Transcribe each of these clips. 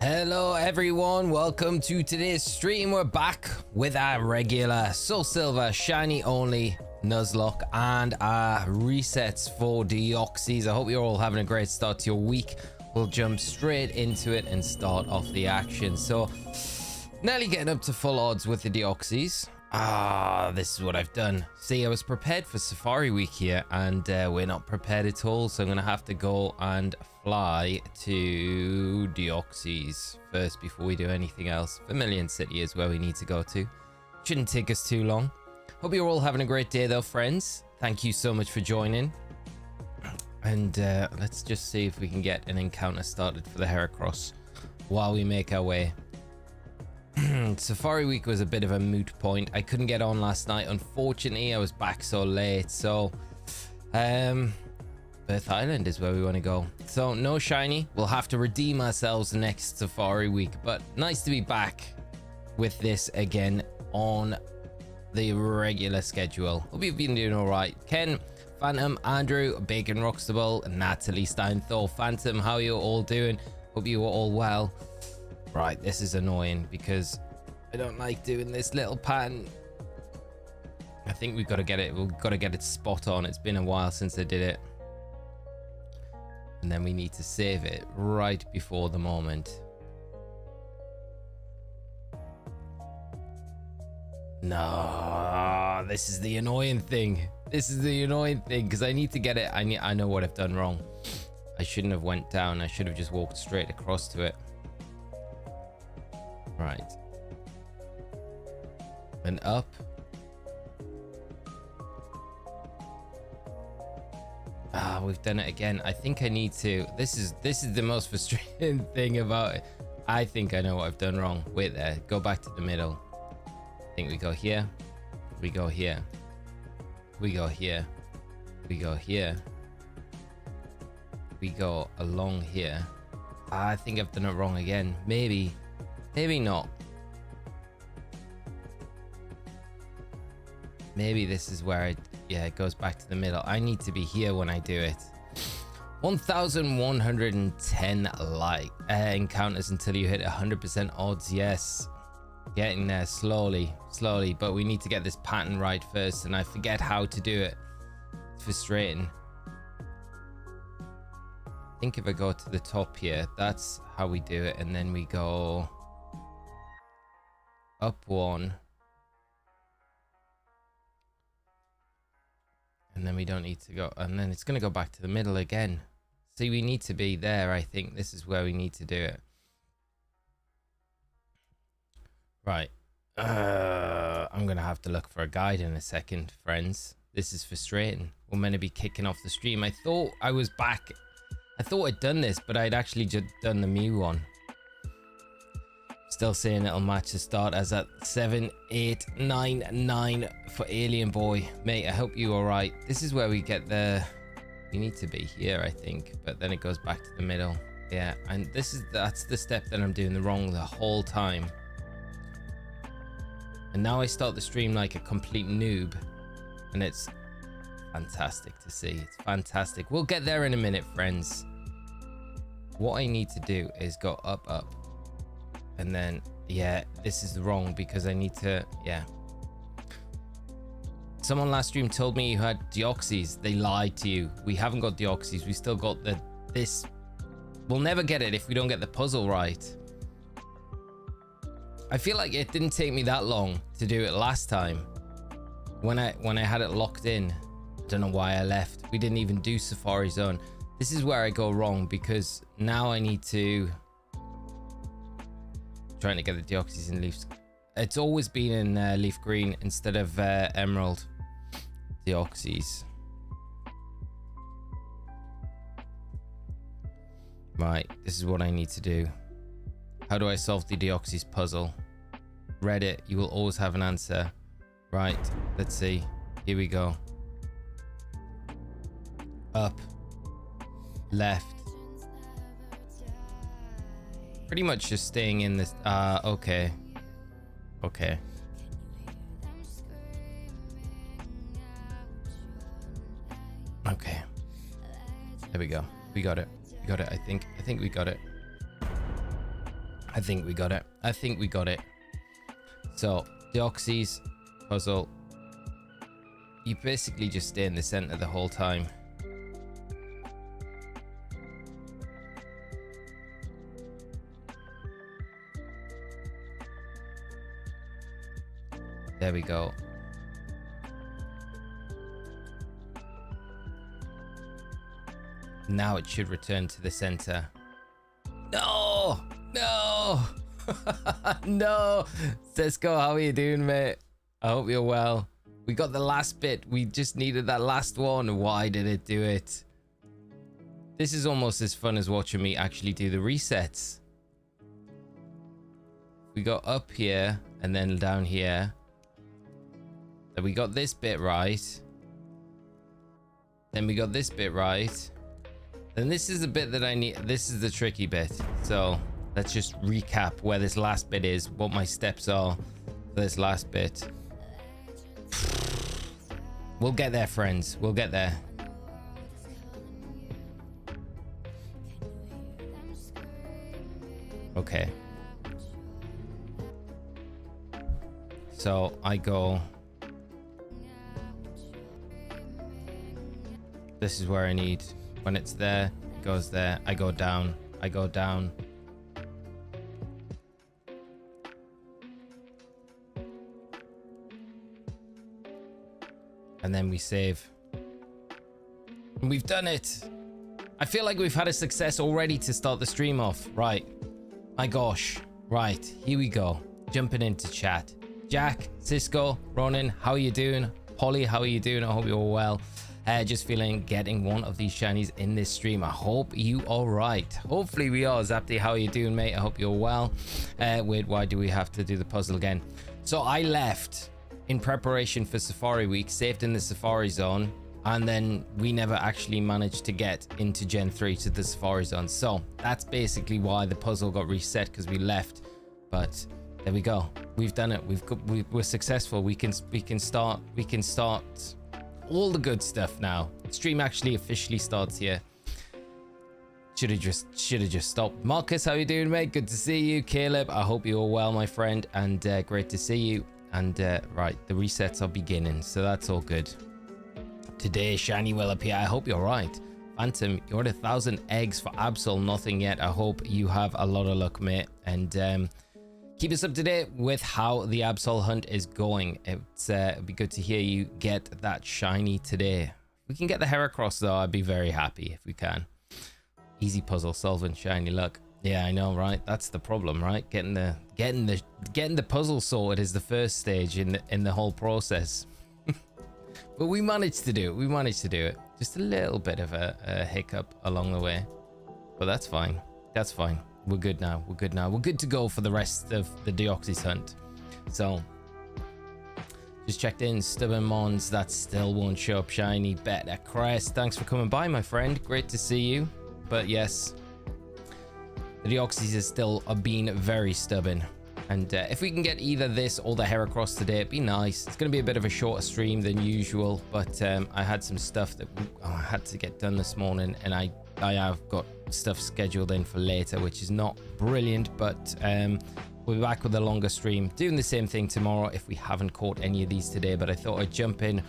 Hello everyone, welcome to today's stream. We're back with our regular Soul Silver Shiny only Nuzlocke and our resets for Deoxys. I hope you're all having a great start to your week. We'll jump straight into it and start off the action. So nearly getting up to full odds with the Deoxys. This is what I've done. See, I was prepared for Safari Week here and we're not prepared at all, so I'm gonna have to go and fly to Deoxys first before we do anything else. Vermilion City is where we need to go to. Shouldn't take us too long. Hope you're all having a great day though, friends. Thank you so much for joining. And let's just see if we can get an encounter started for the Heracross while we make our way. Safari Week was a bit of a moot point. I couldn't get on last night, unfortunately. I was back so late, so Earth Island is where we want to go. So no shiny. We'll have to redeem ourselves the next Safari Week, but nice to be back with this again on the regular schedule. Hope you've been doing all right. Ken, Phantom, Andrew, Bacon Rockstable, Natalie Steinthal, Phantom, how are you all doing? Hope you are all well. Right, this is annoying because I don't like doing this little pattern. I think we've got to get it spot on. It's been a while since I did it. And then we need to save it right before the moment. No, this is the annoying thing. This is the annoying thing because I need to get it. I know what I've done wrong. I shouldn't have went down. I should have just walked straight across to it. Right. And up. We've done it again. I think I need to. This is the most frustrating thing about it. I think I know what I've done wrong. Wait there. Go back to the middle. I think we go here. We go here. We go here. We go here. We go along here. I think I've done it wrong again. Maybe not. Maybe this is where it goes back to the middle. I need to be here when I do it. 1110 encounters until you hit 100% odds. Yes, getting there slowly, but we need to get this pattern right first, and I forget how to do it. It's frustrating. I think if I go to the top here, that's how we do it, and then we go up one, and then we don't need to go, and then it's going to go back to the middle again. See, we need to be there. I think this is where we need to do it. Right. I'm going to have to look for a guide in a second, friends. This is frustrating. We're meant to be kicking off the stream. I thought I was back. I thought I'd done this, but I'd actually just done the Mew one. Still saying it'll match the start as at 7899 for Alien Boy. Mate, I hope you are right. This is where we get the... We need to be here, I think, but then it goes back to the middle. Yeah, and that's the step that I'm doing wrong the whole time. And now I start the stream like a complete noob, and it's fantastic to see. It's fantastic. We'll get there in a minute, friends. What I need to do is go up, and then, yeah, this is wrong because I need to, yeah. Someone last stream told me you had Deoxys. They lied to you. We haven't got Deoxys. We still got this. We'll never get it if we don't get the puzzle right. I feel like it didn't take me that long to do it last time when I had it locked in. I don't know why I left. We didn't even do Safari Zone. This is where I go wrong because now I need to trying to get the Deoxys in leaves. It's always been in leaf green instead of emerald Deoxys. Right, this is what I need to do. How do I solve the Deoxys puzzle? Reddit, you will always have an answer. Right, let's see. Here we go. Up. Left. Pretty much just staying in this. Okay. Okay. Okay. There we go. We got it. We got it, I think. I think we got it. I think we got it. I think we got it. So, Deoxys puzzle. You basically just stay in the center the whole time. There we go. Now it should return to the center. No! No! No! Cisco, how are you doing, mate? I hope you're well. We got the last bit. We just needed that last one. Why did it do it? This is almost as fun as watching me actually do the resets. We got up here and then down here. Then we got this bit right. Then we got this bit right. And this is the bit that I need. This is the tricky bit. So let's just recap where this last bit is, what my steps are for this last bit. We'll get there, friends. We'll get there. Okay. So I go. This is where I need. When it's there, it goes there. I go down. I go down. And then we save. And we've done it. I feel like we've had a success already to start the stream off. Right. My gosh. Right. Here we go. Jumping into chat. Jack, Cisco, Ronan, how are you doing? Holly, how are you doing? I hope you're all well. Just feeling getting one of these shinies in this stream. I hope you are right. Hopefully we are. Zapti, how are you doing, mate? I hope you're well. Wait, why do we have to do the puzzle again? So I left in preparation for Safari Week, saved in the Safari Zone, and then we never actually managed to get into Gen 3 to the Safari Zone. So that's basically why the puzzle got reset, because we left. But there we go. We've done it. We're successful. We can start all the good stuff now. Stream actually officially starts here. Should have just stopped. Marcus, how you doing, mate? Good to see you. Caleb, I hope you're all well, my friend, and great to see you. And right, the resets are beginning, so that's all good. Today, shiny will appear. I hope you're right. Phantom, you're at 1,000 eggs for Absol, nothing yet. I hope you have a lot of luck, mate. And keep us up to date with how the Absol hunt is going. It'd be good to hear you get that shiny today. If we can get the Heracross though, I'd be very happy if we can. Easy puzzle solving, shiny luck. Yeah, I know, right? That's the problem, right? Getting the puzzle sorted is the first stage in the whole process. But we managed to do it. We managed to do it. Just a little bit of a hiccup along the way, but that's fine. That's fine. We're good now. We're good now. We're good to go for the rest of the Deoxys hunt. So just checked in. Stubborn Mons, that still won't show up shiny. Better Crest, thanks for coming by, my friend. Great to see you. But yes, the Deoxys is still being very stubborn. And if we can get either this or the Heracross today, it'd be nice. It's going to be a bit of a shorter stream than usual, but I had some stuff that I had to get done this morning, and I have got stuff scheduled in for later, which is not brilliant, but we'll be back with a longer stream, doing the same thing tomorrow if we haven't caught any of these today. But I thought I'd jump in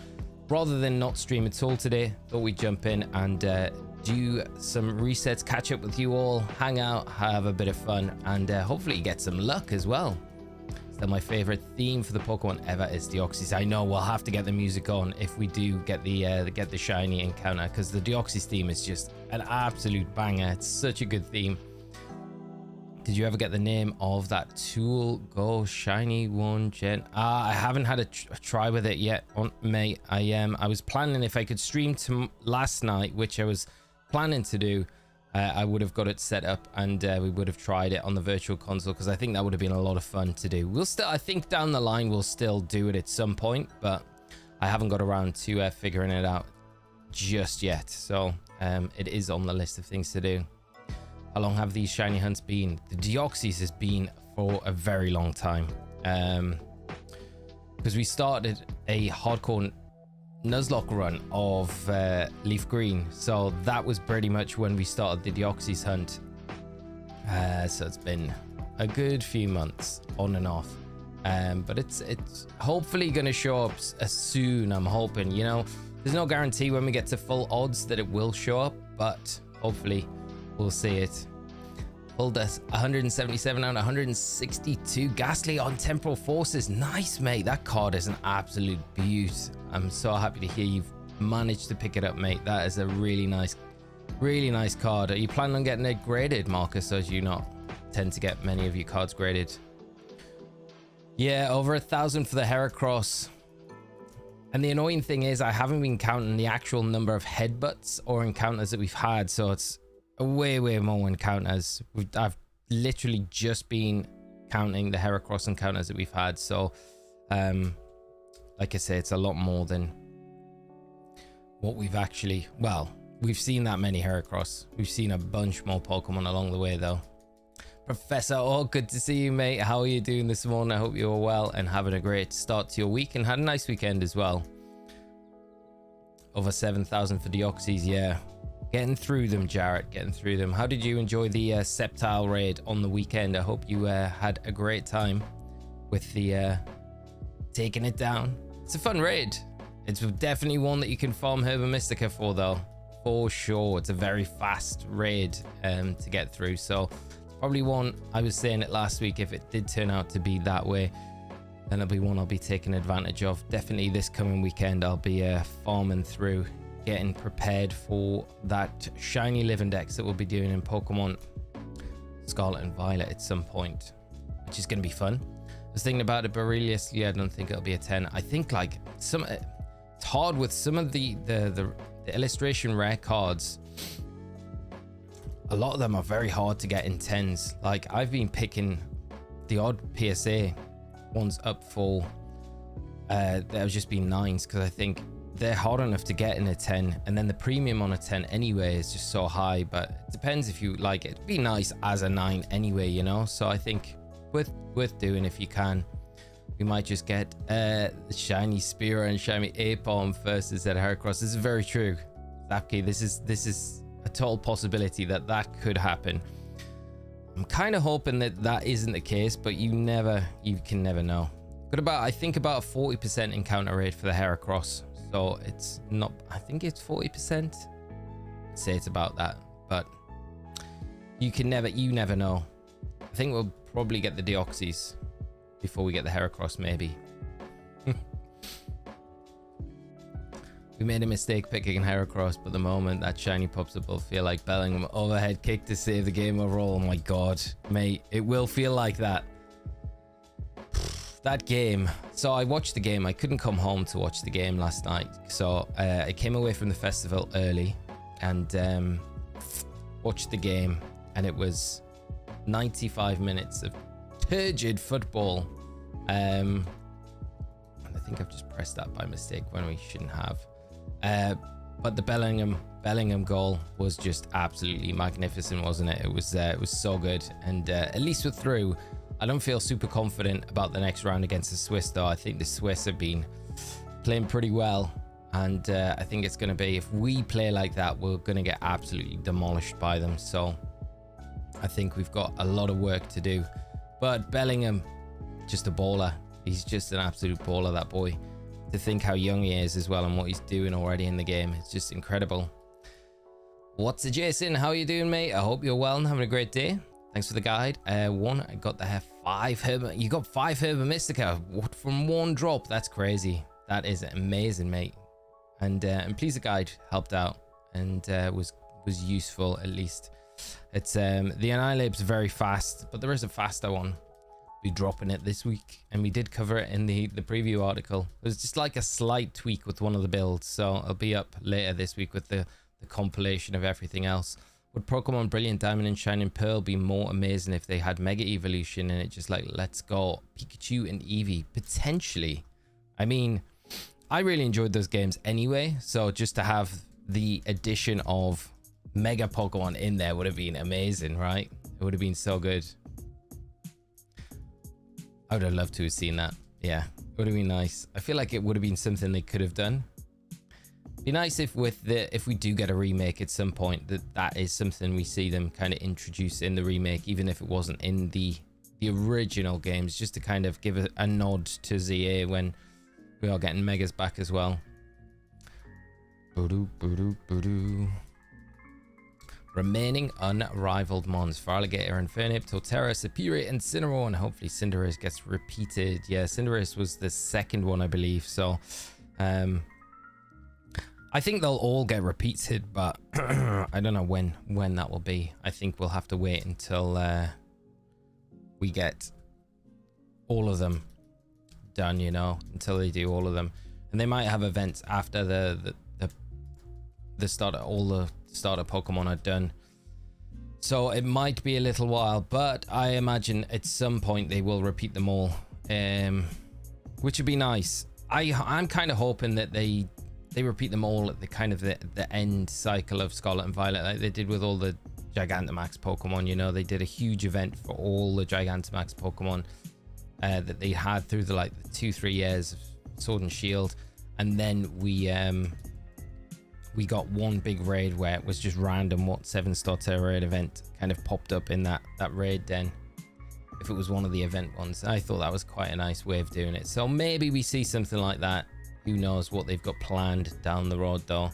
rather than not stream at all today. Thought we'd jump in and do some resets, catch up with you all, hang out, have a bit of fun, and hopefully get some luck as well. Still, my favorite theme for the Pokemon ever is Deoxys. I know we'll have to get the music on if we do get the shiny encounter, because the Deoxys theme is just an absolute banger. It's such a good theme. Did you ever get the name of that tool? Go shiny one, Gen. I haven't had a try with it yet, mate. I was planning, if I could stream last night, which I was planning to do, I would have got it set up, and we would have tried it on the virtual console, because I think that would have been a lot of fun to do. We'll still, I think down the line we'll still do it at some point, but I haven't got around to figuring it out just yet. So it is on the list of things to do. How long have these shiny hunts been? The Deoxys has been for a very long time, because we started a hardcore Nuzlocke run of Leaf Green, so that was pretty much when we started the Deoxys hunt. So it's been a good few months on and off. But it's hopefully going to show up soon. I'm hoping, you know, there's no guarantee when we get to full odds that it will show up, but hopefully we'll see it. Pulled us 177 out of 162. Ghastly on Temporal Forces. Nice, mate. That card is an absolute beaut. I'm so happy to hear you've managed to pick it up, mate. That is a really nice card. Are you planning on getting it graded, Marcus, or do you not tend to get many of your cards graded? Yeah, over 1,000 for the Heracross. And the annoying thing is I haven't been counting the actual number of headbutts or encounters that we've had, so it's way more encounters. I've literally just been counting the Heracross encounters that we've had, so like I say, it's a lot more than what we've actually, well, we've seen that many Heracross. We've seen a bunch more Pokemon along the way though. Professor, oh, good to see you, mate. How are you doing this morning? I hope you're well and having a great start to your week and had a nice weekend as well. Over 7,000 for Deoxys, yeah. Getting through them, Jarrett, getting through them. How did you enjoy the Sceptile raid on the weekend? I hope you had a great time with the taking it down. It's a fun raid. It's definitely one that you can farm Herba Mystica for, though. For sure. It's a very fast raid to get through, so probably one, I was saying it last week, if it did turn out to be that way, then it'll be one I'll be taking advantage of. Definitely this coming weekend, I'll be farming through, getting prepared for that shiny living dex that we'll be doing in Pokemon Scarlet and Violet at some point, which is going to be fun. I was thinking about it, Borelius, yeah, I don't think it'll be a 10. I think like it's hard with some of the illustration rare cards. A lot of them are very hard to get in 10s. Like I've been picking the odd PSA ones up for that have just been 9s because I think they're hard enough to get in a 10, and then the premium on a 10 anyway is just so high. But it depends if you like it. It'd be nice as a 9 anyway, you know. So I think worth doing if you can. We might just get the shiny Spearow and shiny Apom first instead of Heracross. This is very true, Zapki. This is a total possibility that could happen. I'm kind of hoping that isn't the case, but you can never know. Got I think about a 40% encounter rate for the Heracross, so it's not, I think it's 40%. I'd say it's about that, but you never know. I think we'll probably get the Deoxys before we get the Heracross, maybe. We made a mistake picking Heracross, but the moment that shiny pops up, I'll feel like Bellingham overhead kick to save the game overall. Oh my god, mate, it will feel like that. That game. So I watched the game. I couldn't come home to watch the game last night, so I came away from the festival early and watched the game, and it was 95 minutes of turgid football. And I think I've just pressed that by mistake when we shouldn't have. But the Bellingham goal was just absolutely magnificent, wasn't it? It was so good, and at least we're through. I don't feel super confident about the next round against the Swiss, though. I think the Swiss have been playing pretty well, and I think it's going to be, if we play like that, we're going to get absolutely demolished by them. So I think we've got a lot of work to do. But Bellingham, just a baller. He's just an absolute baller, that boy. To think how young he is as well and what he's doing already in the game, it's just incredible. What's it, Jason? How are you doing, mate? I hope you're well and having a great day. Thanks for the guide. I got the 5 Herba. You got 5 Herba Mystica from one drop. That's crazy. That is amazing, mate. And I'm pleased the guide helped out and was useful at least. It's the Annihilate's very fast, but there is a faster one. Be dropping it this week, and we did cover it in the preview article. It was just like a slight tweak with one of the builds, so I'll be up later this week with the compilation of everything else. Would Pokemon Brilliant Diamond and Shining Pearl be more amazing if they had Mega Evolution and it just like, let's go Pikachu and Eevee? Potentially. I mean, I really enjoyed those games anyway, so just to have the addition of Mega Pokemon in there would have been amazing, right? It would have been so good. I would have loved to have seen that. Yeah, it would have been nice. I feel like it would have been something they could have done. Be nice if if we do get a remake at some point, that is something we see them kind of introduce in the remake, even if it wasn't in the the original games, just to kind of give a nod to ZA when we are getting megas back as well. Remaining unrivaled mons: Farligator, Infernape, Torterra, Superior, Incineroar, and hopefully Cinderace gets repeated. Yeah, Cinderace was the second one, I believe. So I think they'll all get repeated, but I don't know when that will be. I think we'll have to wait until we get all of them done, you know, until they do all of them. And they might have events after the start of all the starter Pokemon are done, so it might be a little while, but I imagine at some point they will repeat them all, which would be nice. I'm kind of hoping that they repeat them all at the kind of the end cycle of Scarlet and Violet, like they did with all the Gigantamax Pokemon. You know, they did a huge event for all the Gigantamax Pokemon that they had through the 2-3 years of Sword and Shield, and then we got one big raid where it was just random what 7-star Terra raid event kind of popped up in that raid den, if it was one of the event ones. I thought that was quite a nice way of doing it, so maybe we see something like that. Who knows what they've got planned down the road, though.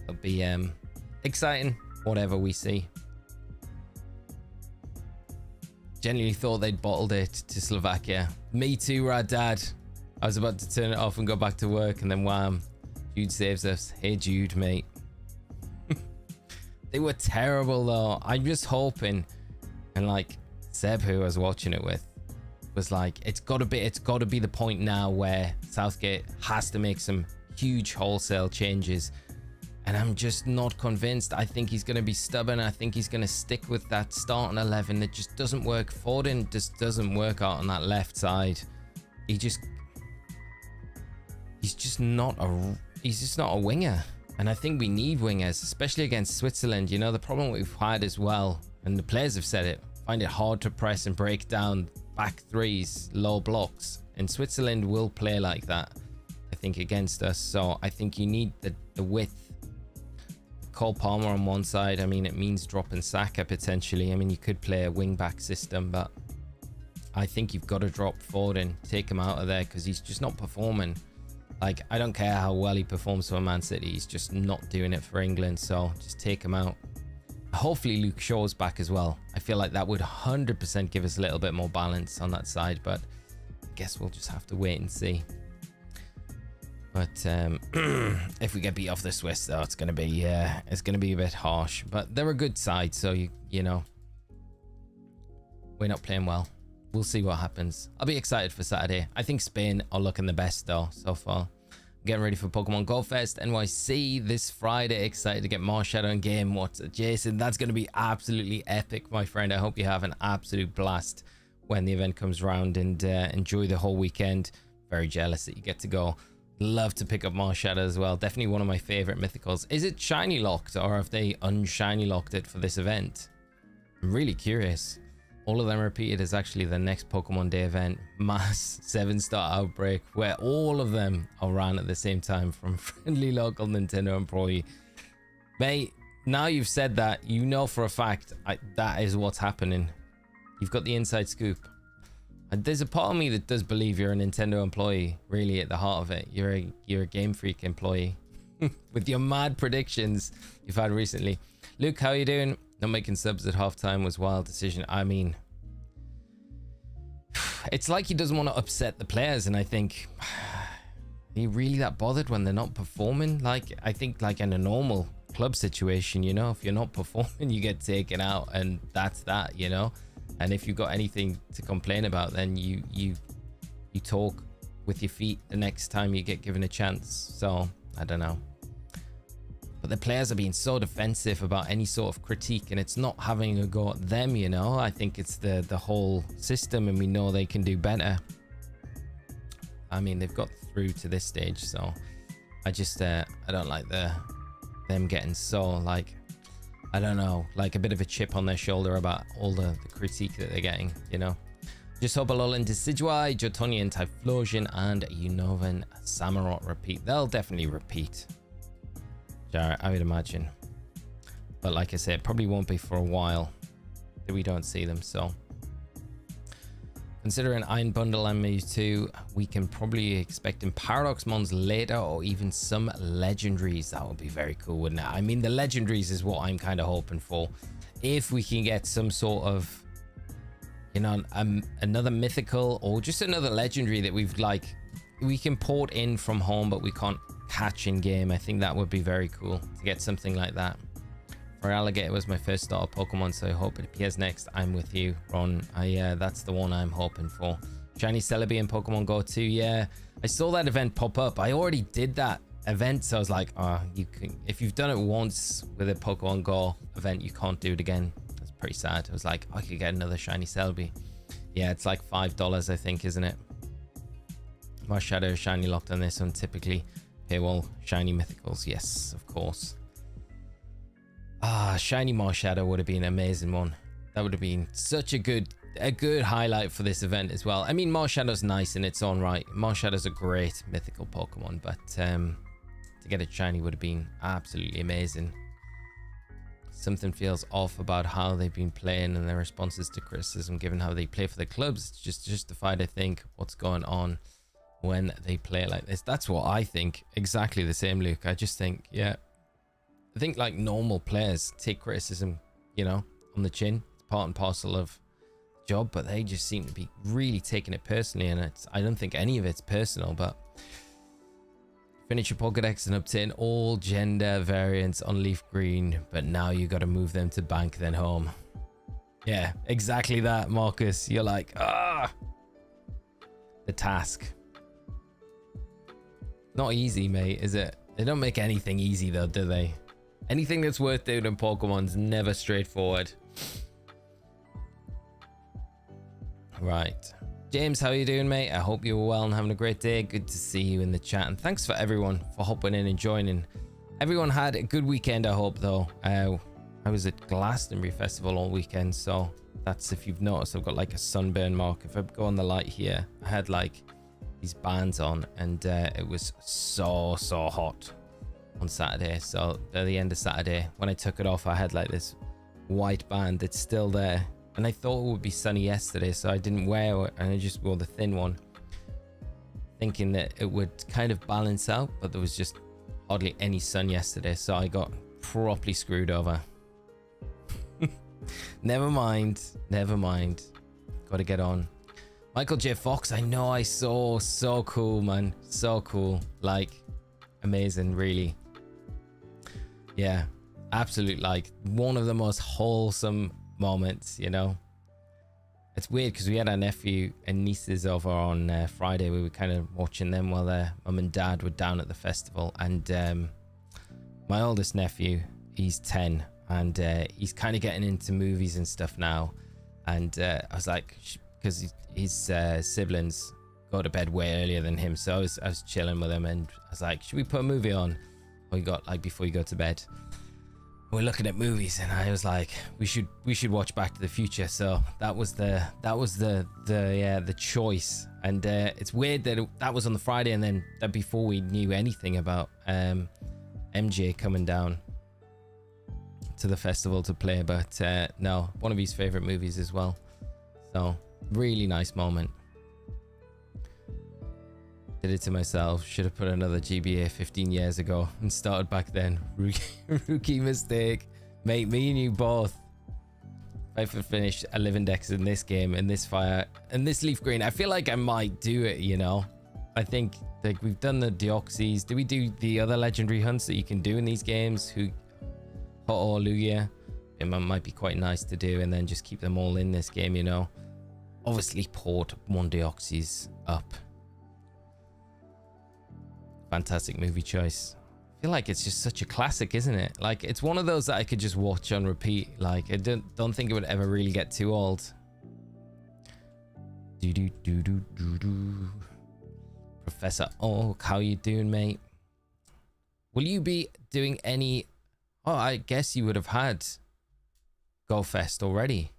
It'll be exciting whatever we see. Genuinely thought they'd bottled it to Slovakia. Me too, Rad Dad. I was about to turn it off and go back to work, and then wham, Jude saves us. Hey Jude, mate. They were terrible though. I'm just hoping, and like Seb, who I was watching it with, was like, it's got to be the point now where Southgate has to make some huge wholesale changes, and I'm just not convinced. I think he's going to be stubborn. I think he's going to stick with that starting 11 that just doesn't work. Foden just doesn't work out on that left side. He's just not a winger, and I think we need wingers, especially against Switzerland. You know, the problem we've had as well, and the players have said it, find it hard to press and break down back threes, low blocks, and Switzerland will play like that, I think, against us. So I think you need the width. Cole Palmer on one side, I mean, it means dropping Saka potentially. I mean, you could play a wing back system, but I think you've got to drop Foden, take him out of there, because he's just not performing. Like, I don't care how well he performs for Man City, he's just not doing it for England, so just take him out. Hopefully Luke Shaw's back as well. I feel like that would 100% give us a little bit more balance on that side, but I guess we'll just have to wait and see. But if we get beat off the Swiss, though, it's gonna be a bit harsh. But they're a good side, so you know, we're not playing well. We'll see what happens. I'll be excited for Saturday. I think Spain are looking the best though so far. Getting ready for Pokemon Go Fest NYC this Friday. Excited to get Marshadow in game. What's it, Jason? That's going to be absolutely epic, my friend. I hope you have an absolute blast when the event comes around, and enjoy the whole weekend. Very jealous that you get to go. Love to pick up Marshadow as well. Definitely one of my favorite mythicals. Is it shiny locked, or have they unshiny locked it for this event? I'm really curious. All of them repeated is actually the next Pokemon Day event, mass 7-star outbreak, where all of them are ran at the same time from friendly local Nintendo employee. Mate, now you've said that, you know for a fact that is what's happening. You've got the inside scoop. And there's a part of me that does believe you're a Nintendo employee, really, at the heart of it. You're a Game Freak employee with your mad predictions you've had recently. Luke, how are you doing? Not making subs at halftime was a wild decision. I mean, it's like he doesn't want to upset the players, and I think, are you really that bothered when they're not performing? Like, I think like in a normal club situation, you know, if you're not performing, you get taken out, and that's that, you know. And if you've got anything to complain about, then you talk with your feet the next time you get given a chance. So I don't know. But the players are being so defensive about any sort of critique, and it's not having a go at them, you know. I think it's the whole system, and we know they can do better. I mean, they've got through to this stage, so I just I don't like them getting so, like, I don't know, like a bit of a chip on their shoulder about all the critique that they're getting, you know. Just hope Alolan Decidueye, Jotonian Typhlosion, and Unovan Samurott repeat. They'll definitely repeat, I would imagine. But like I said, it probably won't be for a while that we don't see them. So Considering Iron Bundle and Mewtwo, we can probably expect in Paradox Mons later, or even some legendaries. That would be very cool, wouldn't it? I mean, the legendaries is what I'm kind of hoping for. If we can get some sort of, you know, another mythical or just another legendary that we can port in from home, but we can't catch in game. I think that would be very cool to get something like that. For Alligator was my first starter Pokemon, so I hope it appears next. I'm with you, Ron. That's the one I'm hoping for. Shiny Celebi in Pokemon Go 2. Yeah, I saw that event pop up. I already did that event, so I was like, oh, you can, if you've done it once with a Pokemon Go event, you can't do it again. That's pretty sad. I was like, I could get another Shiny Celebi. Yeah, it's like $5, I think, isn't it? Marshadow shiny locked on this one. Typically paywall shiny mythicals. Yes, of course. Shiny Marshadow would have been an amazing one. That would have been such a good highlight for this event as well. I mean, Marshadow's nice in its own right. Marshadow's a great mythical Pokemon, but to get it shiny would have been absolutely amazing. Something feels off about how they've been playing and their responses to criticism, given how they play for the clubs. It's just justified, I think, what's going on when they play like this. That's what I think. Exactly the same, Luke. I just think, yeah, I think like normal players take criticism, you know, on the chin. It's part and parcel of the job, but they just seem to be really taking it personally, and I don't think any of it's personal. But finish your Pokedex and obtain all gender variants on Leaf Green, but now you got to move them to bank then home. Yeah, exactly that, Marcus. You're like, the task. Not easy, mate, is it? They don't make anything easy though, do they? Anything that's worth doing in Pokemon's never straightforward. Right. James, how are you doing, mate? I hope you're well and having a great day. Good to see you in the chat. And thanks for everyone for hopping in and joining. Everyone had a good weekend, I hope, though. I was at Glastonbury Festival all weekend. So that's, if you've noticed, I've got like a sunburn mark. If I go on the light here, I had like these bands on, and it was so hot on Saturday. So at the end of Saturday, when I took it off, I had like this white band that's still there, and I thought it would be sunny yesterday, so I didn't wear it, and I just wore the thin one, thinking that it would kind of balance out, but there was just hardly any sun yesterday, so I got properly screwed over. Never mind, gotta get on. Michael J. Fox, I know, I saw. So cool, man, so cool. Like, amazing, really. Yeah, absolute, like one of the most wholesome moments, you know. It's weird because we had our nephew and nieces over on Friday. We were kind of watching them while their mum and dad were down at the festival, and my oldest nephew, he's 10, and he's kind of getting into movies and stuff now, and I was like, because his siblings go to bed way earlier than him, so I was chilling with him, and I was like, should we put a movie on? We got like before you go to bed. We're looking at movies, and I was like, we should watch Back to the Future. So that was the choice, and it's weird that that was on the Friday, and then that before we knew anything about MJ coming down to the festival to play. But no, one of his favorite movies as well. So really nice moment. Did it to myself. Should have put another GBA 15 years ago and started back then. Rookie mistake. Mate, me and you both. If I could finish 11 decks in this game, in this fire, and this Leaf Green, I feel like I might do it, you know. I think like we've done the Deoxys. Do we do the other legendary hunts that you can do in these games? Who or Lugia? It might be quite nice to do, and then just keep them all in this game, you know. Obviously port one Deoxys up. Fantastic movie choice. I feel like it's just such a classic, isn't it? Like, it's one of those that I could just watch on repeat. Like, I don't think it would ever really get too old. Professor Oak, how you doing, mate? Will you be doing any... Oh, I guess you would have had Go Fest already.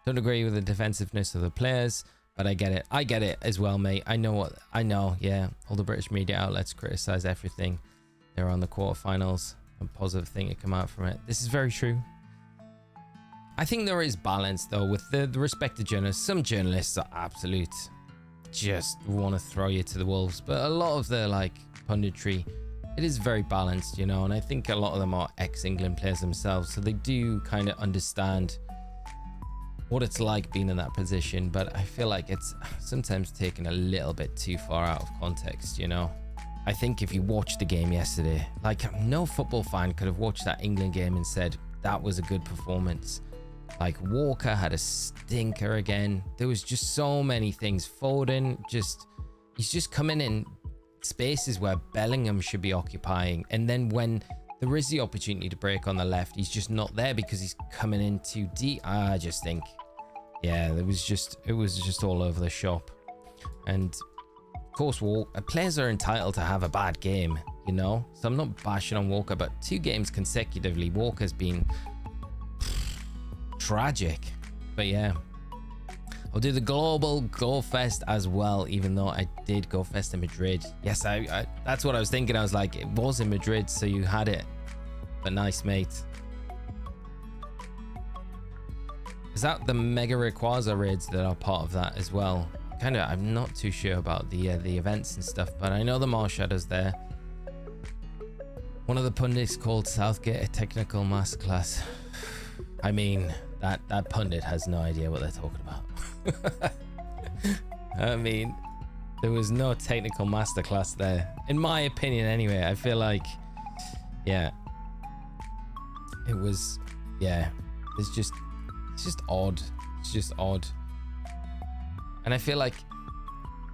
Don't agree with the defensiveness of the players, but I get it. I get it as well, mate. I know, yeah. All the British media outlets criticize everything. They're on the quarterfinals. A positive thing to come out from it. This is very true. I think there is balance though with the respected journalists. Some journalists are absolute, just want to throw you to the wolves, but a lot of the like punditry, it is very balanced, you know, and I think a lot of them are ex-England players themselves, so they do kind of understand what it's like being in that position. But I feel like it's sometimes taken a little bit too far out of context, you know. I think if you watched the game yesterday, like no football fan could have watched that England game and said that was a good performance. Like Walker had a stinker again. There was just so many things. Foden, he's just coming in spaces where Bellingham should be occupying, and then when there is the opportunity to break on the left, he's just not there because he's coming in too deep. I just think, yeah, it was just all over the shop. And of course, players are entitled to have a bad game, you know, so I'm not bashing on Walker, but 2 games consecutively Walker's been tragic. But yeah, I'll do the global Go Fest as well, even though I did Go Fest in Madrid. Yes, I that's what I was thinking. I was like, it was in Madrid, so you had it. But nice, mate. Is that the Mega Rayquaza raids that are part of that as well? I'm not too sure about the events and stuff, but I know the Marshadow's there. One of the pundits called Southgate a technical masterclass. I mean, that pundit has no idea what they're talking about. I mean, there was no technical masterclass there, in my opinion anyway. I feel like, yeah, it was, yeah, it's just odd. It's just odd. And I feel like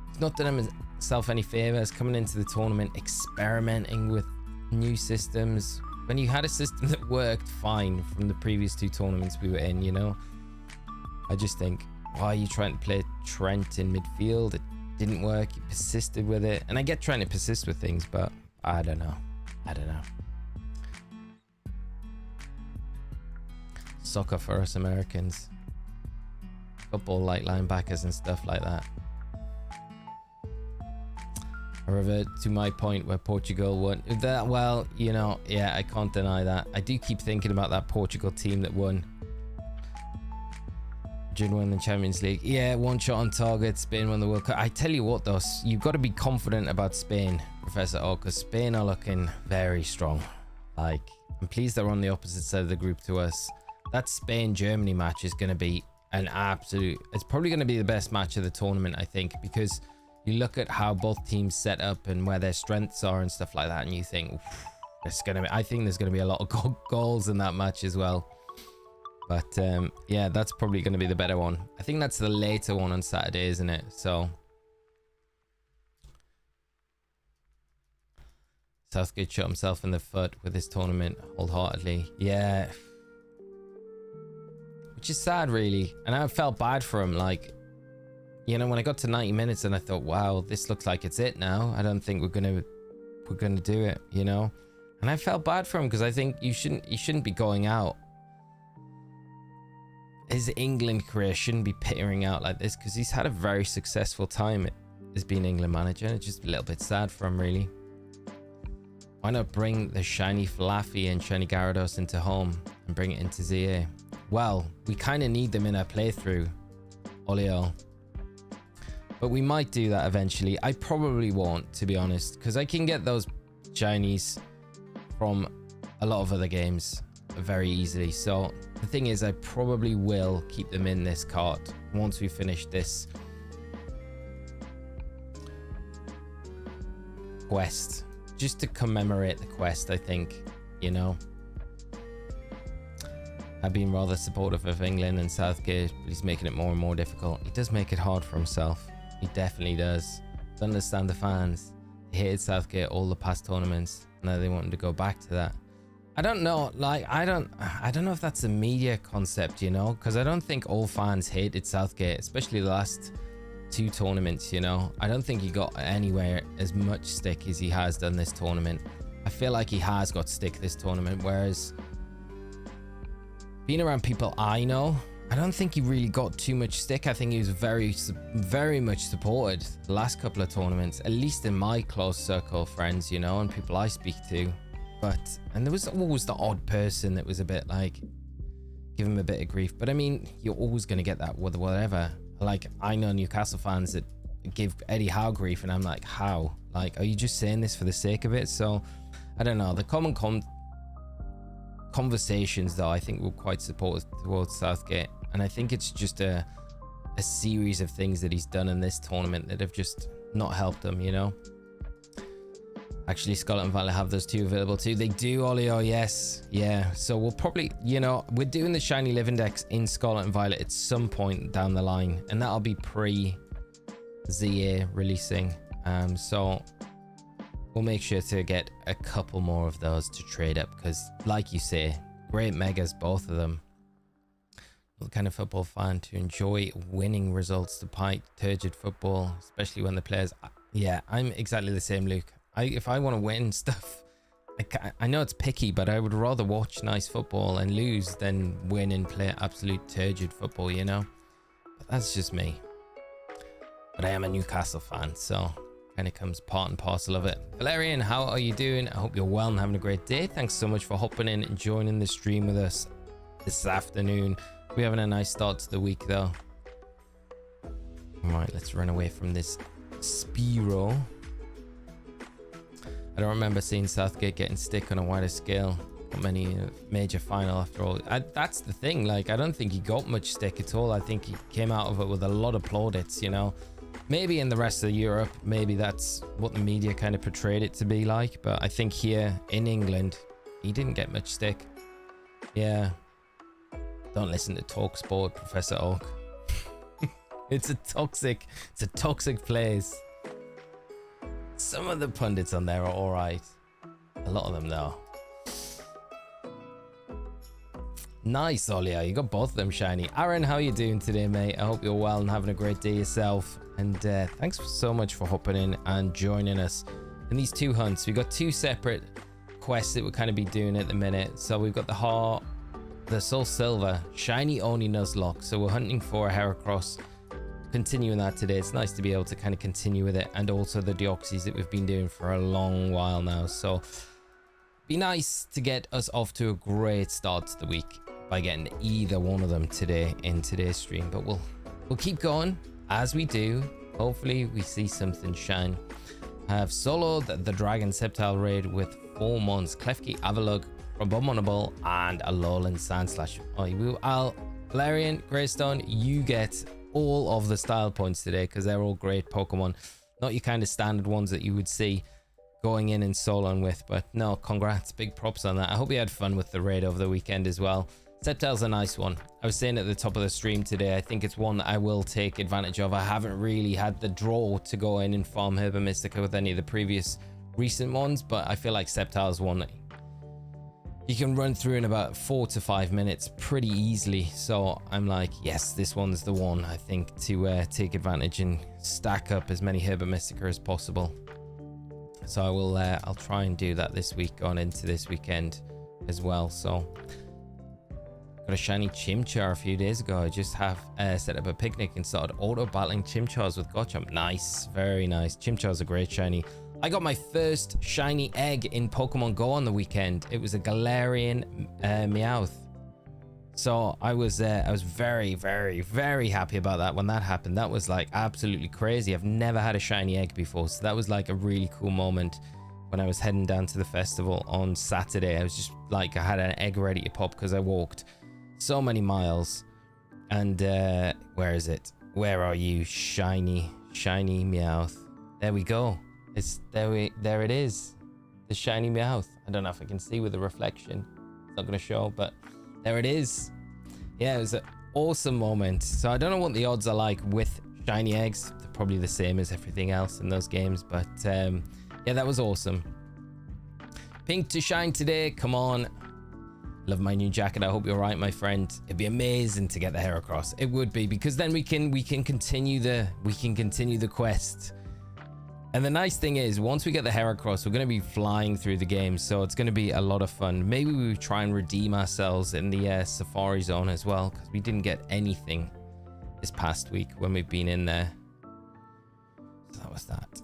it's not done himself any favors coming into the tournament experimenting with new systems when you had a system that worked fine from the previous 2 tournaments we were in, you know. I just think, why are you trying to play Trent in midfield? It didn't work. You persisted with it, and I get trying to persist with things, but I don't know. Soccer for us Americans. Football like linebackers and stuff like that. I revert to my point where Portugal won. That, well, you know, yeah, I can't deny that. I do keep thinking about that Portugal team that won. Madrid won the Champions League. Yeah, 1 shot on target. Spain won the World Cup. I tell you what, though, you've got to be confident about Spain, Professor O, because Spain are looking very strong. Like, I'm pleased they're on the opposite side of the group to us. That Spain-Germany match is going to be an absolute, it's probably going to be the best match of the tournament, I think, because you look at how both teams set up and where their strengths are and stuff like that, and you think it's going to be, I think there's going to be a lot of goals in that match as well. But yeah, that's probably going to be the better one. I think that's the later one on Saturday, isn't it? So Southgate shot himself in the foot with this tournament wholeheartedly. Yeah, which is sad, really. And I felt bad for him. Like, you know, when I got to 90 minutes and I thought, wow, this looks like it's it now. I don't think we're gonna do it, you know. And I felt bad for him because I think you shouldn't be going out. His England career shouldn't be petering out like this, because he's had a very successful time as being England manager, and it's just a little bit sad for him, really. Why not bring the shiny Falafi and shiny Gyarados into home and bring it into ZA? Well, we kind of need them in our playthrough, Olio. But we might do that eventually. I probably won't, to be honest, because I can get those shinies from a lot of other games very easily. So the thing is, I probably will keep them in this cart once we finish this quest, just to commemorate the quest, I think, you know. I've been rather supportive of England and Southgate, but he's making it more and more difficult. He does make it hard for himself. He definitely does. Don't understand the fans. They hated Southgate all the past tournaments. Now they want him to go back to that. I don't know. Like, I don't know if that's a media concept, you know, because I don't think all fans hated Southgate, especially the last 2 tournaments, you know. I don't think he got anywhere as much stick as he has done this tournament. I feel like he has got stick this tournament, whereas being around people I know, I don't think he really got too much stick. I think he was very much supported the last couple of tournaments, at least in my close circle of friends, you know, and people I speak to. And there was always the odd person that was a bit like give him a bit of grief. But I mean, you're always going to get that with whatever. Like, I know Newcastle fans that give Eddie Howe grief, and I'm like, how? Like, are you just saying this for the sake of it? So I don't know. The common conversations, though, I think were quite supportive towards Southgate, and I think it's just a series of things that he's done in this tournament that have just not helped him, you know. Actually, Scarlet and Violet have those two available too. They do, Olio, yes. Yeah, so we'll probably, you know, we're doing the Shiny Live Index in Scarlet and Violet at some point down the line, and that'll be pre-ZA releasing. So we'll make sure to get a couple more of those to trade up, because like you say, great megas, both of them. The kind of football fan to enjoy winning results despite turgid football, especially when the players... Yeah, I'm exactly the same, Luke. If I want to win stuff, I know it's picky, but I would rather watch nice football and lose than win and play absolute turgid football, you know? But that's just me. But I am a Newcastle fan, so kind of comes part and parcel of it. Valerian, how are you doing? I hope you're well and having a great day. Thanks so much for hopping in and joining the stream with us this afternoon. We're having a nice start to the week, though. All right, let's run away from this Spearow. I don't remember seeing Southgate getting stick on a wider scale. Not many major final after all. That's the thing. Like, I don't think he got much stick at all. I think he came out of it with a lot of plaudits, you know. Maybe in the rest of Europe, maybe that's what the media kind of portrayed it to be like. But I think here in England, he didn't get much stick. Yeah. Don't listen to TalkSport, Professor Oak. It's a toxic place. Some of the pundits on there are all right. A lot of them, though. Nice, Olia. You got both of them shiny. Aaron, how you doing today, mate? I hope you're well and having a great day yourself. And thanks so much for hopping in and joining us in these two hunts. We've got two separate quests that we'll kind of be doing at the minute. So we've got the Heart, the Soul Silver, shiny only Nuzlocke. So we're hunting for a Heracross. Continuing that today. It's nice to be able to kind of continue with it, and also the Deoxys that we've been doing for a long while now. So be nice to get us off to a great start to the week by getting either one of them today in today's stream. But we'll keep going as we do. Hopefully we see something shine. I have soloed the Dragon Sceptile raid with 4 months, Klefki, Avalug, Abominable, and a Lowland Sandslash. Valerian, Greystone, you get all of the style points today because they're all great Pokemon, not your kind of standard ones that you would see going in and soloing with. But no, congrats, big props on that. I hope you had fun with the raid over the weekend as well. Sceptile's a nice one. I was saying at the top of the stream today, I think it's one that I will take advantage of. I haven't really had the draw to go in and farm Herba Mystica with any of the previous recent ones, but I feel like Sceptile's one that you can run through in about 4 to 5 minutes pretty easily. So I'm like, yes, this one's the one, I think, to take advantage and stack up as many Herba Mystica as possible. So I will, I'll try and do that this week, going into this weekend as well. So got a shiny Chimchar a few days ago. I just have set up a picnic and started auto battling Chimchars with Garchomp. Nice, very nice. Chimchar's a great shiny. I got my first shiny egg in Pokemon Go on the weekend. It was a Galarian Meowth. So I was very, very, very happy about that when that happened. That was like absolutely crazy. I've never had a shiny egg before. So that was like a really cool moment when I was heading down to the festival on Saturday. I was just like, I had an egg ready to pop because I walked so many miles. And where is it? Where are you? Shiny Meowth. There we go. It's there it is, the shiny Meowth. I don't know if I can see with the reflection, it's not going to show, but there it is. Yeah, it was an awesome moment. So I don't know what the odds are like with shiny eggs. They're probably the same as everything else in those games, but yeah, that was awesome. Pink to shine today, come on. Love my new jacket. I hope you're right, my friend. It'd be amazing to get the Heracross. It would be, because then we can continue the quest. And the nice thing is, once we get the Heracross, we're going to be flying through the game, so it's going to be a lot of fun. Maybe we try and redeem ourselves in the Safari Zone as well, because we didn't get anything this past week when we've been in there. So that was that.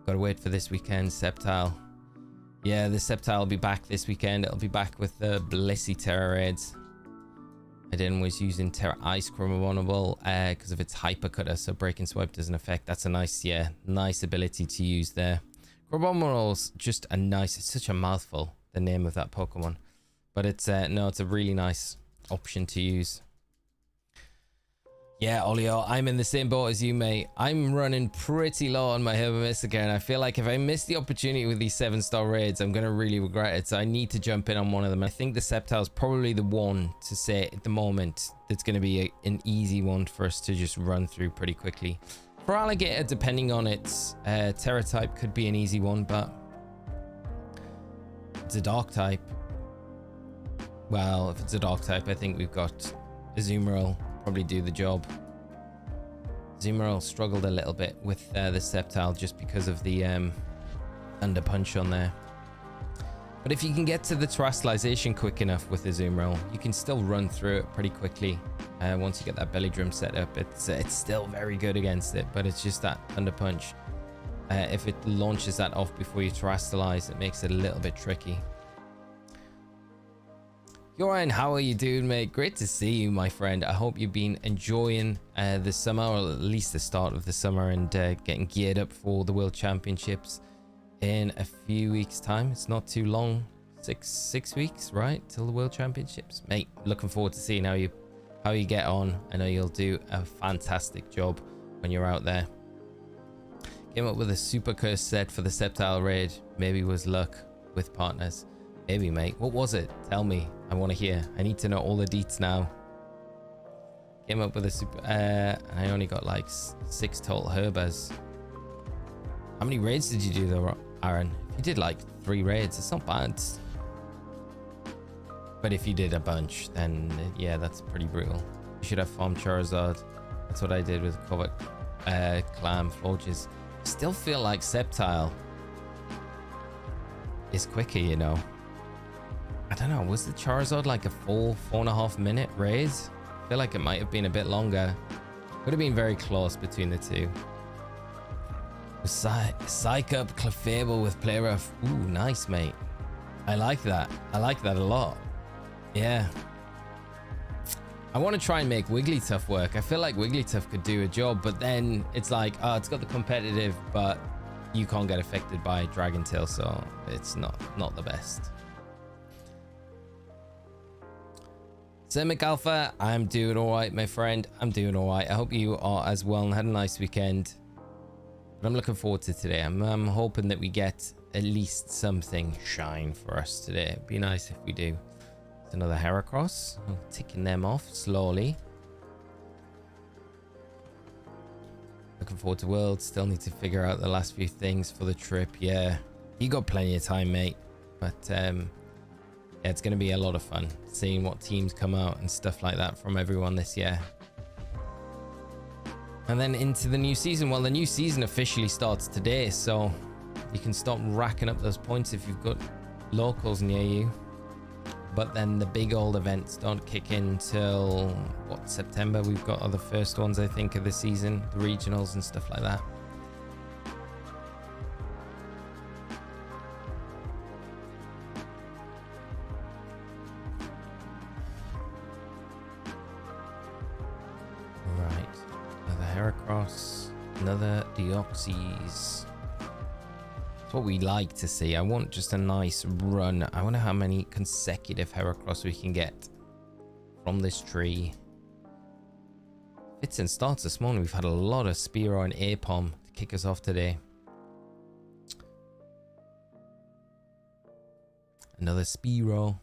Gotta wait for this weekend, Sceptile. Yeah, the Sceptile will be back this weekend. It'll be back with the Blissey Terra raids. I then was using Terra Ice Chromable because of its Hypercutter, so Break and Swipe doesn't affect. That's a nice, yeah, nice ability to use there. Chromable's just a nice, it's such a mouthful, the name of that Pokemon. But it's, no, it's a really nice option to use. Yeah, Olio, I'm in the same boat as you, mate. I'm running pretty low on my Herba Mystica, and I feel like if I miss the opportunity with these 7-star raids, I'm going to really regret it. So I need to jump in on one of them. I think the Sceptile is probably the one to say at the moment that's going to be an easy one for us to just run through pretty quickly. For Alligator, depending on its Terra type, could be an easy one, but it's a Dark type. Well, if it's a Dark type, I think we've got Azumarill probably do the job. Azumarill struggled a little bit with the Sceptile just because of the Thunder Punch on there. But if you can get to the terrestrialization quick enough with Azumarill, you can still run through it pretty quickly. Once you get that belly drum set up, it's still very good against it, but it's just that Thunder Punch. If it launches that off before you terrestrialize, it makes it a little bit tricky. Yoran, how are you doing, mate? Great to see you, my friend. I hope you've been enjoying the summer, or at least the start of the summer, and getting geared up for the World Championships in a few weeks' time. It's not too long, six weeks, right, till the World Championships, mate. Looking forward to seeing how you get on. I know you'll do a fantastic job when you're out there. Came up with a super curse set for the Sceptile raid. Maybe was luck with partners. Maybe, mate. What was it? Tell me. I want to hear. I need to know all the deets now. Came up with a super... I only got like 6 total Herbas. How many raids did you do though, Aaron? If you did like 3 raids, it's not bad. But if you did a bunch, then yeah, that's pretty brutal. You should have farmed Charizard. That's what I did with Kovac, Clam, Florges. Still feel like Sceptile is quicker, you know. I don't know, was the Charizard like a 4.5 minute raid? I feel like it might have been a bit longer. Would have been very close between the two. Psych up Clefable with Play Rough. Ooh, nice, mate. I like that. I like that a lot. Yeah. I want to try and make Wigglytuff work. I feel like Wigglytuff could do a job, but then it's like, oh, it's got the competitive, but you can't get affected by Dragon Tail, so it's not the best. Semic Alpha, I'm doing all right, my friend. I'm doing all right. I hope you are as well and had a nice weekend. But I'm looking forward to today. I'm hoping that we get at least something shine for us today. It'd be nice if we do. It's another Heracross. I'm ticking them off slowly. Looking forward to Worlds. Still need to figure out the last few things for the trip. Yeah, you got plenty of time, mate. But yeah, it's going to be a lot of fun seeing what teams come out and stuff like that from everyone this year. And then into the new season. Well, the new season officially starts today, so you can start racking up those points if you've got locals near you. But then the big old events don't kick in till what, September? We've got other first ones, I think, of the season, the regionals and stuff like that. Right, another Heracross, another Deoxys. That's what we like to see. I want just a nice run. I wonder how many consecutive Heracross we can get from this tree. Fits and starts this morning. We've had a lot of Spearow and Apom to kick us off today. Another Spearow.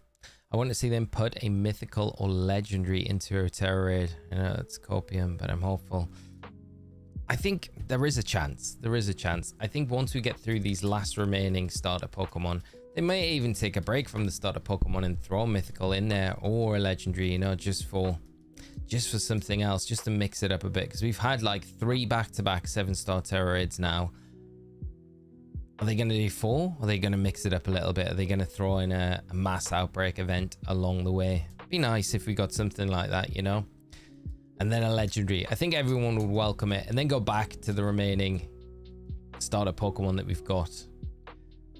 I want to see them put a mythical or legendary into a Terra raid. I know it's Copium, but I'm hopeful. I think there is a chance. There is a chance. I think once we get through these last remaining starter Pokemon, they may even take a break from the starter Pokemon and throw a mythical in there or a legendary, you know, just for something else, just to mix it up a bit. Because we've had like 3 back-to-back 7-star Terra raids now. Are they going to do 4? Are they going to mix it up a little bit? Are they going to throw in a mass outbreak event along the way? It'd be nice if we got something like that, you know? And then a legendary. I think everyone would welcome it. And then go back to the remaining starter Pokemon that we've got.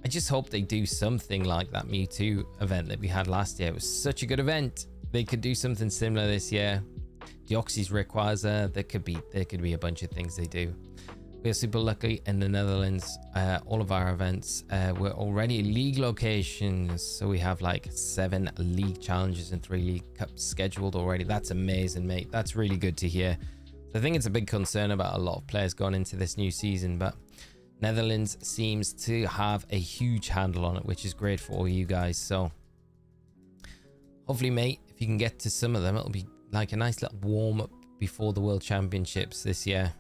I just hope they do something like that Mewtwo event that we had last year. It was such a good event. They could do something similar this year. Deoxys Rayquaza, there could be a bunch of things they do. We're super lucky in the Netherlands. All of our events were already league locations, so we have like 7 league challenges and 3 league cups scheduled already. That's amazing, mate. That's really good to hear. So I think it's a big concern about a lot of players going into this new season, but Netherlands seems to have a huge handle on it, which is great for all you guys. So hopefully, mate, if you can get to some of them, it'll be like a nice little warm up before the World Championships this year.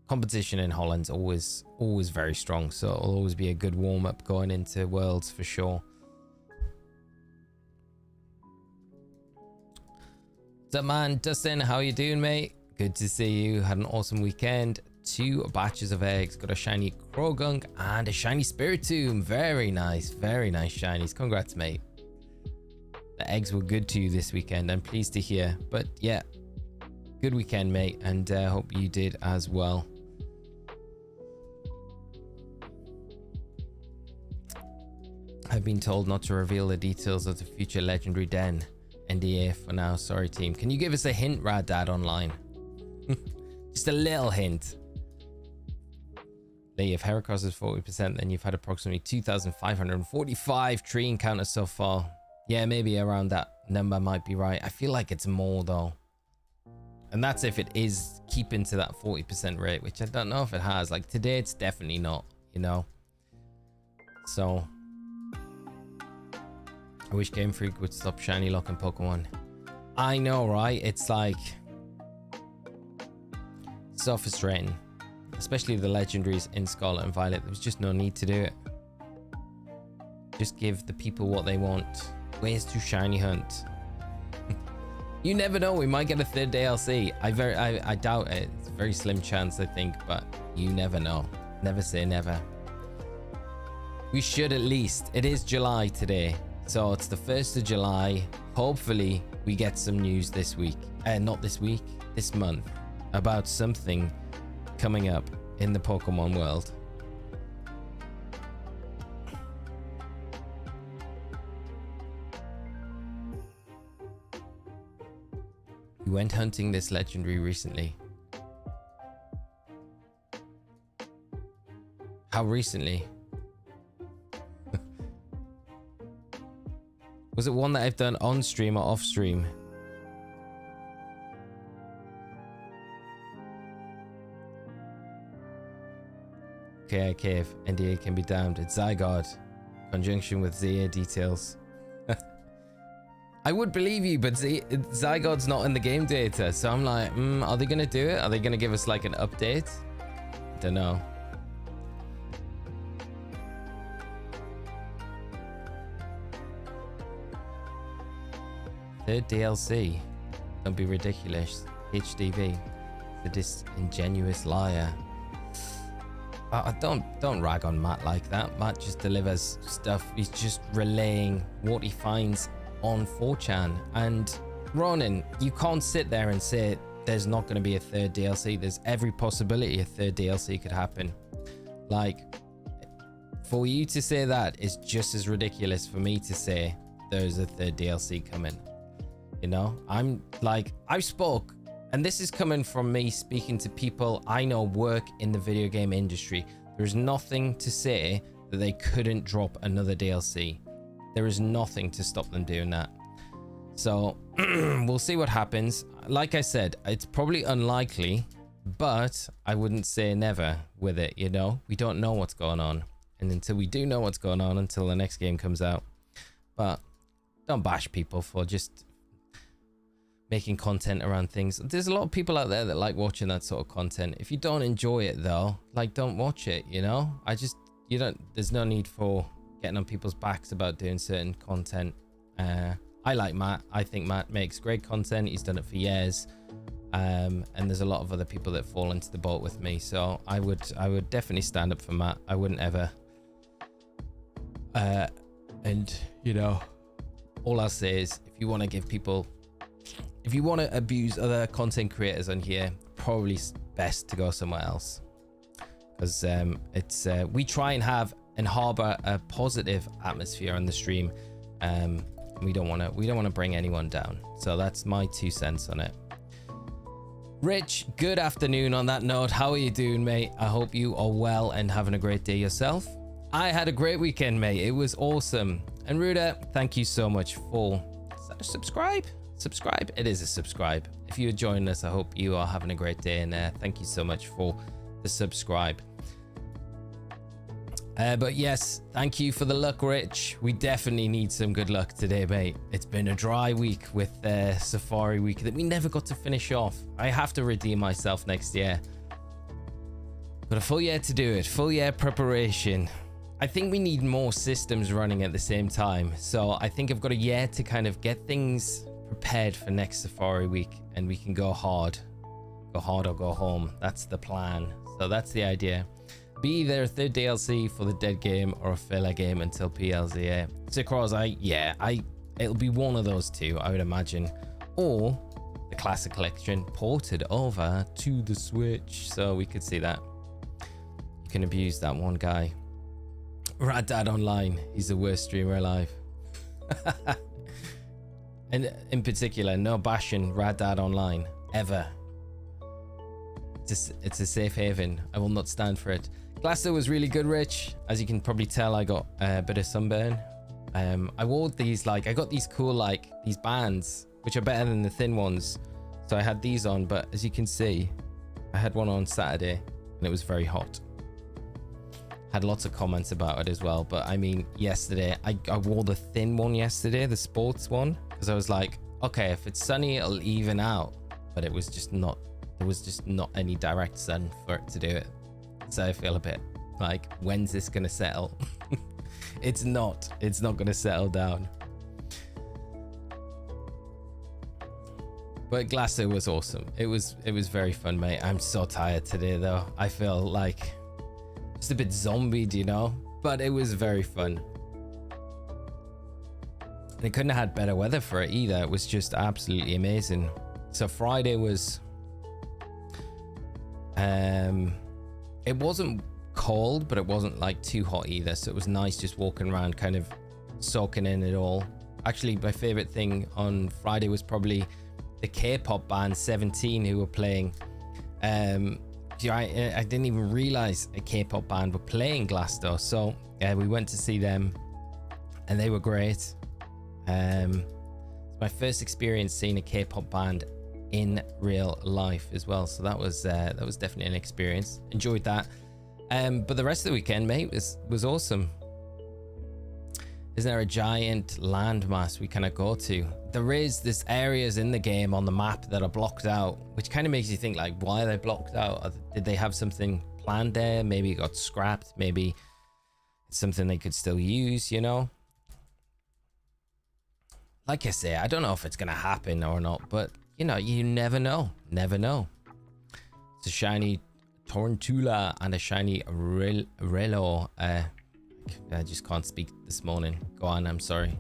Competition in Holland's always very strong, so it'll always be a good warm up going into Worlds for sure. What's up, man? Dustin, how you doing, mate? Good to see you. Had an awesome weekend. 2 batches of eggs, got a shiny Krogunk and a shiny Spiritomb. Very nice shinies. Congrats, mate. The eggs were good to you this weekend. I'm pleased to hear. But yeah, good weekend, mate, and hope you did as well. I've been told not to reveal the details of the future legendary den. NDA for now. Sorry, team. Can you give us a hint, Rad Dad Online? Just a little hint. If Heracross is 40%, then you've had approximately 2,545 tree encounters so far. Yeah, maybe around that number might be right. I feel like it's more though. And that's if it is keeping to that 40% rate, which I don't know if it has. Like today, it's definitely not, you know. So I wish Game Freak would stop shiny locking Pokemon. I know, right? It's like so frustrating. Especially the legendaries in Scarlet and Violet. There was just no need to do it. Just give the people what they want. Ways to shiny hunt. You never know, we might get a 3rd DLC. I doubt it. It's a very slim chance, I think, but you never know. Never say never. We should at least. It is July today, so it's the 1st of July. Hopefully we get some news this week. Not this week, this month, about something coming up in the Pokemon world. We went hunting this legendary recently. How recently? Was it one that I've done on stream or off stream? Okay, cave. NDA can be damned. It's Zygarde. Conjunction with Zia details. I would believe you, but Zygarde's not in the game data. So I'm like, are they going to do it? Are they going to give us like an update? Don't know. Third DLC. Don't be ridiculous. HDV. The disingenuous liar. Don't rag on Matt like that. Matt just delivers stuff. He's just relaying what he finds on 4chan. And Ronan, you can't sit there and say there's not going to be a 3rd DLC. There's every possibility a 3rd DLC could happen. Like, for you to say that is just as ridiculous for me to say there's a 3rd DLC coming. You know, I'm like, I've spoke. And this is coming from me speaking to people I know work in the video game industry. There's nothing to say that they couldn't drop another DLC. There is nothing to stop them doing that. So we'll see what happens. Like I said, it's probably unlikely, but I wouldn't say never with it, you know? We don't know what's going on. And until we do know what's going on, until the next game comes out. But don't bash people for just making content around things. There's a lot of people out there that like watching that sort of content. If you don't enjoy it though, like, don't watch it, you know? There's no need for getting on people's backs about doing certain content. I like Matt. I think Matt makes great content. He's done it for years. And there's a lot of other people that fall into the boat with me. So I would definitely stand up for Matt. I wouldn't ever. And you know, all I'll say is, if you want to abuse other content creators on here, probably best to go somewhere else, because we try and have and harbor a positive atmosphere on the stream. We don't want to bring anyone down. So that's my 2 cents on it. Rich, good afternoon on that note. How are you doing, mate? I hope you are well and having a great day yourself. I had a great weekend, mate. It was awesome. And Ruda, thank you so much for... Is that a subscribe? Subscribe? It is a subscribe. If you're joining us, I hope you are having a great day. And thank you so much for the subscribe. But yes, thank you for the luck, Rich. We definitely need some good luck today, mate. It's been a dry week with Safari Week that we never got to finish off. I have to redeem myself next year. Got a full year to do it. Full year preparation. I think we need more systems running at the same time. So I think I've got a year to kind of get things prepared for next Safari Week. And we can go hard. Go hard or go home. That's the plan. So that's the idea. Be either a third DLC for the dead game or a filler game until PLZA. Sicroz, it'll be one of those two, I would imagine. Or the classic collection ported over to the Switch. So we could see that. You can abuse that one guy. Rad Dad Online, he's the worst streamer alive. And in particular, no bashing Rad Dad Online, ever. It's a safe haven. I will not stand for it. Glasso was really good, Rich. As you can probably tell, I got a bit of sunburn. I wore these, I got these cool, these bands, which are better than the thin ones. So I had these on, but as you can see, I had one on Saturday and it was very hot. Had lots of comments about it as well. But I mean, yesterday, I wore the thin one yesterday, the sports one, because I was like, okay, if it's sunny, it'll even out. But it was just not, there was just not any direct sun for it to do it. So I feel a bit like, when's this gonna settle? It's not gonna settle down. But Glasso was awesome. It was very fun, mate. I'm so tired today though. I feel like just a bit zombied, you know, but it was very fun. They couldn't have had better weather for it either. It was just absolutely amazing. So Friday was it wasn't cold, but it wasn't too hot either, so it was nice just walking around kind of soaking in it all. Actually, my favorite thing on Friday was probably the K-pop band 17 who were playing. I didn't even realize a K-pop band were playing Glastonbury, so we went to see them and they were great. It's my first experience seeing a K-pop band in real life as well, so that was definitely an experience. Enjoyed that. But the rest of the weekend, mate, was awesome. Isn't there a giant landmass we kind of go to? There's areas in the game on the map that are blocked out, which kind of makes you think, why are they blocked out? Did they have something planned there? Maybe it got scrapped. Maybe it's something they could still use, you know? Like I say, I don't know if it's going to happen or not, but you know, you never know. Never know. It's a shiny Torntula and a shiny Relo. I just can't speak this morning. Go on, I'm sorry.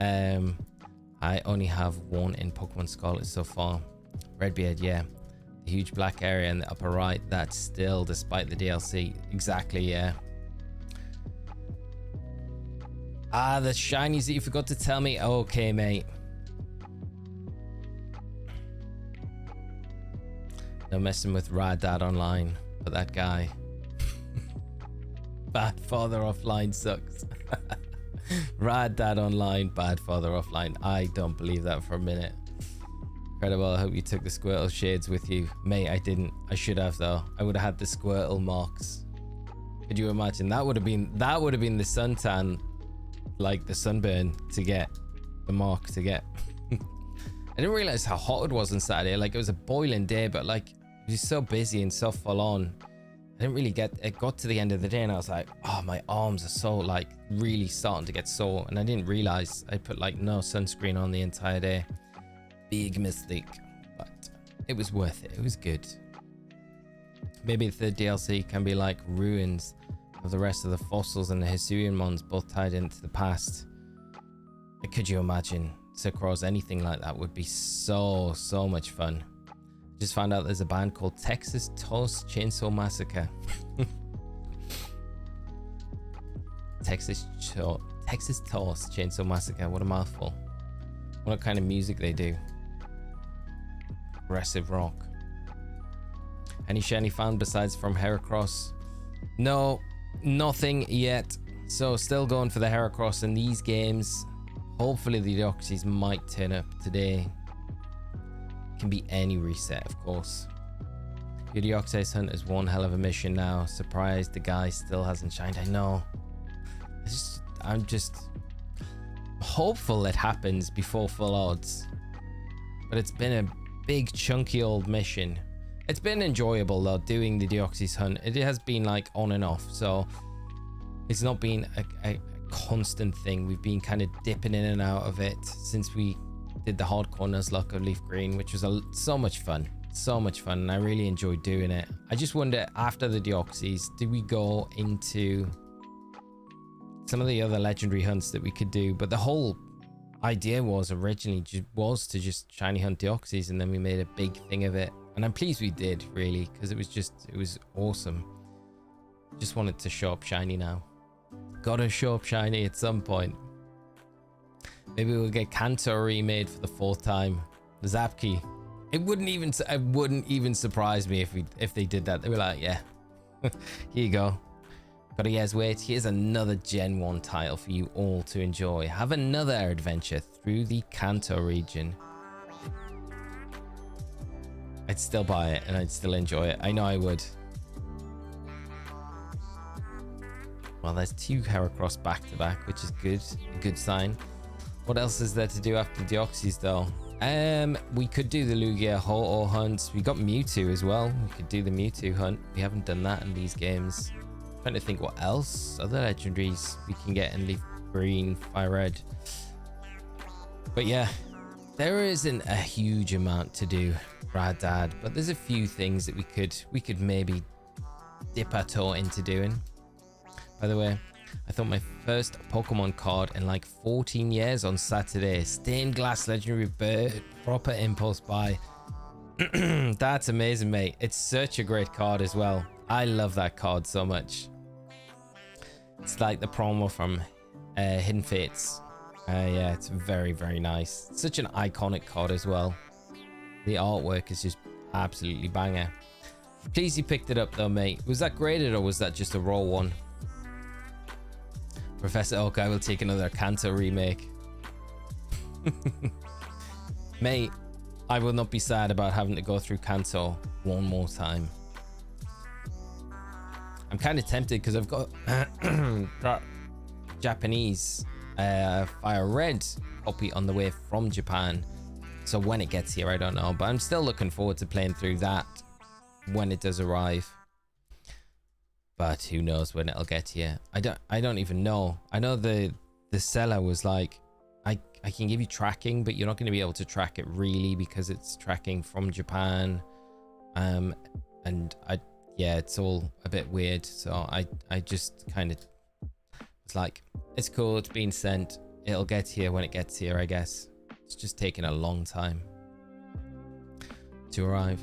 I only have one in Pokemon Scarlet so far. Redbeard, yeah. The huge black area in the upper right, that's still, despite the DLC. Exactly, yeah. Ah, the shinies that you forgot to tell me. Okay, mate. No messing with Rad Dad Online, but that guy. Bad Father Offline sucks. Rad Dad Online, Bad Father Offline. I don't believe that for a minute. Incredible. I hope you took the Squirtle shades with you. Mate, I didn't. I should have though. I would have had the Squirtle marks. Could you imagine? That would have been the suntan, the sunburn to get. The mark to get. I didn't realize how hot it was on Saturday. It was a boiling day, but it was so busy and so full on. I didn't really it got to the end of the day and I was like, oh, my arms are so really starting to get sore. And I didn't realize I put no sunscreen on the entire day. Big mistake, but it was worth it. It was good. Maybe the third DLC can be ruins of the rest of the fossils and the Hisuian mons, both tied into the past. Could you imagine? Across anything like that would be so much fun. Just found out there's a band called Texas Toast Chainsaw Massacre. Texas Toast Chainsaw Massacre. What a mouthful. What kind of music they do. Aggressive rock. Any shiny found besides from Heracross? No, nothing yet. So still going for the Heracross in these games. Hopefully the Deoxys might turn up today. Can be any reset, of course. Your Deoxys hunt is one hell of a mission now. Surprised the guy still hasn't shined. I know. I'm just hopeful it happens before full odds. But it's been a big chunky old mission. It's been enjoyable though, doing the Deoxys hunt. It has been like on and off, so it's not been a constant thing. We've been kind of dipping in and out of it since we did the hardcore Nuzlocke of Leaf Green, which was so much fun. So much fun, and I really enjoyed doing it. I just wonder, after the Deoxys, do we go into some of the other legendary hunts that we could do? But the whole idea was originally to just shiny hunt Deoxys, and then we made a big thing of it. And I'm pleased we did, really, because it was awesome. Just wanted to show up shiny now. Gotta show up shiny at some point. Maybe we'll get Kanto remade for the 4th time. The Zapkey. It wouldn't even surprise me if they did that. They were like, yeah, here you go. But yes, wait, here's another Gen 1 title for you all to enjoy. Have another adventure through the Kanto region. I'd still buy it and I'd still enjoy it. I know I would. Well, there's 2 Heracross back to back, which is good. A good sign. What else is there to do after Deoxys though? We could do the Lugia Ho-Oh hunt. We got Mewtwo as well. We could do the Mewtwo hunt. We haven't done that in these games. I'm trying to think what else. Other legendaries we can get in Leaf Green, Fire Red. But yeah, there isn't a huge amount to do, Dad. But there's a few things that we could maybe dip our toe into doing. By the way, I thought my first Pokemon card in like 14 years on Saturday. Stained Glass Legendary Bird. Proper impulse buy. That's amazing, mate. It's such a great card as well. I love that card so much. It's like the promo from Hidden Fates. Yeah, it's very, very nice. Such an iconic card as well. The artwork is just absolutely banger. Please, you picked it up though, mate. Was that graded or was that just a raw one? Professor Oak, I will take another Kanto remake. Mate, I will not be sad about having to go through Kanto one more time. I'm kind of tempted because I've got that Japanese Fire Red copy on the way from Japan. So when it gets here, I don't know. But I'm still looking forward to playing through that when it does arrive. But who knows when it'll get here. I don't even know. I know the seller was like, I can give you tracking, but you're not going to be able to track it really because it's tracking from Japan. And yeah, it's all a bit weird. So I just kind of was like, it's cool, it's been sent. It'll get here when it gets here, I guess. It's just taking a long time to arrive.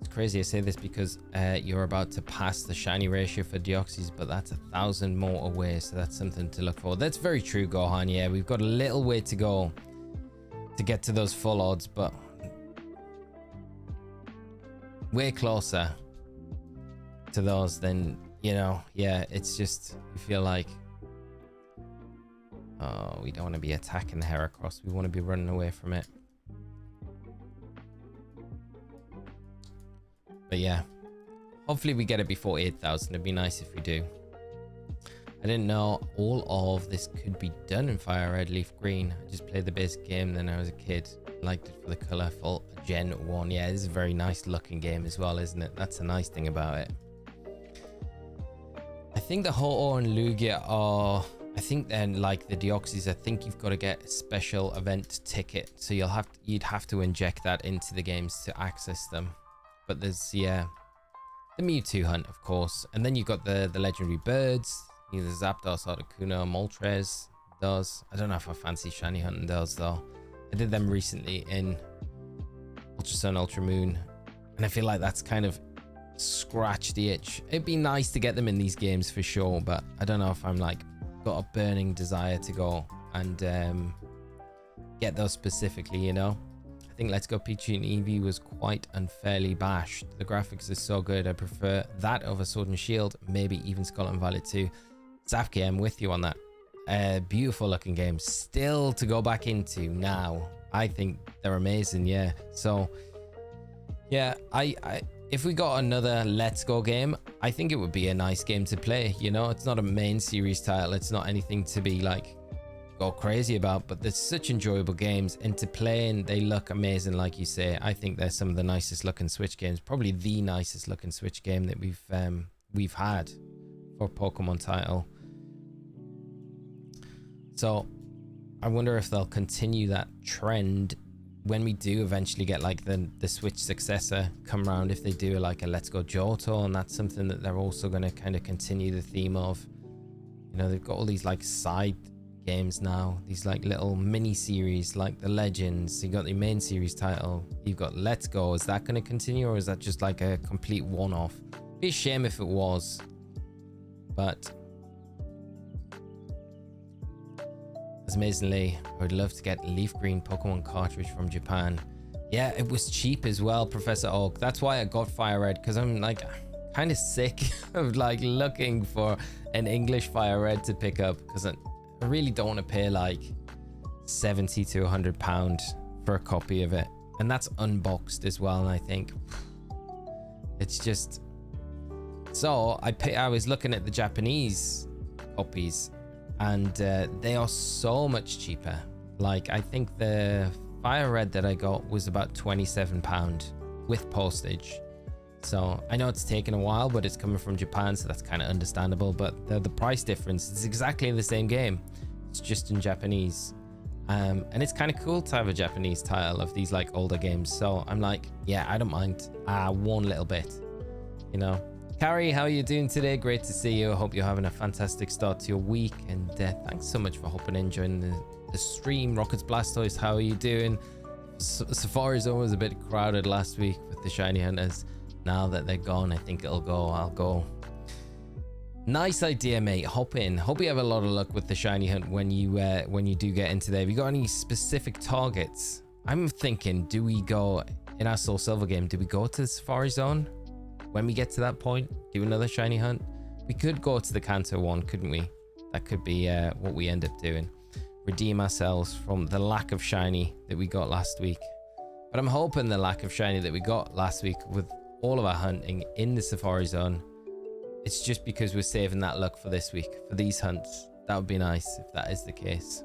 Crazy I say this because you're about to pass the shiny ratio for Deoxys, but that's 1,000 more away, so that's something to look for. That's very true, Gohan. Yeah, we've got a little way to go to get to those full odds, but way closer to those than, you know. Yeah, it's just, you feel like, oh, we don't want to be attacking the Heracross, we want to be running away from it. But yeah, hopefully we get it before 8,000. It'd be nice if we do. I didn't know all of this could be done in Fire Red, Leaf Green. I just played the basic game then I was a kid. Liked it for the colourful Gen 1. Yeah, this is a very nice looking game as well, isn't it? That's a nice thing about it. I think the Ho-Oh and Lugia are... I think then, like the Deoxys, I think you've got to get a special event ticket. So you'd have to inject that into the games to access them. But there's, yeah, the Mewtwo hunt, of course. And then you've got the legendary birds. Either Zapdos, Articuno, Moltres, those. I don't know if I fancy shiny hunting those, though. I did them recently in Ultra Sun, Ultra Moon. And I feel like that's kind of scratch the itch. It'd be nice to get them in these games for sure, but I don't know if I'm like got a burning desire to go and get those specifically, you know. I think Let's Go Pikachu and Eevee was quite unfairly bashed. The graphics are so good. I prefer that over Sword and Shield, maybe even Scarlet and Violet 2. Zapke, I'm with you on that. Beautiful looking games still to go back into now. I think they're amazing, yeah. So yeah, I if we got another Let's Go game, I think it would be a nice game to play, you know. It's not a main series title, it's not anything to be like go crazy about, but they're such enjoyable games, and to play and they look amazing, like you say. I think they're some of the nicest looking Switch games, probably the nicest looking Switch game that we've had for Pokemon title. So I wonder if they'll continue that trend when we do eventually get like the Switch successor come around, if they do like a Let's Go Johto, and that's something that they're also going to kind of continue the theme of. You know, they've got all these like side games now, these like little mini series like the Legends. You got the main series title, you've got Let's Go. Is that going to continue, or is that just like a complete one-off? Be a shame if it was, but amazingly, I would love to get Leaf Green Pokemon cartridge from Japan. Yeah, it was cheap as well, Professor Oak. That's why I got Fire Red, because I'm like kind of sick of like looking for an English Fire Red to pick up, because I really don't want to pay like 70 to 100 pound for a copy of it, and that's unboxed as well. And I think it's just so I was looking at the Japanese copies, and they are so much cheaper. Like I think the Fire Red that I got was about £27 with postage. So I know it's taken a while, but it's coming from Japan, so that's kind of understandable. But the price difference is exactly the same game, it's just in Japanese. And it's kind of cool to have a Japanese title of these like older games. So I'm like, yeah, I don't mind one little bit, you know. Carrie, how are you doing today? Great to see you. I hope you're having a fantastic start to your week, and thanks so much for hopping in, joining the stream. Rockets Blastoise, how are you doing? Safari Zone was a bit crowded last week with the shiny hunters. Now that they're gone, I think I'll go. Nice idea, mate. Hop in. Hope you have a lot of luck with the shiny hunt when you do get into there. Have you got any specific targets? I'm thinking, do we go in our Soul Silver game? Do we go to the Safari Zone? When we get to that point, do another shiny hunt. We could go to the Kanto one, couldn't we? That could be what we end up doing. Redeem ourselves from the lack of shiny that we got last week. But I'm hoping the lack of shiny that we got last week with all of our hunting in the Safari Zone, it's just because we're saving that luck for this week, for these hunts. That would be nice if that is the case.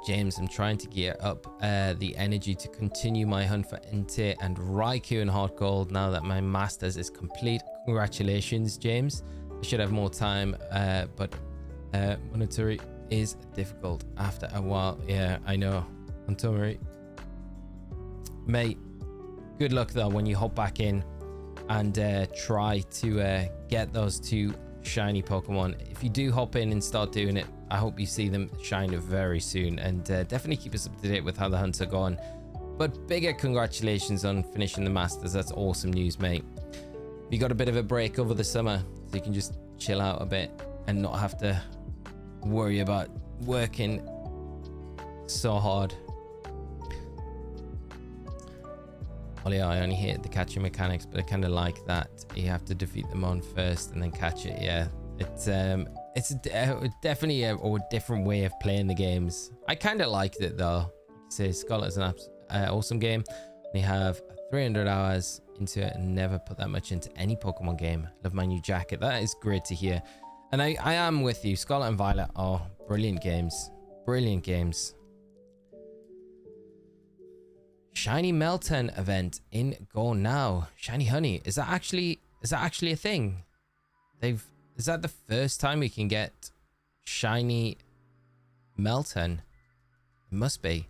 James, I'm trying to gear up the energy to continue my hunt for Entei and Raikou in Hard Gold now that my Masters is complete. Congratulations, James. I should have more time, but monitoring is difficult after a while. Yeah, I know. Monitoring. Mate, good luck though when you hop back in and try to get those two shiny Pokemon. If you do hop in and start doing it, I hope you see them shine very soon, and definitely keep us up to date with how the hunts are going. But bigger congratulations on finishing the Masters. That's awesome news, mate. You got a bit of a break over the summer, so you can just chill out a bit and not have to worry about working so hard. Well, yeah, I only hate the catching mechanics, but I kind of like that you have to defeat them on first and then catch it. Yeah, it's definitely a different way of playing the games. I kind of liked it though. Say Scarlet is an awesome game. They have 300 hours into it and never put that much into any Pokemon game. Love my new jacket. That is great to hear. And I am with you. Scarlet and Violet are brilliant games. Brilliant games. Shiny Melton event in Go Now. Shiny Honey. Is that actually a thing? Is that the first time we can get shiny Melton? It must be.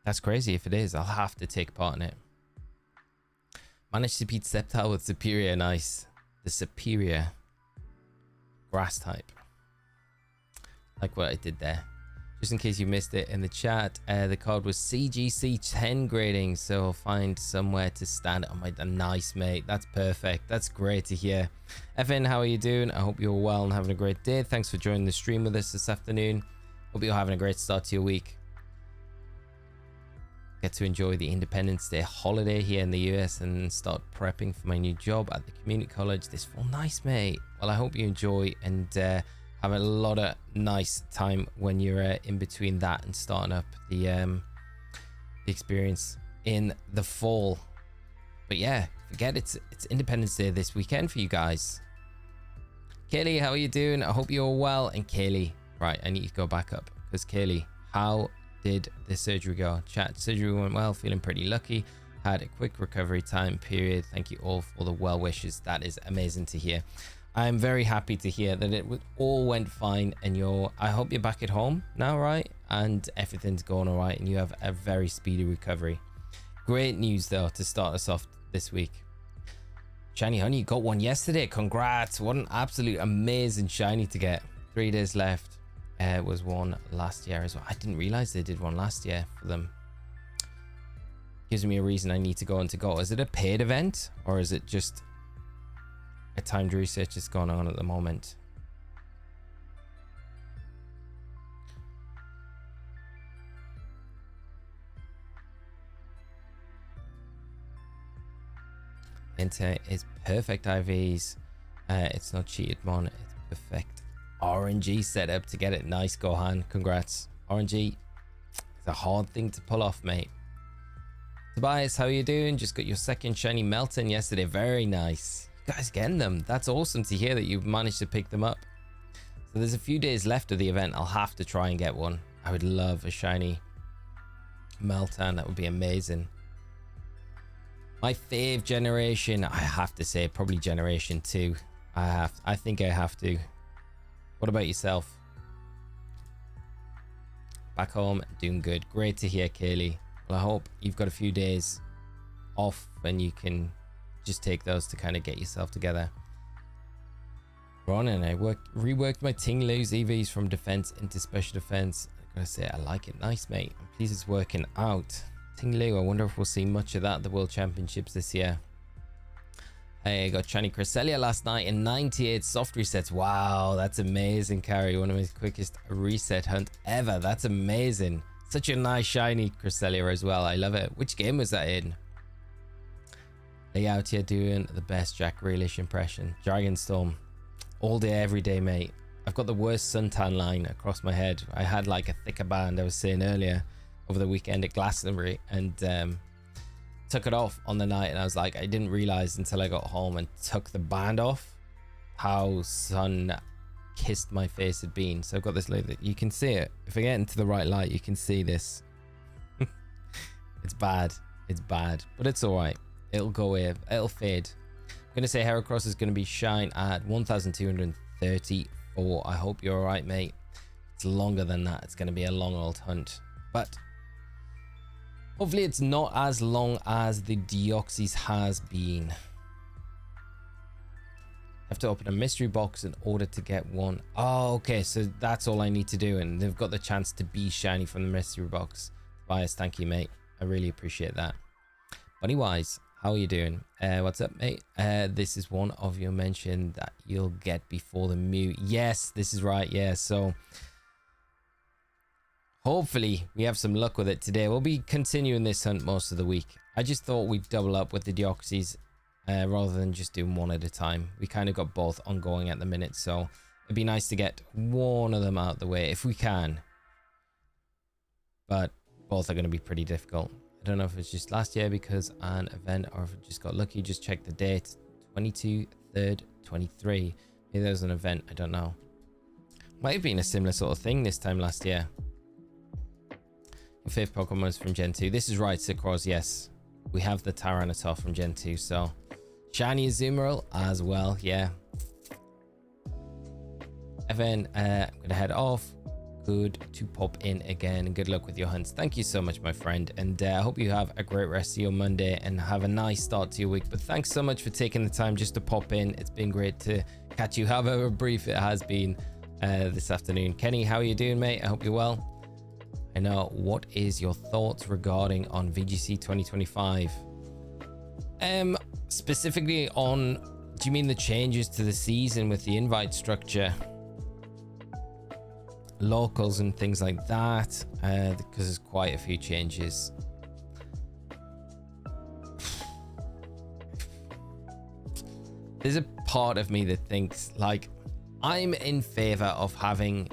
That's crazy if it is. I'll have to take part in it. Managed to beat Sceptile with Superior. Nice. The Superior grass type. Like what I did there. Just in case you missed it in the chat, the code was CGC 10 grading, so find somewhere to stand. Oh my, nice mate, that's perfect. That's great to hear. Evan, how are you doing? I hope you're well and having a great day. Thanks for joining the stream with us this afternoon. Hope you're having a great start to your week. Get to enjoy the Independence Day holiday here in the US and start prepping for my new job at the community college this fall. Nice mate. Well, I hope you enjoy and have a lot of nice time when you're in between that and starting up the experience in the fall. But yeah, forget it's Independence Day this weekend for you guys. Kaylee, how are you doing? I hope you're well. And Kaylee, right, I need to go back up because Kaylee, how did the surgery go? Chat, surgery went well, feeling pretty lucky. Had a quick recovery time period. Thank you all for the well wishes. That is amazing to hear. I'm very happy to hear that it all went fine and I hope you're back at home now, right? And everything's going all right and you have a very speedy recovery. Great news though to start us off this week. Shiny Honey, you got one yesterday. Congrats. What an absolute amazing shiny to get. 3 days left. Was one last year as well. I didn't realize they did one last year for them. Gives me a reason I need to go. Is it a paid event or is it just a timed research that's going on at the moment? Banter is perfect IVs. It's not cheated mon, it's perfect RNG setup to get it. Nice Gohan, congrats. RNG, it's a hard thing to pull off, mate. Tobias, how are you doing? Just got your second shiny Melton yesterday. Very nice. You guys getting them. That's awesome to hear that you've managed to pick them up. So there's a few days left of the event. I'll have to try and get one. I would love a shiny Melton. That would be amazing. My fave generation, I have to say probably generation 2. I think I have to. What about yourself? Back home, doing good. Great to hear, Kaylee. Well, I hope you've got a few days off and you can just take those to kind of get yourself together. Ron and I reworked my Tinglu's EVs from defense into special defense. I gotta say, I like it. Nice, mate. I'm pleased it's working out. Tinglu, I wonder if we'll see much of that at the World Championships this year. Hey, I got Shiny Cresselia last night in 98 soft resets. Wow, that's amazing, Carrie. One of my quickest reset hunt ever. That's amazing. Such a nice shiny Cresselia as well. I love it. Which game was that in? Layout here doing the best Jack Grealish impression. Dragonstorm. All day, every day, mate. I've got the worst suntan line across my head. I had like a thicker band, I was saying earlier, over the weekend at Glastonbury, and took it off on the night, and I was like, I didn't realize until I got home and took the band off how sun kissed my face had been. So I've got this look that you can see it. If I get into the right light, you can see this. It's bad, but it's all right. It'll go away, it'll fade. I'm gonna say Heracross is gonna be shine at 1234. I hope you're all right, mate. It's longer than that. It's gonna be a long old hunt, but hopefully it's not as long as the Deoxys has been. I have to open a mystery box in order to get one. Oh, okay, so that's all I need to do, and they've got the chance to be shiny from the mystery box. Tobias, thank you, mate. I really appreciate that. Bunnywise, how are you doing? What's up, mate? This is one of your mention that you'll get before the Mew. Yes, this is right. Yeah, so hopefully we have some luck with it today. We'll be continuing this hunt most of the week. I just thought we'd double up with the Deoxys rather than just doing one at a time. We kind of got both ongoing at the minute, so it'd be nice to get one of them out the way if we can. But both are going to be pretty difficult. I don't know if it's just last year because an event or if it just got lucky. Just check the date. 22, 3rd, 23. Maybe there was an event. I don't know. Might have been a similar sort of thing this time last year. Your fifth Pokemon is from Gen 2. This is right, Sicroz. Yes. We have the Tyranitar from Gen 2. So shiny Azumarill as well. Yeah. Evan, I'm going to head off. Good to pop in again, and good luck with your hunts. Thank you so much, my friend, and I hope you have a great rest of your Monday and have a nice start to your week. But thanks so much for taking the time just to pop in. It's been great to catch you, however brief it has been this afternoon. Kenny, how are you doing, mate? I hope you're well. I know. What is your thoughts regarding on VGC 2025? Specifically on, do you mean the changes to the season with the invite structure, locals and things like that? Because there's quite a few changes. There's a part of me that thinks, like, I'm in favor of having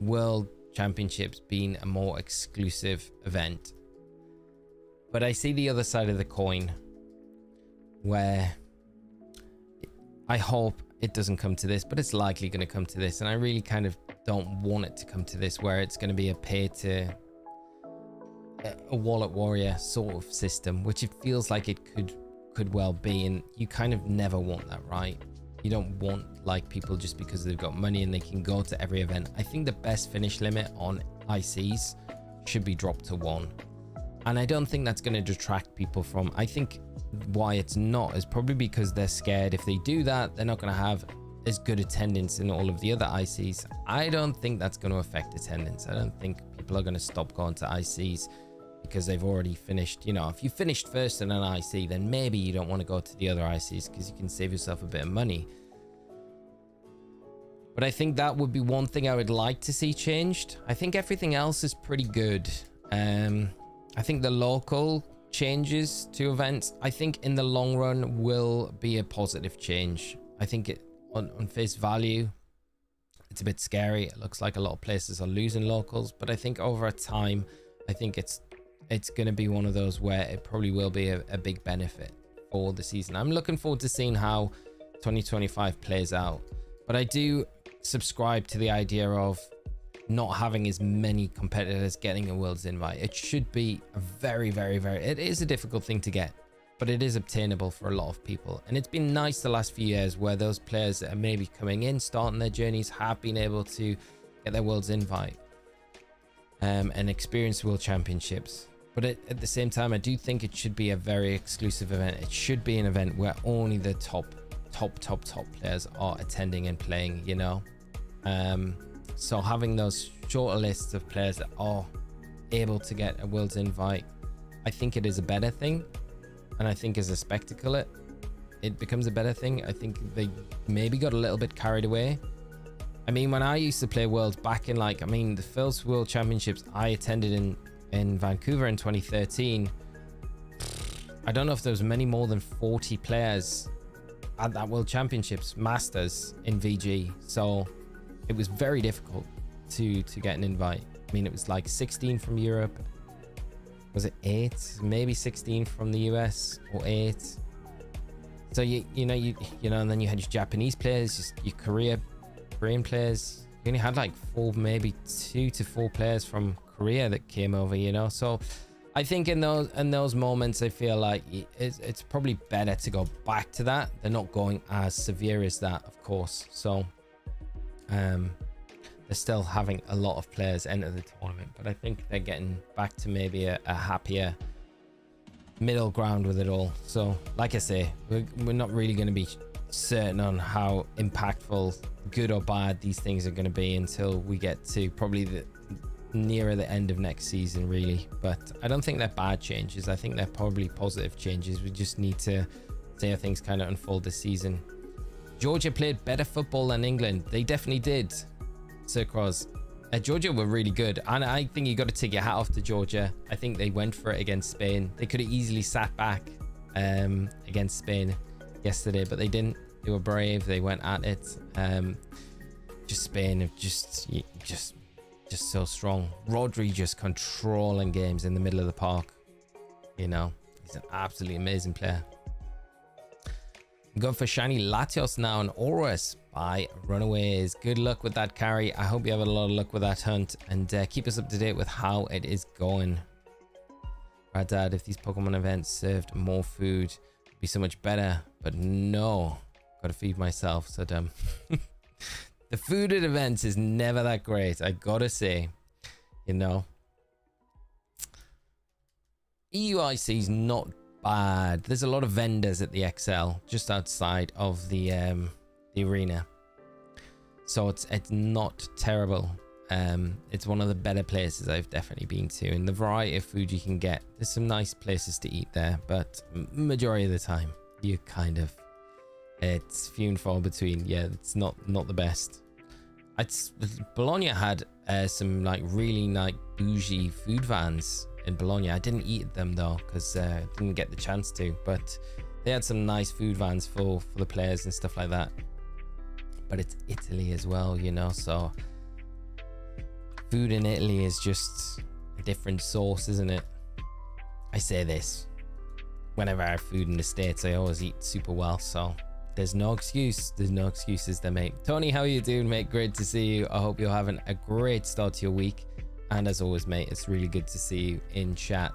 World Championships being a more exclusive event, but I see the other side of the coin where I hope it doesn't come to this, but it's likely going to come to this, and I really kind of don't want it to come to this, where it's going to be a pay to a wallet warrior sort of system, which it feels like it could well be, and you kind of never want that, right? You don't want like people just because they've got money and they can go to every event. I think the best finish limit on ICs should be dropped to 1, and I don't think that's going to detract people from, I think why it's not is probably because they're scared if they do that they're not going to have as good attendance in all of the other ICs. I don't think that's going to affect attendance. I don't think people are going to stop going to ICs because they've already finished. You know, if you finished first in an IC, then maybe you don't want to go to the other ICs because you can save yourself a bit of money. But I think that would be one thing I would like to see changed. I think everything else is pretty good. I think the local changes to events, I think in the long run will be a positive change. I think it on face value, it's a bit scary. It looks like a lot of places are losing locals, but I think over time, I think it's going to be one of those where it probably will be a big benefit for the season. I'm looking forward to seeing how 2025 plays out, but I do subscribe to the idea of not having as many competitors getting a world's invite. It should be a very, very, very, it is a difficult thing to get, but it is obtainable for a lot of people. And it's been nice the last few years where those players that are maybe coming in, starting their journeys, have been able to get their world's invite and experience world championships. But at the same time, I do think it should be a very exclusive event. It should be an event where only the top players are attending and playing, you know? So having those shorter lists of players that are able to get a world's invite, I think it is a better thing. And I think as a spectacle, it becomes a better thing. I think they maybe got a little bit carried away. I mean, when I used to play Worlds back in the first World Championships I attended in Vancouver in 2013, I don't know if there was many more than 40 players at that World Championships Masters in VG. So it was very difficult to get an invite. I mean, it was like 16 from Europe. Was it 8? Maybe 16 from the US, or 8. So you know, and then you had your Japanese players, your Korean players. You only had like 4, maybe 2 to 4 players from Korea that came over, you know. So I think in those moments, I feel like it's probably better to go back to that. They're not going as severe as that, of course. So they're still having a lot of players enter the tournament, but I think they're getting back to maybe a happier middle ground with it all. So like I say, we're not really going to be certain on how impactful, good or bad, these things are going to be until we get to probably nearer the end of next season, really. But I don't think they're bad changes. I think they're probably positive changes. We just need to see how things kind of unfold this season. Georgia played better football than England. They definitely did, Sir Cross. Georgia were really good, and I think you got to take your hat off to Georgia. I think they went for it against Spain. They could have easily sat back against Spain yesterday, but they didn't. They were brave. They went at it. Just Spain, just so strong. Rodri just controlling games in the middle of the park. You know, he's an absolutely amazing player. I'm going for shiny Latios now and Osirus by Runaways. Good luck with that carry. I hope you have a lot of luck with that hunt, and keep us up to date with how it is going. Right, Dad, if these Pokemon events served more food, it'd be so much better. But no, gotta feed myself, so dumb. The food at events is never that great, I gotta say. You know, EUIC is not bad. There's a lot of vendors at the XL just outside of the arena, so it's not terrible. It's one of the better places I've definitely been to, and the variety of food you can get, there's some nice places to eat there, but majority of the time you kind of, it's few and far between. Yeah, it's not the best. Bologna had some like really like bougie food vans in Bologna. I didn't eat them though because I didn't get the chance to, but they had some nice food vans for the players and stuff like that. But it's Italy as well, you know, so food in Italy is just a different sauce, isn't it? I say this whenever I have food in the States, I always eat super well, so there's no excuse. There's no excuses there, mate. Tony, how are you doing, mate? Great to see you. I hope you're having a great start to your week. And as always, mate, it's really good to see you in chat.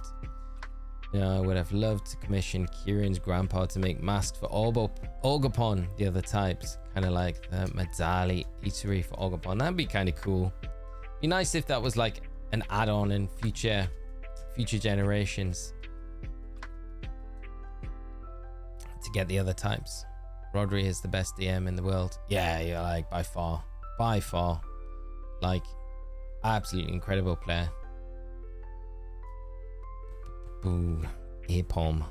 You know, I would have loved to commission Kieran's grandpa to make masks for Ogapon, the other types. Kind of like the Mazzali eatery for Ogapon. That'd be kind of cool. Be nice if that was like an add-on in future generations to get the other types. Rodri is the best DM in the world. Yeah, like by far, like absolutely incredible player. Boo, Apom.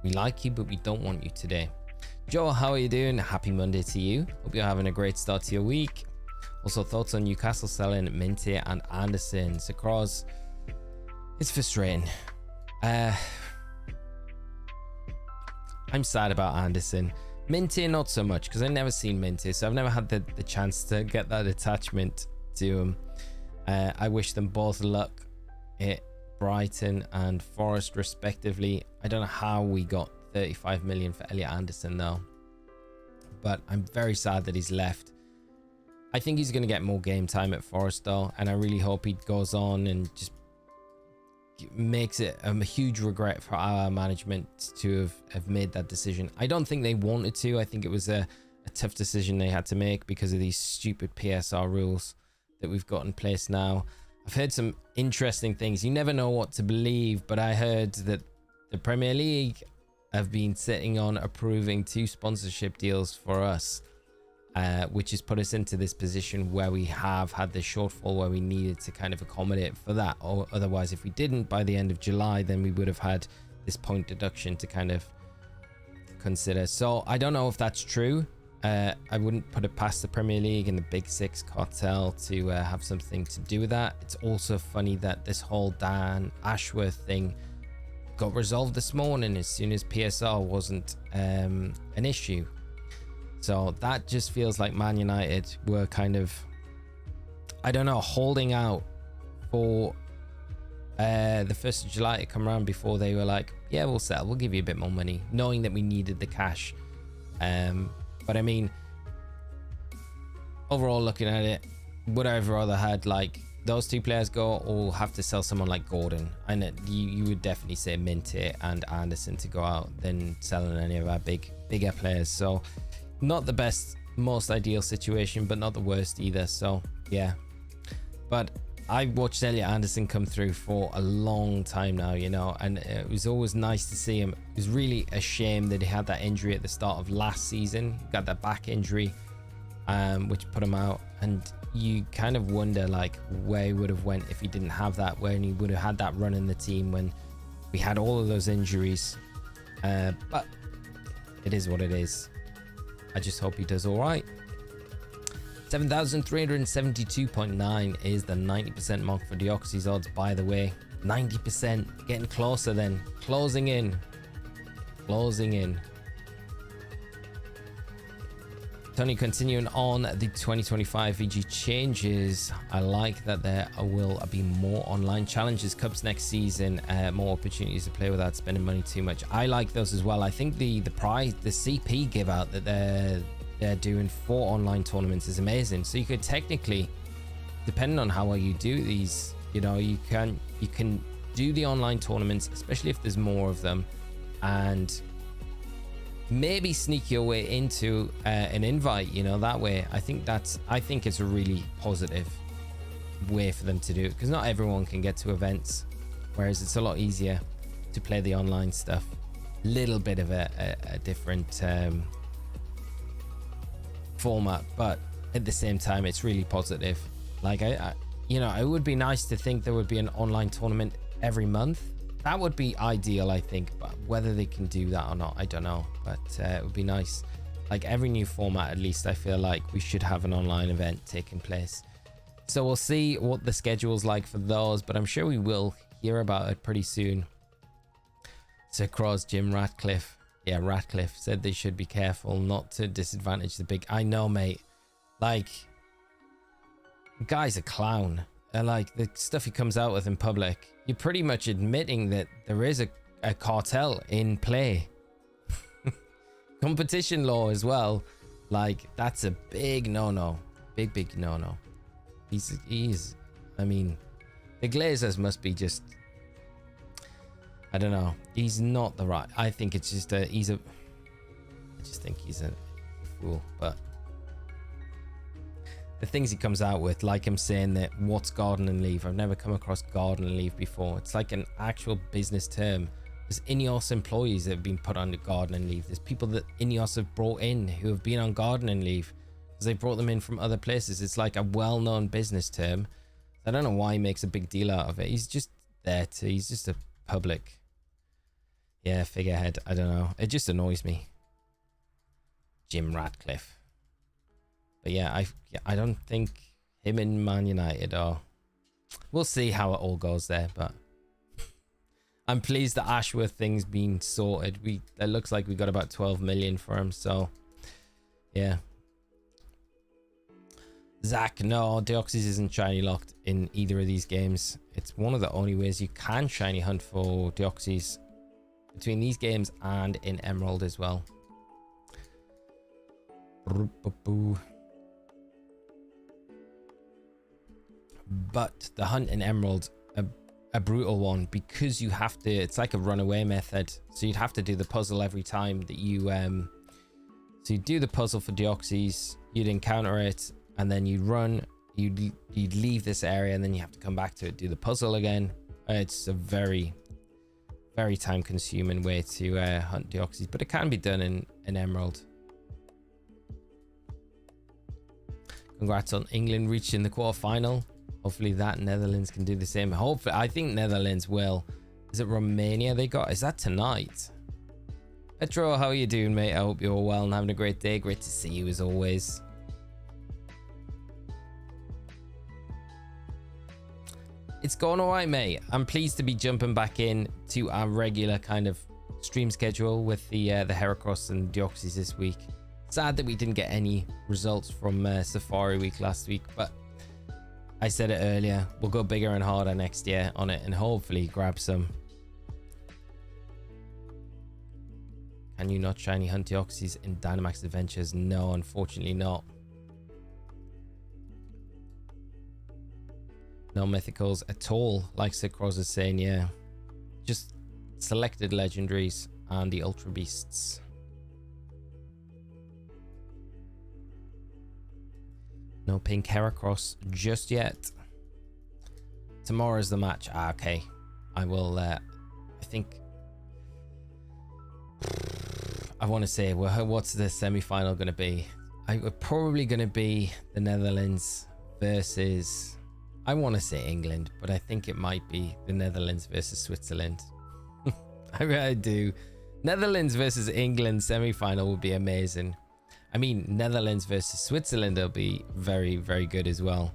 We like you, but we don't want you today. Joe, how are you doing? Happy Monday to you. Hope you're having a great start to your week. Also, thoughts on Newcastle selling Minty and Anderson. Sacroz, it's frustrating. I'm sad about Anderson. Minty, not so much, because I've never seen Minty, so I've never had the chance to get that attachment to him. I wish them both luck at Brighton and Forest respectively. I don't know how we got 35 million for Elliot Anderson though, but I'm very sad that he's left. I think he's going to get more game time at Forest though, and I really hope he goes on and just makes it a huge regret for our management to have made that decision. I don't think they wanted to. I think it was a tough decision they had to make because of these stupid PSR rules that we've got in place now. I've heard some interesting things. You never know what to believe, but I heard that the Premier League have been sitting on approving 2 sponsorship deals for us, which has put us into this position where we have had this shortfall where we needed to kind of accommodate for that. Or otherwise, if we didn't by the end of July, then we would have had this point deduction to kind of consider. So I don't know if that's true. I wouldn't put it past the Premier League and the Big Six cartel to have something to do with that. It's also funny that this whole Dan Ashworth thing got resolved this morning as soon as PSR wasn't an issue. So that just feels like Man United were kind of, I don't know, holding out for the 1st of July to come around before they were like, yeah, we'll sell, we'll give you a bit more money, knowing that we needed the cash. But I mean, overall looking at it, would I have rather had like those 2 players go or have to sell someone like Gordon? And you would definitely say Minty and Anderson to go out than selling any of our bigger players. So not the best, most ideal situation, but not the worst either. So yeah, but I watched Elliot Anderson come through for a long time now, you know, and it was always nice to see him. It was really a shame that he had that injury at the start of last season. He got that back injury, which put him out, and you kind of wonder like where he would have went if he didn't have that, when he would have had that run in the team when we had all of those injuries. But it is what it is. I just hope he does all right. 7,372.9 is the 90% mark for Deoxys odds, by the way. 90%, getting closer then. Closing in. Tony, continuing on the 2025 VG changes, I like that there will be more online challenges, cups next season, more opportunities to play without spending money too much. I like those as well. I think the prize, the CP give out that they're doing for online tournaments is amazing. So you could technically, depending on how well you do these, you know, you can do the online tournaments, especially if there's more of them, and maybe sneak your way into an invite, you know, that way. I think it's a really positive way for them to do it, because not everyone can get to events, whereas it's a lot easier to play the online stuff. Little bit of a different format, but at the same time it's really positive. Like you know, it would be nice to think there would be an online tournament every month. That would be ideal, I think, but whether they can do that or not, I don't know. But it would be nice. Like every new format, at least I feel like we should have an online event taking place. So we'll see what the schedule's like for those, but I'm sure we will hear about it pretty soon. Sir Cross, Jim Ratcliffe. Yeah, Ratcliffe said they should be careful not to disadvantage the big... I know, mate. Like, the guy's a clown. Like, the stuff he comes out with in public, you're pretty much admitting that there is a cartel in play. Competition law as well. Like, that's a big no-no. Big no-no. He's I mean, the Glazers must be just, I don't know. He's not the right. I think it's just I just think he's a fool. But the things he comes out with, like him saying that what's garden leave. I've never come across garden leave before. It's like an actual business term. There's Ineos employees that have been put on gardening leave. There's people that Ineos have brought in who have been on gardening leave because they brought them in from other places. It's like a well-known business term. I don't know why he makes a big deal out of it. He's just there to, he's just a public, yeah, figurehead. I don't know. It just annoys me. Jim Ratcliffe. But yeah, I don't think him and Man United are... We'll see how it all goes there, but I'm pleased the Ashworth thing's been sorted. It looks like we got about 12 million for him, so yeah. Zach, no, Deoxys isn't shiny locked in either of these games. It's one of the only ways you can shiny hunt for Deoxys between these games and in Emerald as well. But the hunt in Emerald, a brutal one, because you have to, it's like a runaway method, so you'd have to do the puzzle every time that you so you do the puzzle for Deoxys, you'd encounter it, and then you'd run, you'd leave this area, and then you have to come back to it, do the puzzle again. It's a very time consuming way to hunt Deoxys, but it can be done in Emerald. Congrats on England reaching the quarterfinal. Hopefully that Netherlands can do the same. Hopefully, I think Netherlands will. Is it Romania they got? Is that tonight? Petro, how are you doing, mate? I hope you're well and having a great day. Great to see you as always. It's going all right, mate. I'm pleased to be jumping back in to our regular kind of stream schedule with the Heracross and Deoxys this week. Sad that we didn't get any results from Safari Week last week, but I said it earlier, we'll go bigger and harder next year on it and hopefully grab some. Can you not shiny hunt Deoxys in Dynamax Adventures? No, unfortunately not. No mythicals at all, like Sicros is saying, yeah. Just selected legendaries and the Ultra Beasts. No pink Heracross just yet. Tomorrow's the match. Ah, okay. I will, I think... I want to say, well, what's the semi-final going to be? We're probably going to be the Netherlands versus... I want to say England, but I think it might be the Netherlands versus Switzerland. I really do. Netherlands versus England semi-final would be amazing. I mean, Netherlands versus Switzerland will be very, very good as well.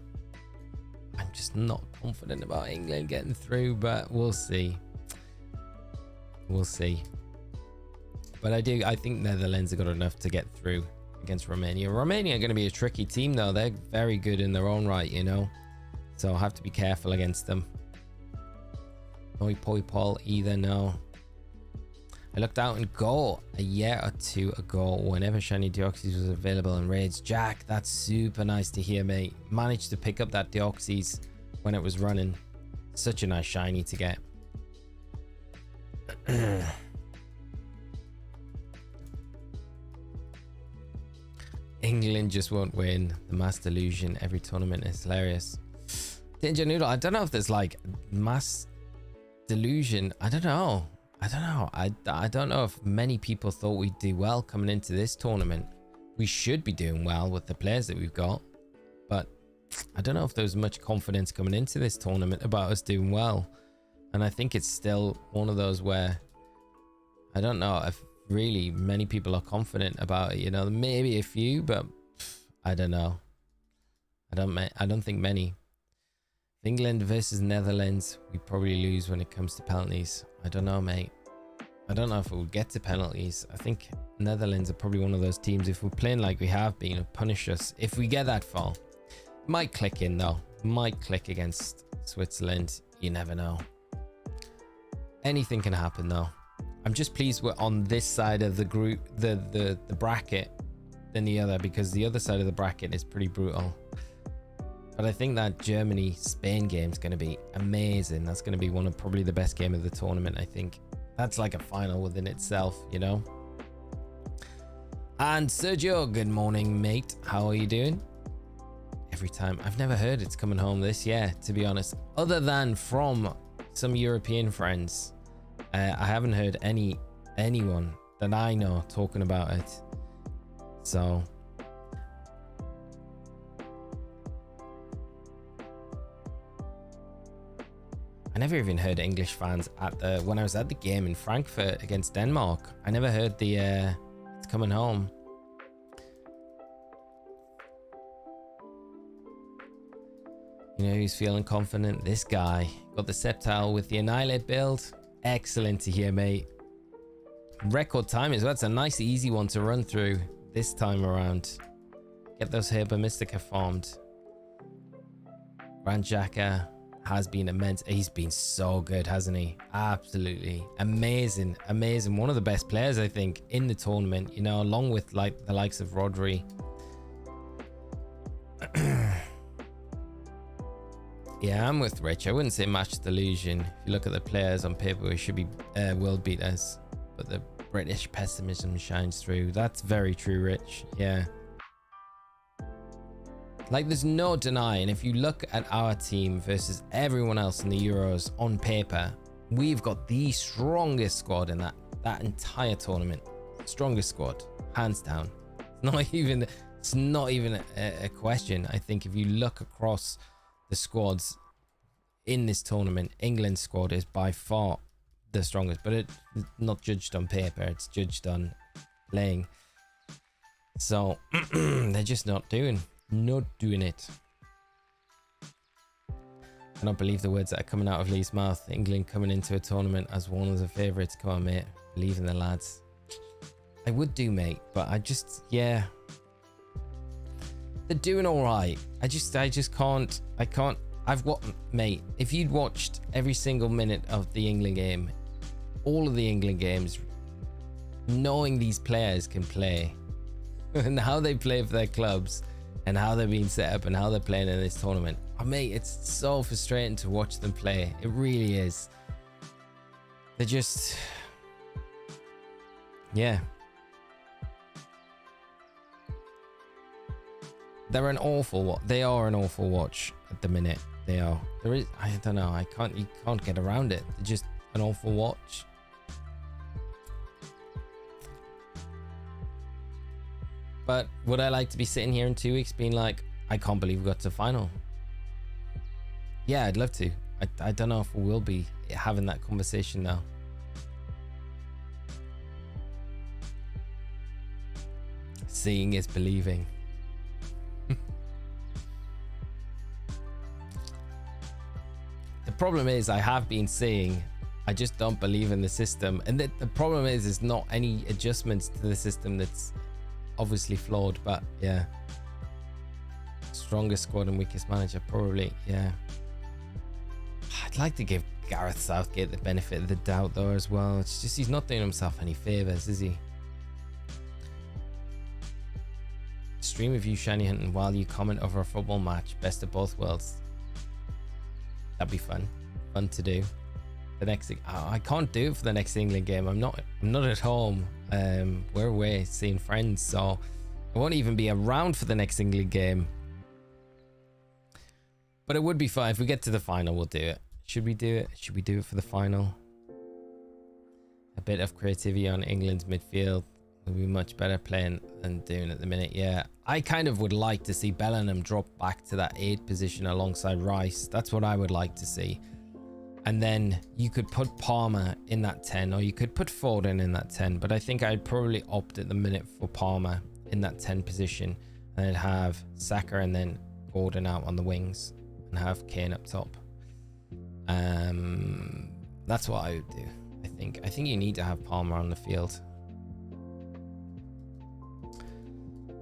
I'm just not confident about England getting through, but we'll see. We'll see. But I think Netherlands have got enough to get through against Romania. Romania are going to be a tricky team, though. They're very good in their own right, you know. So I'll have to be careful against them. No Poi Paul either, no. I looked out in Go a year or two ago whenever shiny Deoxys was available in raids. Jack, that's super nice to hear, mate. Managed to pick up that Deoxys when it was running. Such a nice shiny to get. England just won't win. The mass delusion every tournament is hilarious. Danger Noodle, I don't know if there's like mass delusion. I don't know. I don't know if many people thought we'd do well coming into this tournament. We should be doing well with the players that we've got, but I don't know if there was much confidence coming into this tournament about us doing well. And I think it's still one of those where I don't know if really many people are confident about it. You know, maybe a few, but I don't know. I don't think many. England versus Netherlands, we probably lose when it comes to penalties. I don't know, mate. I don't know if we'll get to penalties. I think Netherlands are probably one of those teams, if we're playing like we have been, will punish us if we get that far. Might click in though. Might click against Switzerland. You never know. Anything can happen though. I'm just pleased we're on this side of the group, the bracket, than the other, because the other side of the bracket is pretty brutal. But I think that Germany-Spain game is going to be amazing. That's going to be one of probably the best game of the tournament, I think. That's like a final within itself, you know? And Sergio, good morning, mate. How are you doing? Every time. I've never heard it's coming home this year, to be honest. Other than from some European friends. I haven't heard anyone that I know talking about it. So... I never even heard English fans at when I was at the game in Frankfurt against Denmark. I never heard the it's coming home. You know who's feeling confident? This guy. Got the Sceptile with the Annihilate build. Excellent to hear, mate. Record time as well. It's a nice easy one to run through this time around. Get those Herba Mystica farmed. Grand Jacka has been immense. He's been so good, hasn't he? Absolutely amazing. One of the best players, I think, in the tournament, you know, along with like the likes of Rodri. Yeah, I'm with Rich. I wouldn't say match delusion. If you look at the players on paper, we should be world beaters, but the British pessimism shines through. That's very true, Rich. Yeah. Like, there's no denying, if you look at our team versus everyone else in the Euros on paper, we've got the strongest squad in that entire tournament. Strongest squad, hands down. It's not even a question. I think if you look across the squads in this tournament, England's squad is by far the strongest, but it's not judged on paper, it's judged on playing. So they're just not doing it. I don't believe the words that are coming out of Lee's mouth. England coming into a tournament as one of the favourites. Come on, mate. Believe in the lads. I would do, mate, but I just, yeah. They're doing all right. I just can't. Mate, if you'd watched every single minute of the England game, all of the England games, knowing these players can play and how they play for their clubs, and how they're being set up and how they're playing in this tournament. Oh, mate, it's so frustrating to watch them play. It really is. They're just... yeah. They're an awful... They are an awful watch at the minute. They are. There is... I don't know. You can't get around it. They're just an awful watch. But would I like to be sitting here in 2 weeks being like, I can't believe we got to the final? Yeah, I'd love to. I don't know if we will be having that conversation now. Seeing is believing. The problem is I have been seeing, I just don't believe in the system. And the problem is there's not any adjustments to the system that's obviously flawed, but yeah. Strongest squad and weakest manager, probably, yeah. I'd like to give Gareth Southgate the benefit of the doubt though as well. It's just he's not doing himself any favours, is he? Stream of you shiny hunting while you comment over a football match. Best of both worlds. That'd be fun. Fun to do. The next thing, I can't do it for the next England game. I'm not at home. We're away seeing friends, so I won't even be around for the next England game. But it would be fun if we get to the final. We'll do it. Should we do it? Should we do it for the final? A bit of creativity on England's midfield. It'll be much better playing than doing at the minute. Yeah, I kind of would like to see Bellingham drop back to that 8 position alongside Rice. That's what I would like to see. And then you could put Palmer in that 10, or you could put Foden in that 10. But I think I'd probably opt at the minute for Palmer in that 10 position. And I'd have Saka and then Gordon out on the wings and have Kane up top. That's what I would do. I think you need to have Palmer on the field.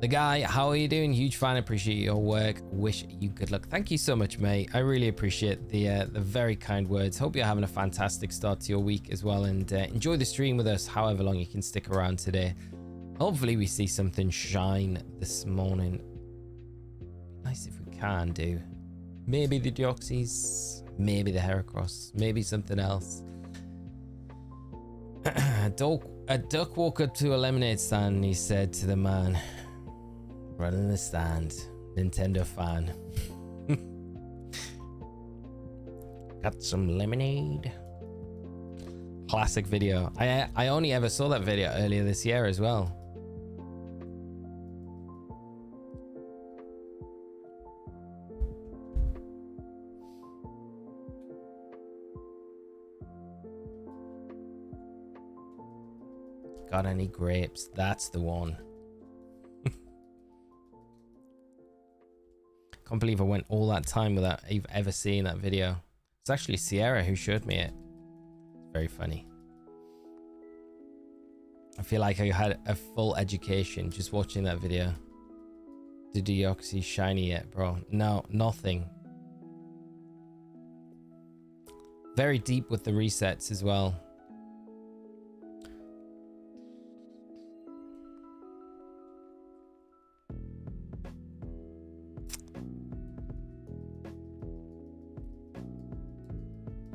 The guy, how are you doing? Huge fan, appreciate your work. Wish you good luck. Thank you so much, mate. I really appreciate the very kind words. Hope you're having a fantastic start to your week as well, and enjoy the stream with us however long you can stick around today. Hopefully we see something shine this morning. Nice if we can do. Maybe the Deoxys, maybe the Heracross, maybe something else. A duck walked up to a lemonade stand and he said to the man running the stand, Nintendo fan, got some lemonade. Classic video. I only ever saw that video earlier this year as well. Got any grapes? That's the one. Can't believe I went all that time without ever seeing that video. It's actually Sierra who showed me it. Very funny. I feel like I had a full education just watching that video. Did Deoxys shiny yet, bro? No, nothing. Very deep with the resets as well.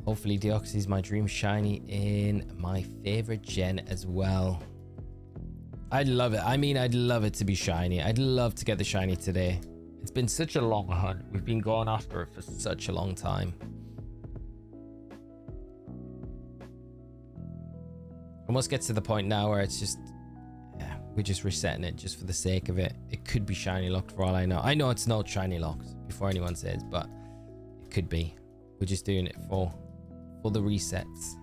Hopefully Deoxys is my dream shiny in my favorite gen as well. I'd love it. I mean, I'd love it to be shiny. I'd love to get the shiny today. It's been such a long hunt. We've been going after it for such a long time. Almost gets to the point now where it's just, yeah, we're just resetting it just for the sake of it. It could be shiny locked for all I know. I know it's not shiny locked before anyone says, but it could be. We're just doing it for the resets.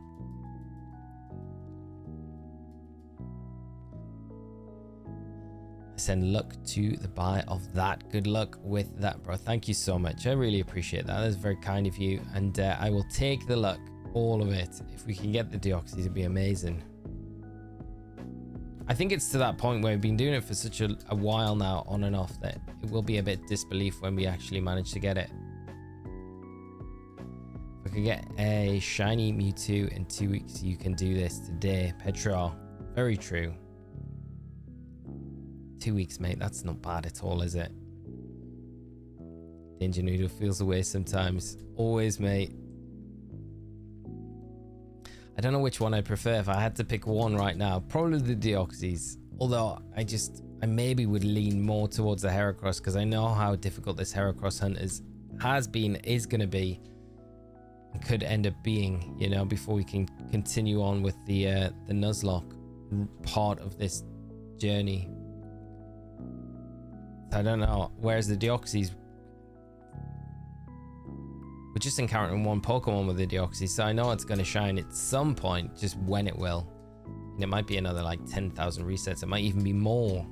I send luck to the buy of that. Good luck with that, bro. Thank you so much. I really appreciate that. That's very kind of you, and I will take the luck, all of it. If we can get the Deoxys, it'd be amazing. I think it's to that point where we've been doing it for such a while now, on and off, that it will be a bit disbelief when we actually manage to get it. If I could get a shiny Mewtwo in 2 weeks, you can do this today. Petro, very true. 2 weeks, mate. That's not bad at all, is it? Danger Noodle feels away sometimes. Always, mate. I don't know which one I prefer. If I had to pick one right now, probably the Deoxys. Although I maybe would lean more towards the Heracross, because I know how difficult this Heracross hunt is going to be. Could end up being, you know, before we can continue on with the Nuzlocke part of this journey. I don't know. Whereas the Deoxys, we're just encountering one Pokemon with the Deoxys, so I know it's going to shine at some point, just when it will. And it might be another like 10,000 resets. It might even be more.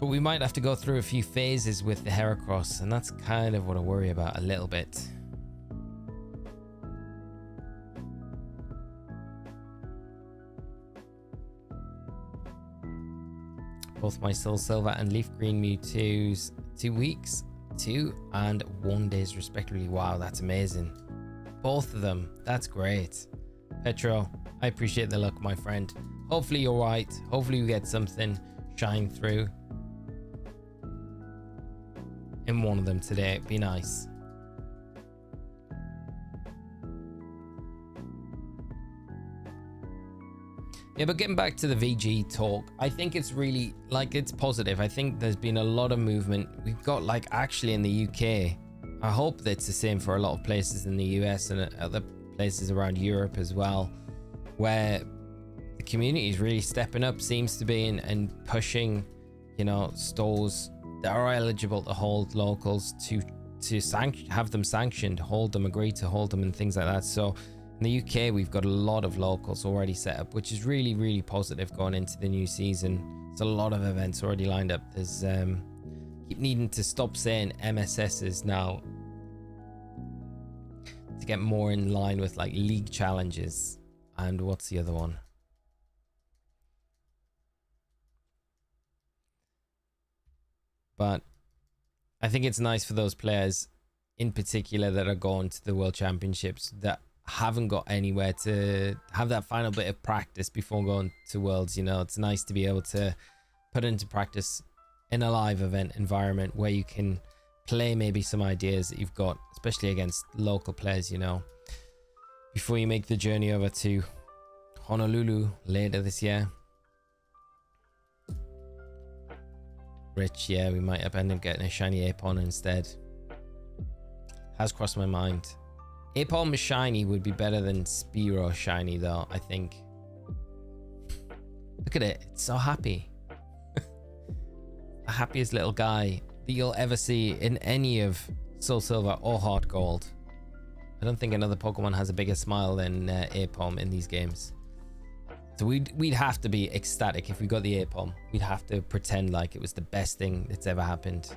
But we might have to go through a few phases with the Heracross, and that's kind of what I worry about a little bit. Both my Soul Silver and Leaf Green Mewtwo's 2 weeks, 2 and 1 days respectively. Wow, that's amazing. Both of them, that's great. Petro, I appreciate the luck, my friend. Hopefully you're right. Hopefully we get something shine through in one of them today. It'd be nice. Yeah, but getting back to the VG talk, I think it's really, like, it's positive. I think there's been a lot of movement. We've got, like, actually in the UK, I hope that's the same for a lot of places in the US and other places around Europe as well, where the community is really stepping up, seems to be, and pushing, you know, stores that are eligible to hold locals to have them sanctioned, hold them, agree to hold them, and things like that. So in the UK, we've got a lot of locals already set up, which is really, really positive going into the new season. There's a lot of events already lined up. There's keep needing to stop saying MSSs now to get more in line with like league challenges. And what's the other one? But I think it's nice for those players in particular that are going to the World Championships that haven't got anywhere to have that final bit of practice before going to Worlds. You know, it's nice to be able to put into practice in a live event environment where you can play maybe some ideas that you've got, especially against local players, you know, before you make the journey over to Honolulu later this year. Rich, yeah, we might end up getting a shiny Apon instead. Has crossed my mind. Apon shiny would be better than Spearow shiny though, I think. Look at it, it's so happy. The happiest little guy that you'll ever see in any of Soul Silver or Heart Gold. I don't think another Pokemon has a bigger smile than Apom in these games. So we'd have to be ecstatic if we got the Apom. We'd have to pretend like it was the best thing that's ever happened.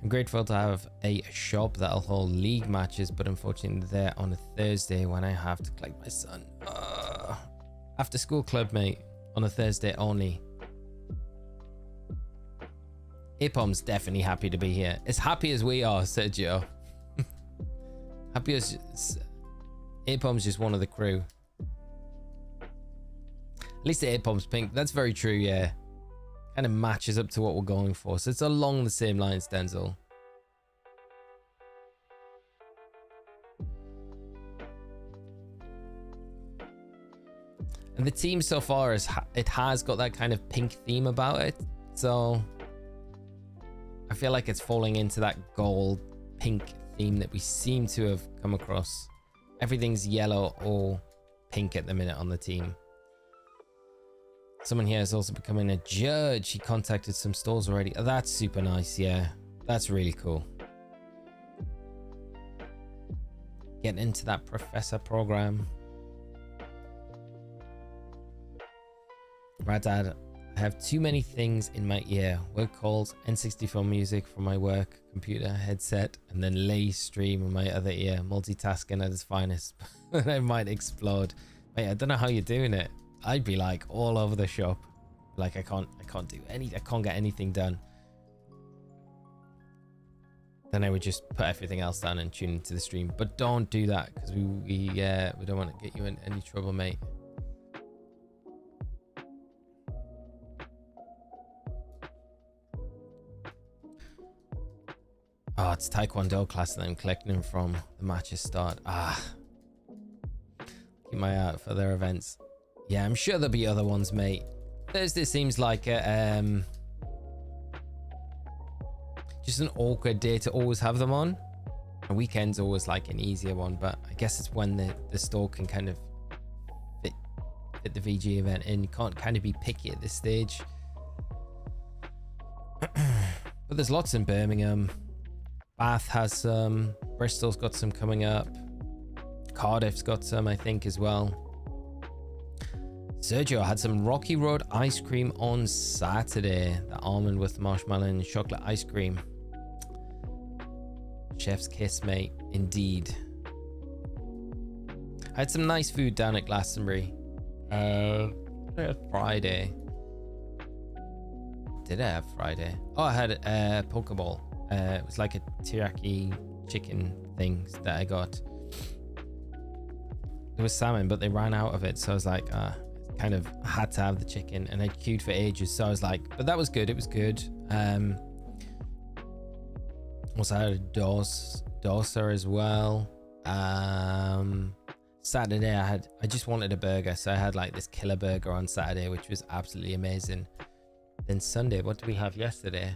I'm grateful to have a shop that'll hold league matches, but unfortunately they're on a Thursday when I have to collect my son. After school club, mate, on a Thursday only. Apom's definitely happy to be here. As happy as we are, Sergio. Happy as... Apom's just one of the crew. At least the Apom's pink. That's very true, yeah. Kind of matches up to what we're going for. So it's along the same lines, Denzel. And the team so far it has got that kind of pink theme about it. So I feel like it's falling into that gold pink theme that we seem to have come across. Everything's yellow or pink at the minute on the team. Someone here is also becoming a judge. He contacted some stores already. Oh, that's super nice. Yeah, that's really cool. Get into that professor program. Radad, I have too many things in my ear. Work calls, N64 music from my work computer headset, and then lay stream in my other ear. Multitasking at its finest. I might explode. Wait, I don't know how you're doing it. I'd be like all over the shop. Like I can't get anything done. Then I would just put everything else down and tune into the stream. But don't do that because we don't want to get you in any trouble, mate. Oh, it's Taekwondo class that I'm collecting them from. The matches start. Keep my eye out for their events. Yeah, I'm sure there'll be other ones, mate. Thursday seems like a, just an awkward day to always have them on. A weekend's always like an easier one, but I guess it's when the store can kind of fit the VG event and you can't kind of be picky at this stage. But there's lots in Birmingham. Bath has some. Bristol's got some coming up. Cardiff's got some, I think, as well. Sergio had some Rocky Road ice cream on Saturday. The almond with marshmallow and chocolate ice cream. Chef's kiss, mate. Indeed. I had some nice food down at Glastonbury. Friday. Did I have Friday? Oh, I had a Pokeball. It was like a teriyaki chicken thing that I got. It was salmon, but they ran out of it. So I was like, kind of had to have the chicken, and I queued for ages. So I was like, but that was good. It was good. Also had a dosa as well. Saturday I just wanted a burger, so I had like this killer burger on Saturday, which was absolutely amazing. Then Sunday, what did we have yesterday?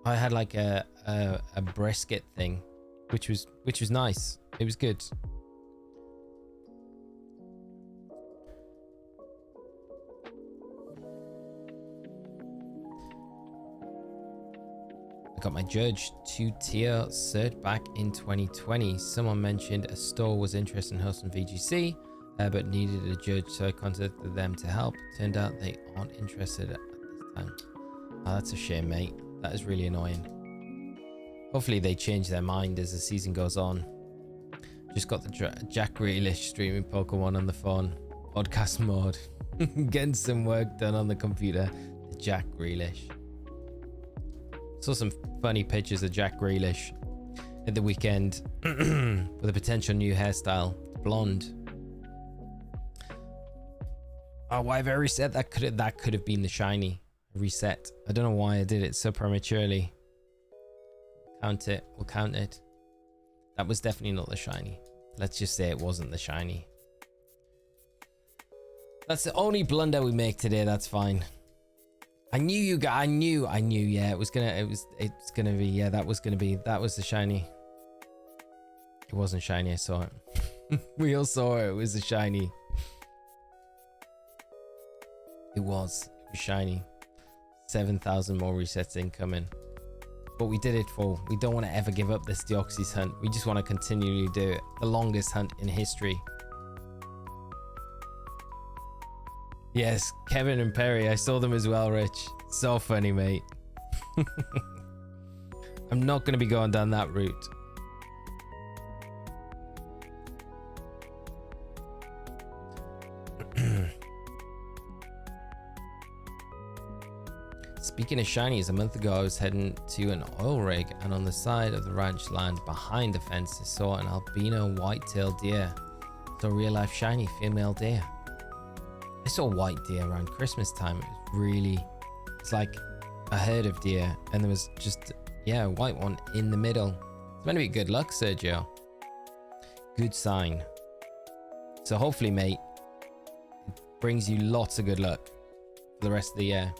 I had like a brisket thing, which was nice. It was good. I got my Judge 2-tier cert back in 2020. Someone mentioned a store was interested in hosting VGC, but needed a judge, so I contacted them to help. Turned out they aren't interested at this time. Oh, that's a shame, mate. That is really annoying. Hopefully they change their mind as the season goes on. Just got the Jack Grealish streaming Pokemon on the phone. Podcast mode. Getting some work done on the computer. The Jack Grealish. Saw some funny pictures of Jack Grealish at the weekend with a potential new hairstyle. Blonde. Oh, why have I reset? That could have been the shiny. Reset. I don't know why I did it so prematurely. Count it. We'll count it. That was definitely not the shiny. Let's just say it wasn't the shiny. That's the only blunder we make today. That's fine. I knew you guys. I knew. Yeah, it's gonna be. Yeah, that was the shiny. It wasn't shiny. I saw it. We all saw it. It was a shiny. It was shiny. 7,000 more resets incoming. But we did it for. We don't want to ever give up this Deoxys hunt. We just want to continually do it. The longest hunt in history. Yes, Kevin and Perry. I saw them as well, Rich. So funny, mate. I'm not going to be going down that route. Speaking of shinies, a month ago I was heading to an oil rig, and on the side of the ranch land behind the fence I saw an albino white-tailed deer. So real life shiny female deer. I saw white deer around Christmas time. It's like a herd of deer, and there was just, yeah, a white one in the middle. It's meant to be good luck, Sergio. Good sign. So hopefully, mate, it brings you lots of good luck for the rest of the year.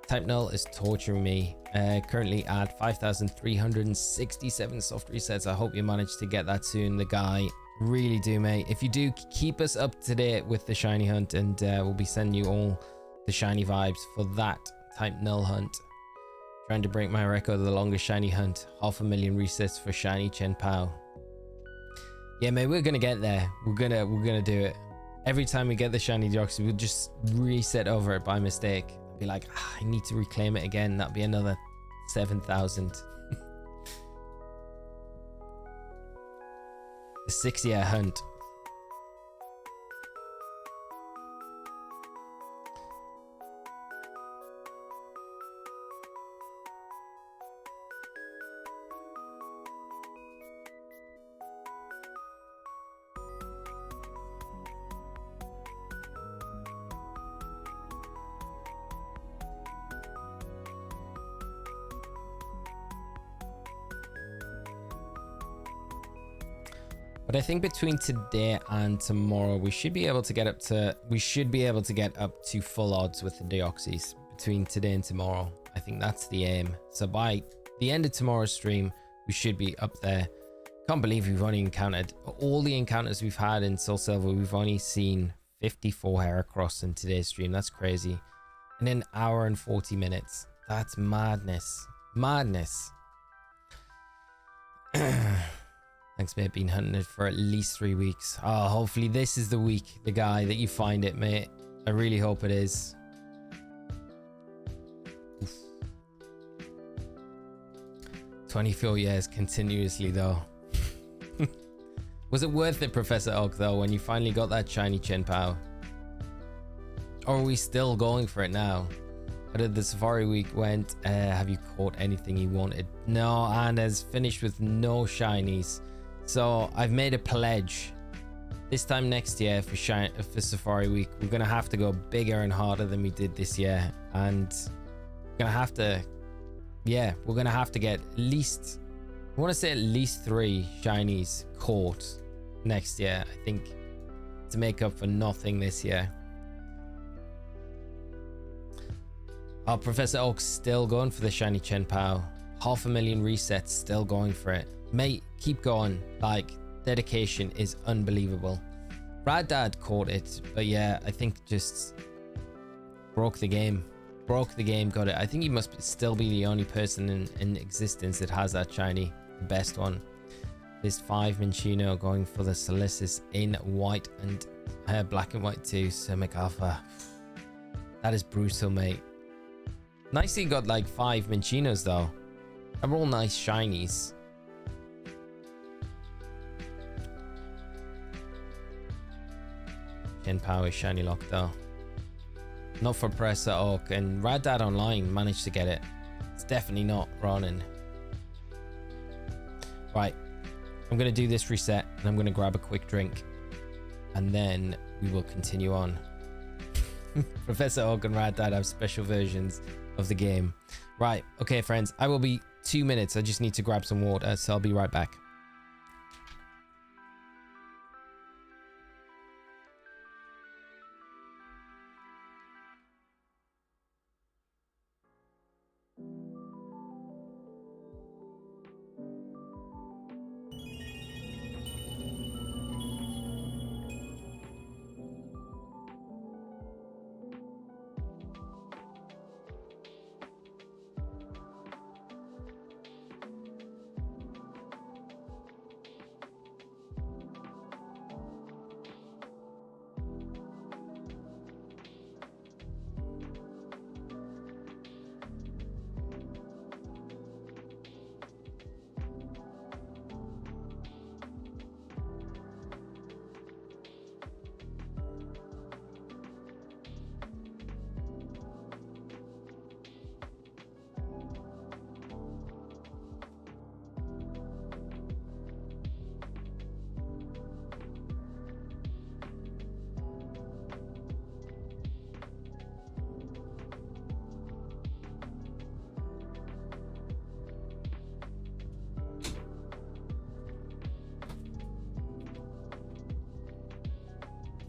Type Null is torturing me. Currently at 5,367 soft resets. I hope you manage to get that soon. The guy, really do, mate. If you do, keep us up to date with the shiny hunt, and we'll be sending you all the shiny vibes for that Type Null hunt. Trying to break my record of the longest shiny hunt. 500,000 resets for shiny Chen Pao. Yeah, mate, we're gonna get there. We're gonna do it. Every time we get the shiny Deoxys, we'll just reset over it by mistake. Be like, I need to reclaim it again. That'd be another 7,000. The 6-year hunt. But I think between today and tomorrow, we should be able to get up to full odds with the Deoxys between today and tomorrow. I think that's the aim. So by the end of tomorrow's stream, we should be up there. Can't believe we've only encountered all the encounters we've had in Soul Silver. We've only seen 54 Heracross in today's stream. That's crazy. In an hour and 40 minutes. That's madness. Madness. Thanks, mate. Been hunting it for at least 3 weeks. Oh, hopefully this is the week, the guy that you find it, mate. I really hope it is. Oof. 24 years continuously, though. Was it worth it, Professor Oak, though, when you finally got that shiny Chen Pao? Or are we still going for it now? How did the safari week went? Have you caught anything you wanted? No, and has finished with no shinies. So I've made a pledge. This time next year for Safari Week, we're gonna have to go bigger and harder than we did this year, and we're gonna have to, yeah, we're gonna have to get at least, I want to say at least 3 shinies caught next year, I think, to make up for nothing this year. Oh, Professor Oak's still going for the shiny Chen Pao. 500,000 resets, still going for it. Mate, keep going. Like, dedication is unbelievable. Rad Dad caught it, but yeah, I think just broke the game. broke the game, got it. I think he must still be the only person in existence that has that shiny, the best one. This 5 Minchino going for the Silicis in white and black and white too. So McAlpha. That is brutal, mate. Nicely got like 5 Minchinos though. They're all nice shinies. Gen Power shiny lock though. Not for Professor Oak, and Rad Dad Online managed to get it. It's definitely not Ronin. Right, I'm gonna do this reset and I'm gonna grab a quick drink and then we will continue on. Professor Oak and Rad Dad have special versions of the game. Right, okay friends, I will be 2 minutes. I just need to grab some water, so I'll be right back.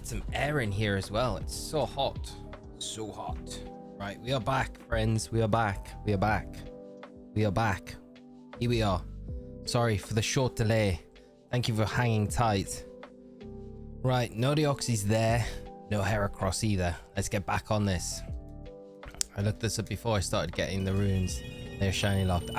Some air in here as well. It's so hot. So hot. Right, we are back, friends. We are back. We are back. We are back. Here we are. Sorry for the short delay. Thank you for hanging tight. Right, no Deoxys there. No Heracross either. Let's get back on this. I looked this up before I started getting the runes. They're shiny locked.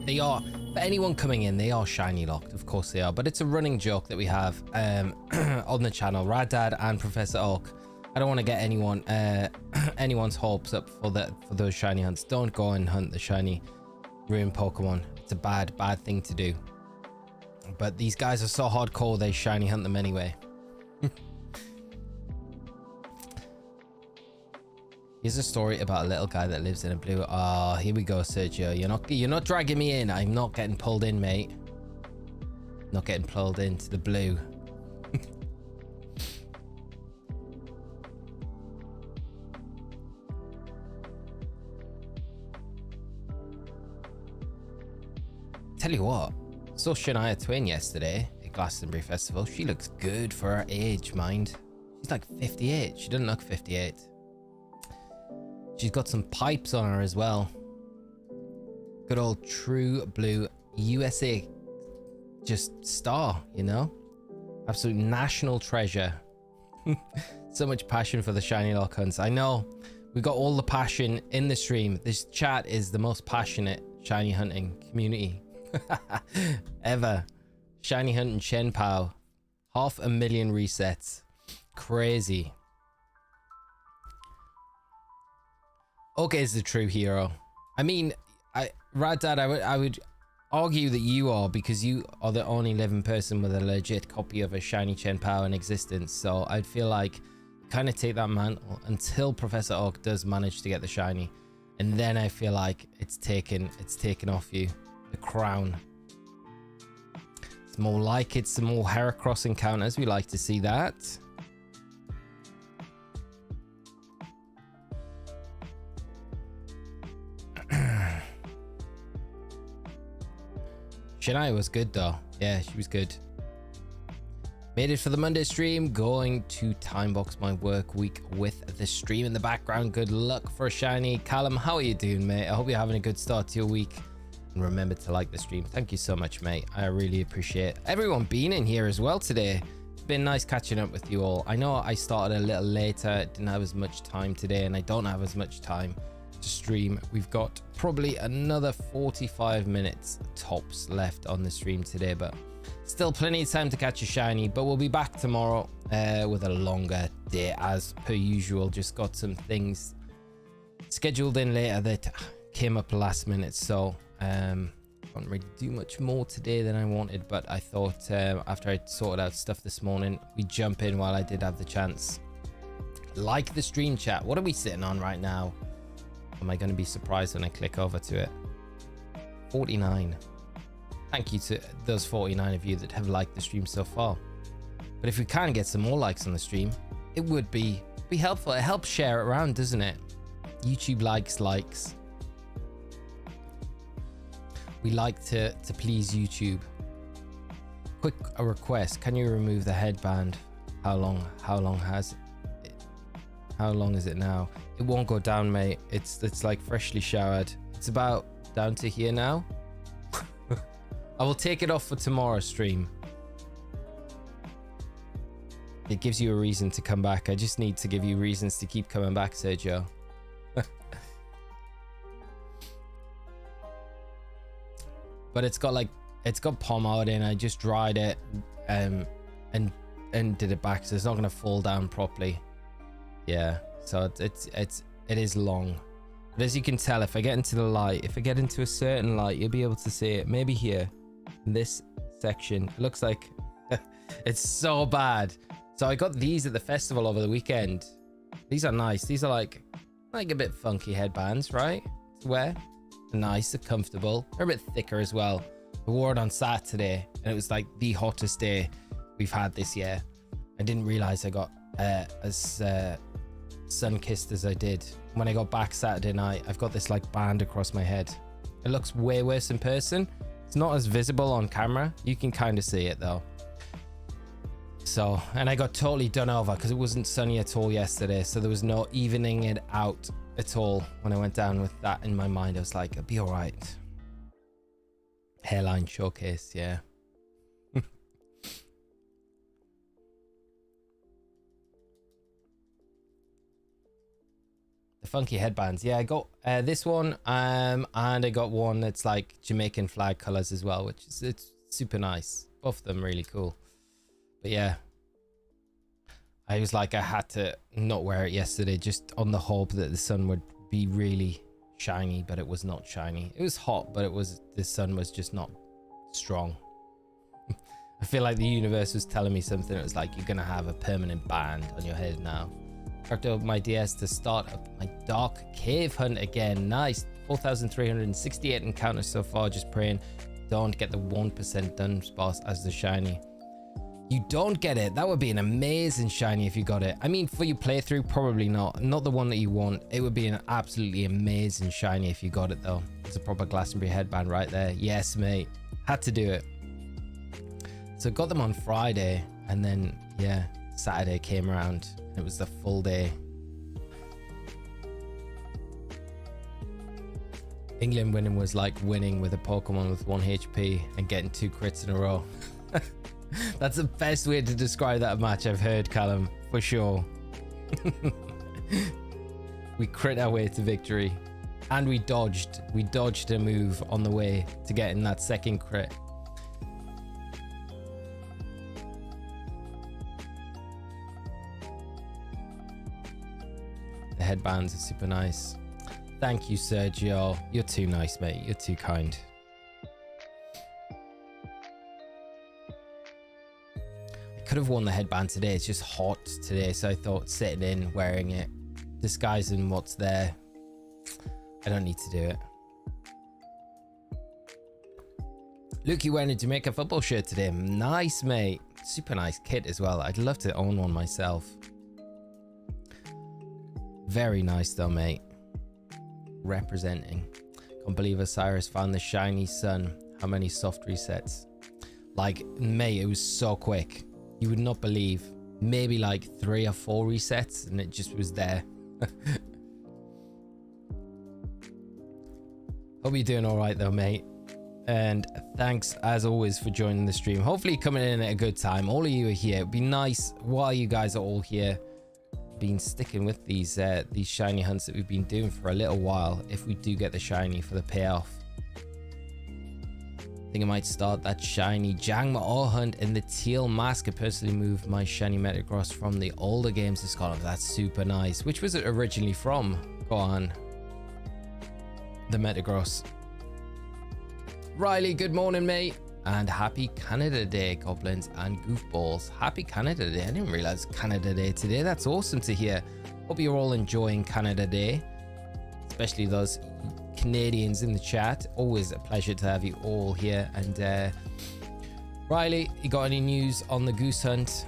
They are, for anyone coming in, they are shiny locked. Of course they are. But it's a running joke that we have on the channel. Rad Dad and Professor Oak. I don't want to get anyone anyone's hopes up for those shiny hunts. Don't go and hunt the shiny rune Pokemon. It's a bad thing to do. But these guys are so hardcore, they shiny hunt them anyway. Here's a story about a little guy that lives in a blue. Oh, here we go, Sergio. You're not dragging me in. I'm not getting pulled in, mate. Not getting pulled into the blue. Tell you what, saw Shania Twain yesterday at Glastonbury Festival. She looks good for her age, mind. She's like 58. She doesn't look 58. She's got some pipes on her as well. Good old true blue USA just star, you know? Absolute national treasure. So much passion for the shiny lock hunts. I know we got all the passion in the stream. This chat is the most passionate shiny hunting community ever. Shiny hunting Chen Pao. 500,000 resets. Crazy. Okay, is the true hero. I mean, Rad Dad, I would argue that you are, because you are the only living person with a legit copy of a shiny Chen Pao in existence. So I'd feel like kind of take that mantle until Professor Oak does manage to get the shiny, and then I feel like it's taken off you, the crown. It's more like it's some more Heracross encounters. We like to see that. Shania was good though. Yeah, she was good. Made it for the Monday stream. Going to timebox my work week with the stream in the background. Good luck for a shiny. Callum, how are you doing, mate? I hope you're having a good start to your week. And remember to like the stream. Thank you so much, mate. I really appreciate everyone being in here as well today. It's been nice catching up with you all. I know I started a little later. Didn't have as much time today, and I don't have as much time to stream. We've got probably another 45 minutes tops left on the stream today, but still plenty of time to catch a shiny. But we'll be back tomorrow with a longer day as per usual. Just got some things scheduled in later that came up last minute, so can't really do much more today than I wanted, but I thought after I sorted out stuff this morning, we jump in while I did have the chance. Like the stream chat. What are we sitting on right now? Am I going to be surprised when I click over to it? 49. Thank you to those 49 of you that have liked the stream so far. But if we can get some more likes on the stream, it would be helpful. It helps share it around, doesn't it? YouTube likes. We like to please YouTube. Quick a request. Can you remove the headband? How long is it now? It won't go down, mate. It's like freshly showered. It's about down to here now. I will take it off for tomorrow's stream. It gives you a reason to come back. I just need to give you reasons to keep coming back, Sergio. But it's got pomade in. I just dried it and did it back, so it's not gonna fall down properly. Yeah, so it is long, but as you can tell, if I get into the light, if I get into a certain light, you'll be able to see it. Maybe here in this section, it looks like it's so bad. So I got these at the festival over the weekend. These are nice. These are like a bit funky headbands, right, to wear. Nice, they're comfortable, they're a bit thicker as well. I wore it on Saturday and it was like the hottest day we've had this year. I didn't realize I got as sun-kissed as I did. When I got back Saturday night, I've got this like band across my head. It looks way worse in person. It's not as visible on camera. You can kind of see it though. So, and I got totally done over because it wasn't sunny at all yesterday, so there was no evening it out at all. When I went down with that in my mind, I was like, it'll be all right. Hairline showcase, yeah. The funky headbands, yeah. I got this one, and I got one that's like Jamaican flag colors as well, which is it's super nice. Both of them really cool. But yeah, I was like, I had to not wear it yesterday just on the hope that the sun would be really shiny, but it was not shiny. It was hot, but the sun was just not strong. I feel like the universe was telling me something. It was like, you're gonna have a permanent band on your head now. Cracked up my DS to start up my dark cave hunt again. Nice. 4,368 encounters so far. Just praying don't get the 1% dungeon boss as the shiny. You don't get it. That would be an amazing shiny if you got it. I mean, for your playthrough, probably not the one that you want. It would be an absolutely amazing shiny if you got it though. It's a proper Glastonbury headband right there. Yes, mate, had to do it. So got them on Friday, and then yeah, Saturday came around. It was the full day. England winning was like winning with a Pokemon with 1 HP and getting 2 crits in a row. That's the best way to describe that match I've heard, Callum, for sure. We crit our way to victory, and we dodged a move on the way to getting that second crit. The headbands are super nice. Thank you, Sergio. You're too nice, mate. You're too kind. Could have worn the headband today. It's just hot today, so I thought sitting in wearing it, disguising what's there, I don't need to do it. Luke, you wearing a Jamaica football shirt today. Nice, mate. Super nice kit as well. I'd love to own one myself. Very nice though, mate. Representing. Can't believe Osirus found the shiny sun. How many soft resets? Like, mate, it was so quick. You would not believe. Maybe like 3 or 4 resets and it just was there. Hope you're doing all right though, mate. And thanks as always for joining the stream. Hopefully coming in at a good time. All of you are here. It'd be nice while you guys are all here been sticking with these shiny hunts that we've been doing for a little while. If we do get the shiny for the payoff, I think I might start that shiny Jangma O hunt in the teal mask. I personally moved my shiny Metagross from the older games to Scarlet. That's super nice. Which was it originally from? Go on. The Metagross. Riley, good morning, mate. And happy Canada Day, goblins and goofballs. Happy Canada Day. I didn't realize Canada Day today. That's awesome to hear. Hope you're all enjoying Canada Day, especially those Canadians in the chat. Always a pleasure to have you all here. And Riley, you got any news on the goose hunt?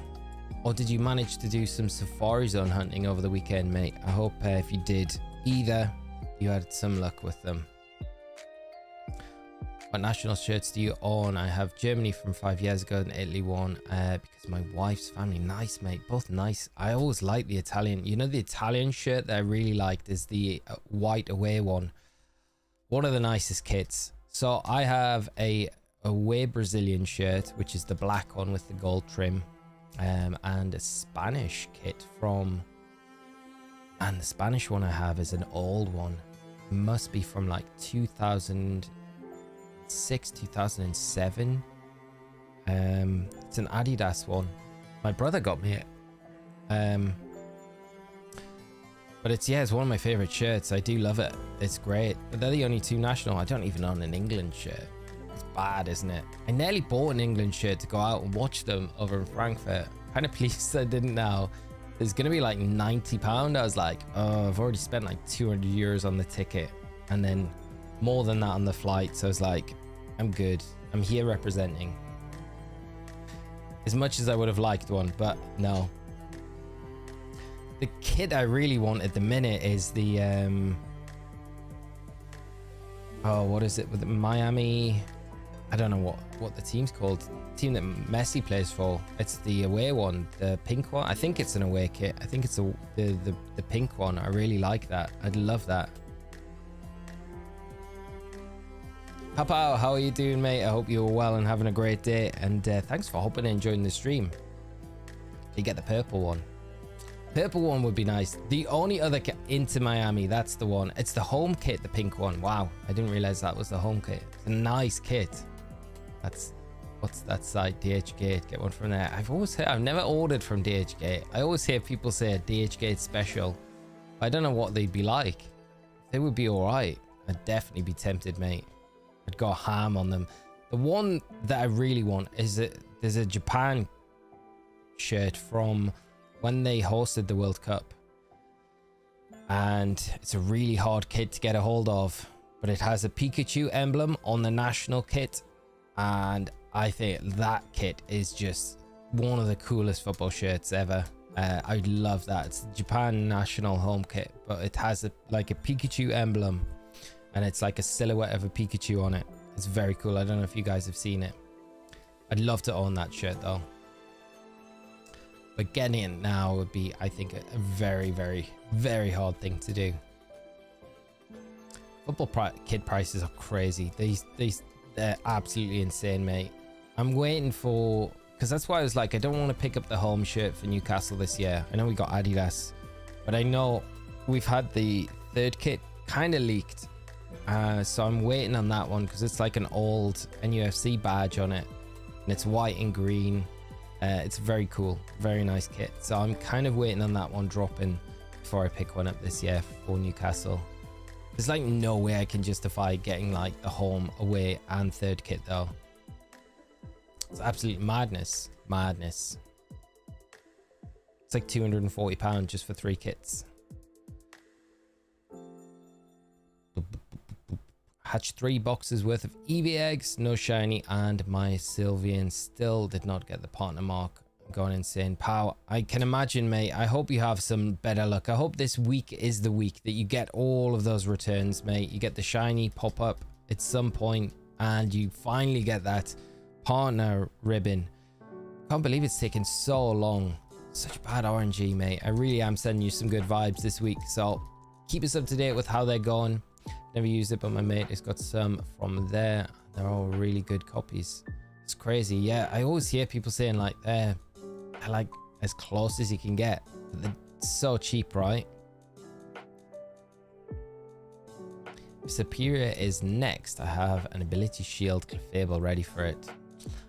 Or did you manage to do some Safari Zone hunting over the weekend, mate? I hope if you did either, you had some luck with them. What national shirts do you own? I have Germany from 5 years ago and Italy one because my wife's family. Nice, mate. Both nice. I always like the Italian. You know, the Italian shirt that I really liked is the white away one. One of the nicest kits. So I have a away Brazilian shirt, which is the black one with the gold trim, and a Spanish kit from... And the Spanish one I have is an old one. It must be from like 2006, 2007. It's an Adidas one. My brother got me it. But it's one of my favorite shirts. I do love it. It's great. But they're the only two national. I don't even own an England shirt. It's bad, isn't it? I nearly bought an England shirt to go out and watch them over in Frankfurt. Kind of pleased I didn't now. It's gonna be like £90. I was like, oh, I've already spent like €200 on the ticket, and then more than that on the flight. So I was like, I'm good. I'm here representing. As much as I would have liked one, but no. The kit I really want at the minute is the oh, what is it with the Miami? I don't know what the team's called. The team that Messi plays for. It's the away one, the pink one. I think it's an away kit. I think it's the pink one. I really like that. I'd love that. Papa, how are you doing, mate? I hope you're well and having a great day. And thanks for hopping in and joining the stream. You get the purple one. Purple one would be nice. The only other kit into Miami, that's the one. It's the home kit, the pink one. Wow, I didn't realize that was the home kit. It's a nice kit. That's, what's that site? DHgate. Get one from there. I've never ordered from DHgate. I always hear people say DHgate special. I don't know what they'd be like. They would be all right. I'd definitely be tempted, mate. I'd go ham on them. The one that I really want is there's a Japan shirt from when they hosted the World Cup, and it's a really hard kit to get a hold of, but it has a Pikachu emblem on the national kit, and I think that kit is just one of the coolest football shirts ever. I love that. It's the Japan national home kit, but it has like a Pikachu emblem, and it's like a silhouette of a Pikachu on it. It's very cool. I don't know if you guys have seen it. I'd love to own that shirt though. But getting it now would be, I think, a very, very, very hard thing to do. Football kit prices are crazy. They're absolutely insane, mate. I'm waiting for... Because that's why I was like, I don't want to pick up the home shirt for Newcastle this year. I know we got Adidas, but I know we've had the third kit kind of leaked. So I'm waiting on that one because it's like an old NUFC badge on it. And it's white and green. It's very cool. Very nice kit. So I'm kind of waiting on that one dropping before I pick one up this year for Newcastle. There's like no way I can justify getting like the home, away and third kit though. It's absolute madness. Madness. It's like £240 just for 3 kits. Hatched 3 boxes worth of Eevee eggs, no shiny, and my Sylveon still did not get the partner mark. I'm going insane. Pow, I can imagine, mate. I hope you have some better luck. I hope this week is the week that you get all of those returns, mate. You get the shiny pop up at some point and you finally get that partner ribbon. Can't believe it's taken so long. Such bad RNG, mate. I really am sending you some good vibes this week, so keep us up to date with how they're going. Never used it, but my mate has got some from there. They're all really good copies. It's crazy. Yeah, I always hear people saying like they're like as close as you can get, but so cheap, right? Superior is next. I have an ability shield Clefable ready for it.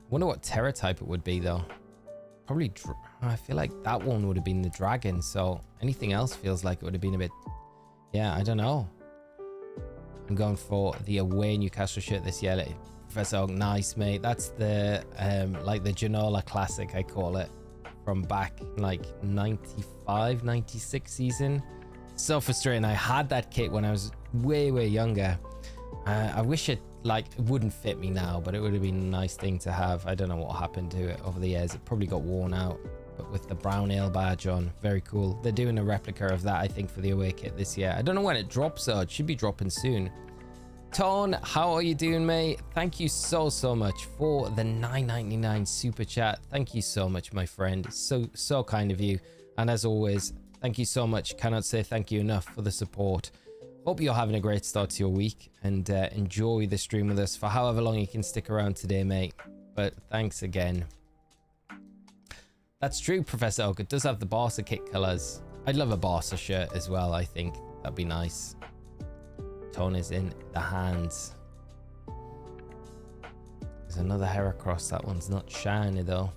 Wonder what Terra type it would be though. Probably I feel like that one would have been the dragon, so anything else feels like it would have been a bit, yeah, I don't know. I'm going for the away Newcastle shirt this year. Professor Oak, nice mate. That's the like the Genola classic, I call it, from back like 95 96 season. So frustrating. I had that kit when I was way younger. I wish it wouldn't fit me now, but it would have been a nice thing to have. I don't know what happened to it over the years. It probably got worn out, but with the brown ale badge on, very cool. They're doing a replica of that, I think, for the away kit this year. I don't know when it drops though. It should be dropping soon. Tone, how are you doing, mate? Thank you so much for the $9.99 super chat. Thank you so much, my friend. So kind of you. And as always, thank you so much. Cannot say thank you enough for the support. Hope you're having a great start to your week, and enjoy the stream with us for however long you can stick around today, mate. But thanks again. That's true, Professor Oak. It does have the Barca kit colors. I'd love a Barca shirt as well, I think. That'd be nice. Tone is in the hands. There's another Heracross. That one's not shiny though.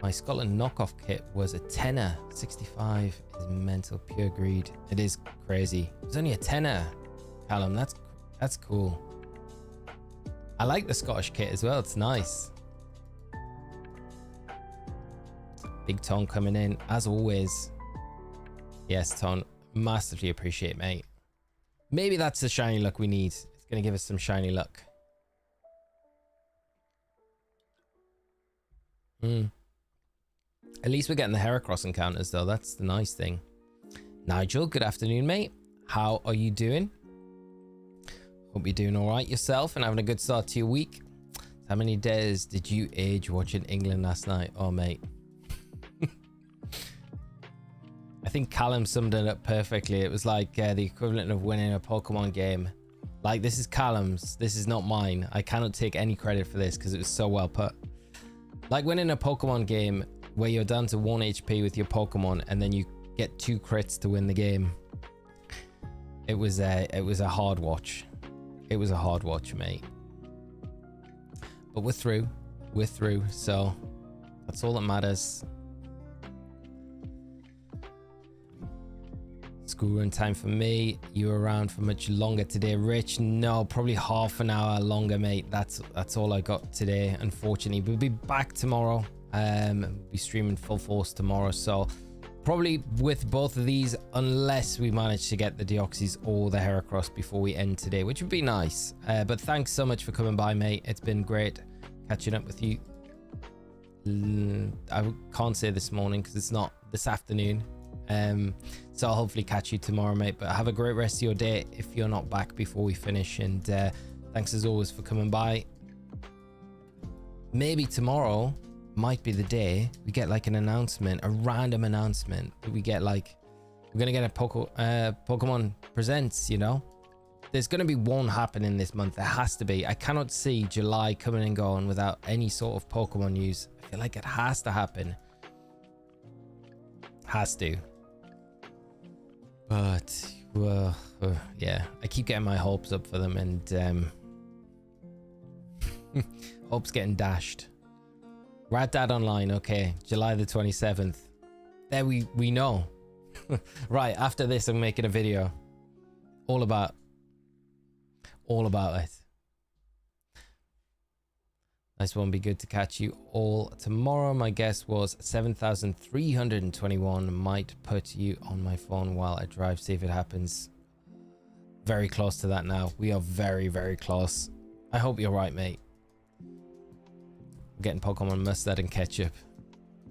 My Scotland knockoff kit was a tenner. 65 is mental, pure greed. It is crazy. It was only a tenner, Callum. That's cool. I like the Scottish kit as well. It's nice. Big Tone coming in as always. Yes, Tone, massively appreciate, mate. Maybe that's the shiny luck we need. It's gonna give us some shiny luck. At least we're getting the Heracross encounters though. That's the nice thing. Nigel, good afternoon, mate. How are you doing? Hope you're doing all right yourself and having a good start to your week. How many days did you age watching England last night? Oh, mate. I think Callum summed it up perfectly. It was like the equivalent of winning a Pokemon game. Like, this is Callum's. This is not mine. I cannot take any credit for this because it was so well put. Like winning a Pokemon game where you're down to 1 HP with your Pokemon and then you get 2 crits to win the game. It was a hard watch. It was a hard watch, mate. But we're through. We're through. So that's all that matters. School run time for me. You were around for much longer today, Rich? No, probably half an hour longer, mate. That's all I got today, unfortunately. We'll be back tomorrow. We'll be streaming full force tomorrow, so probably with both of these, unless we manage to get the Deoxys or the Heracross before we end today, which would be nice. But thanks so much for coming by, mate. It's been great catching up with you. I can't say this morning because it's not this afternoon. So I'll hopefully catch you tomorrow, mate. But have a great rest of your day if you're not back before we finish. And thanks as always for coming by. Maybe tomorrow might be the day we get like an announcement, a random announcement that we get, like we're gonna get a Pokemon Presents, you know. There's gonna be one happening this month. There has to be. I cannot see July coming and going without any sort of Pokemon news. I feel like it has to happen. Has to. But well, yeah, I keep getting my hopes up for them, and hopes getting dashed. Rat Dad Online, okay, July the 27th. There we know. Right, after this I'm making a video all about it. Nice one. Be good to catch you all tomorrow. My guess was 7,321. Might put you on my phone while I drive, see if it happens. Very close to that now. We are very close. I hope you're right, mate. Getting Pokemon mustard and ketchup.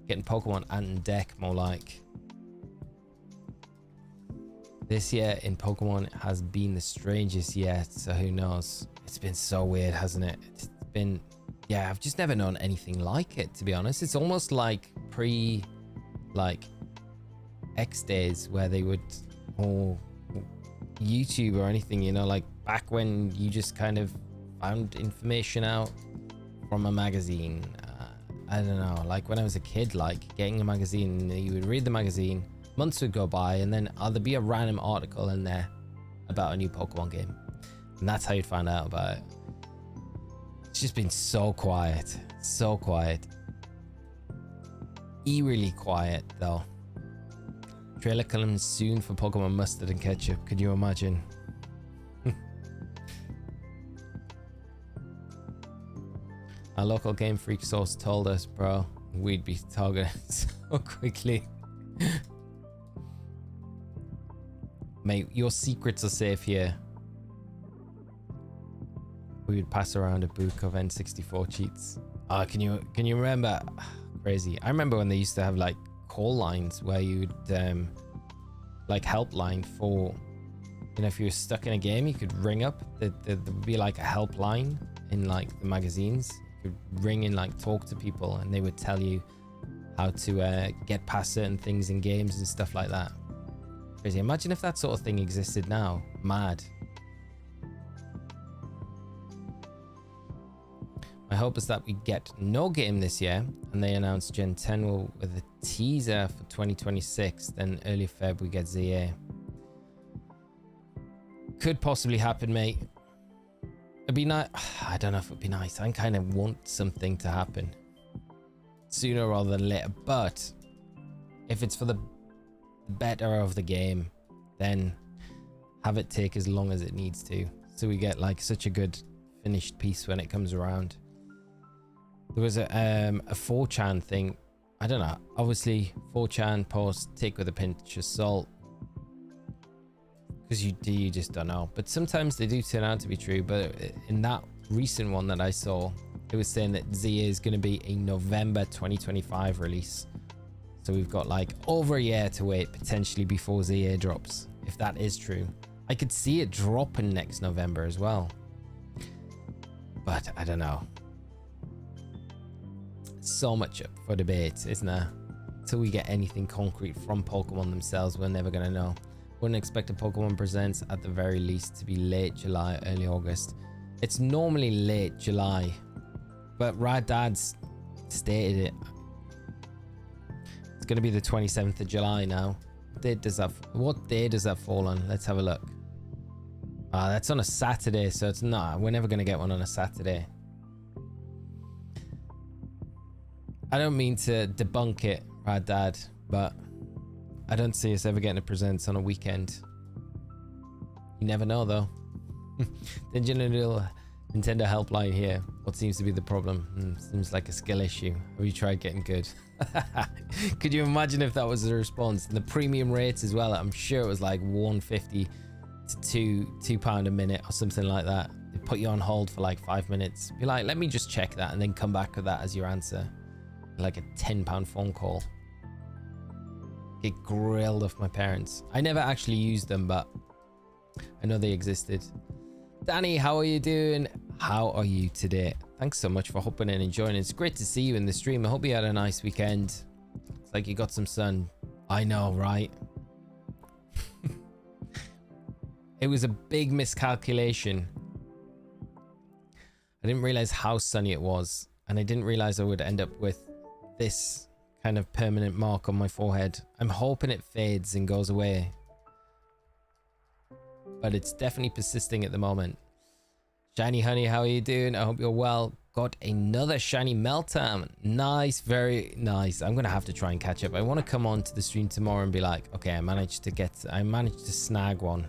Getting Pokemon Ant and Deck, more like. This year in Pokemon has been the strangest yet, so who knows. It's been so weird, hasn't it? It's been, yeah, I've just never known anything like it, to be honest. It's almost like X days where they would, or YouTube or anything, you know, like back when you just kind of found information out from a magazine. I don't know, like when I was a kid, like getting a magazine, you would read the magazine, months would go by, and then there'd be a random article in there about a new Pokemon game. And that's how you'd find out about it. It's just been so quiet. So quiet. Eerily quiet, though. Trailer comes soon for Pokemon Mustard and Ketchup. Could you imagine? Our local Game Freak source told us, bro, we'd be targeted so quickly. Mate, your secrets are safe here. We would pass around a book of N64 cheats. Can you remember? Crazy. I remember when they used to have like call lines where you'd like helpline for, you know, if you were stuck in a game, you could ring up. There would be like a helpline in like the magazines. You could ring and like talk to people, and they would tell you how to get past certain things in games and stuff like that. Crazy. Imagine if that sort of thing existed now. Mad. My hope is that we get no game this year, and they announce Gen 10 will with a teaser for 2026. Then early Feb we get ZA. Could possibly happen, mate. It'd be nice. I don't know if it'd be nice. I kind of want something to happen sooner rather than later. But if it's for the better of the game, then have it take as long as it needs to, so we get like such a good finished piece when it comes around. There was a 4chan thing. I don't know. Obviously, 4chan posts take with a pinch of salt, because you just don't know. But sometimes they do turn out to be true. But in that recent one that I saw, it was saying that ZA is going to be a November 2025 release. So we've got like over a year to wait, potentially, before ZA drops. If that is true, I could see it dropping next November as well. But I don't know. So much up for debate, isn't there? Until we get anything concrete from Pokemon themselves, we're never going to know. Wouldn't expect a Pokemon Presents at the very least to be late July, early August. It's normally late July, but Rad Dad's stated it. It's going to be the 27th of July now. What day does that fall on? Let's have a look. That's on a Saturday, so it's not. We're never going to get one on a Saturday. I don't mean to debunk it, Rad Dad, but I don't see us ever getting a Presents on a weekend. You never know, though. The Nintendo helpline here. What seems to be the problem? Seems like a skill issue. Have you tried getting good? Could you imagine if that was the response? And the premium rates as well. I'm sure it was like $1.50 to £2 a minute or something like that. They put you on hold for like 5 minutes. Be like, let me just check that, and then come back with that as your answer. Like a £10 phone call. Get grilled off my parents. I never actually used them, but I know they existed. Danny, how are you doing? How are you today? Thanks so much for hopping in and joining. It's great to see you in the stream. I hope you had a nice weekend. It's like you got some sun. I know, right? It was a big miscalculation. I didn't realize how sunny it was, and I didn't realize I would end up with this kind of permanent mark on my forehead. I'm hoping it fades and goes away, but it's definitely persisting at the moment. Shiny Honey, how are you doing? I hope you're well. Got another shiny Meltan. Nice, very nice. I'm gonna have to try and catch up. I want to come on to the stream tomorrow and be like, okay, I managed to snag one.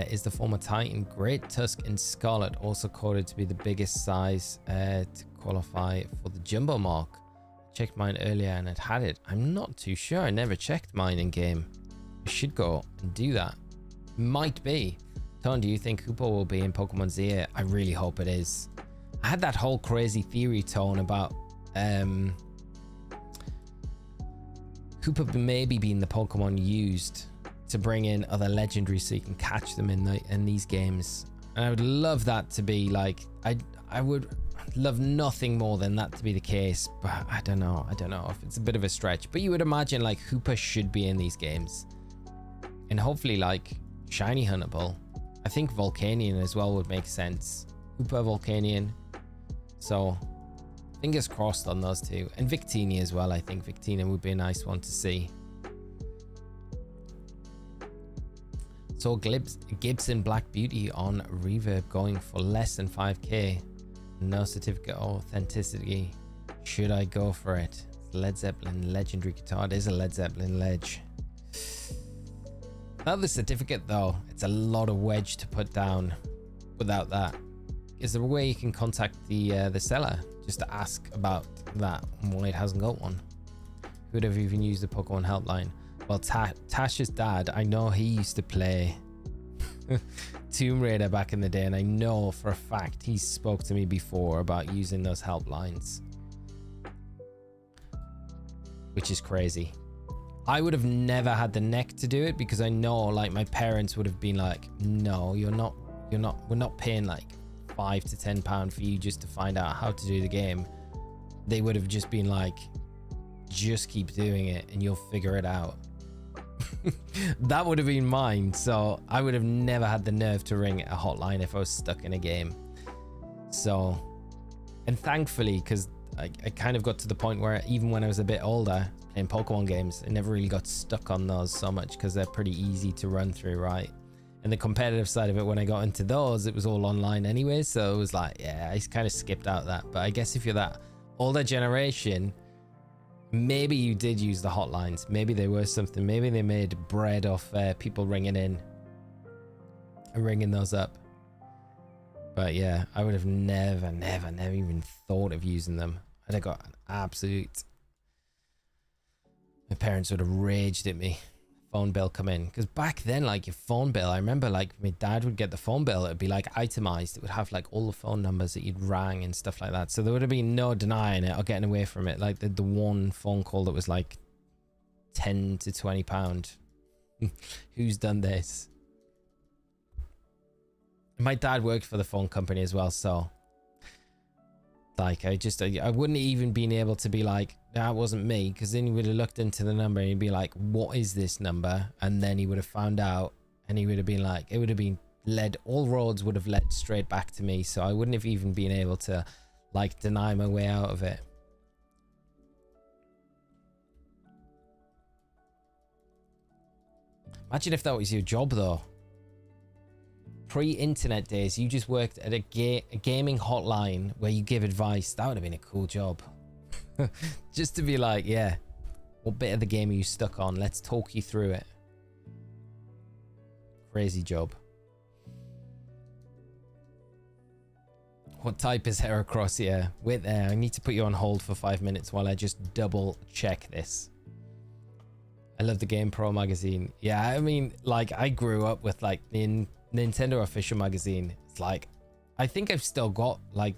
Is the former Titan Great Tusk in Scarlet also quoted to be the biggest size to qualify for the jumbo mark? Checked mine earlier and it had it. I'm not too sure. I never checked mine in game. I should go and do that. Might be. Tone, do you think Hooper will be in Pokemon Z? I really hope it is. I had that whole crazy theory, Tone, about Hooper maybe being the Pokemon used to bring in other legendaries so you can catch them in these games. And I would love that to be like, I would love nothing more than that to be the case, but I don't know if it's a bit of a stretch. But you would imagine like Hooper should be in these games, and hopefully like shiny huntable. I think Volcanion as well would make sense. Hooper, Volcanion, So fingers crossed on those two. And Victini as well. I think Victini would be a nice one to see. So Gibson Black Beauty on Reverb going for less than 5k. No certificate of authenticity. Should I go for it? It's Led Zeppelin legendary guitar. It is a Led Zeppelin ledge. Without the certificate though, it's a lot of wedge to put down without that. Is there a way you can contact the seller just to ask about that and why it hasn't got one? Who would have even used the Pokemon helpline? Well, Tash's dad, I know he used to play Tomb Raider back in the day, and I know for a fact he spoke to me before about using those helplines, which is crazy. I would have never had the neck to do it because I know like my parents would have been like, no, we're not paying like £5 to £10 for you just to find out how to do the game. They would have just been like, just keep doing it and you'll figure it out. That would have been mine. So I would have never had the nerve to ring a hotline if I was stuck in a game. So, and thankfully, because I kind of got to the point where even when I was a bit older playing Pokemon games, I never really got stuck on those so much because they're pretty easy to run through, right? And the competitive side of it, when I got into those, it was all online anyway. So it was like, yeah, I kind of skipped out that. But I guess if you're that older generation, maybe you did use the hotlines. Maybe they were something. Maybe they made bread off people ringing in and ringing those up. But yeah, I would have never even thought of using them. I'd have got an absolute... My parents would have raged at me. Phone bill come in. Because back then, like your phone bill, I remember like my dad would get the phone bill. It'd be like itemized. It would have like all the phone numbers that you'd rang and stuff like that. So there would have been no denying it or getting away from it. Like the one phone call that was like 10 to 20 pound. Who's done this? My dad worked for the phone company as well, so like I wouldn't even been able to be like, that wasn't me, because then he would have looked into the number and he'd be like, what is this number? And then he would have found out and he would have been like, it would have been led, all roads would have led straight back to me, so I wouldn't have even been able to like deny my way out of it. Imagine if that was your job though. Pre-internet days, you just worked at a gaming hotline where you give advice. That would have been a cool job. Just to be like, yeah, what bit of the game are you stuck on? Let's talk you through it. Crazy job. What type is Heracross? Yeah, wait there. I need to put you on hold for 5 minutes while I just double check this. I love the Game Pro magazine. Yeah, I mean, like I grew up with like Nintendo official magazine. It's like, I think I've still got like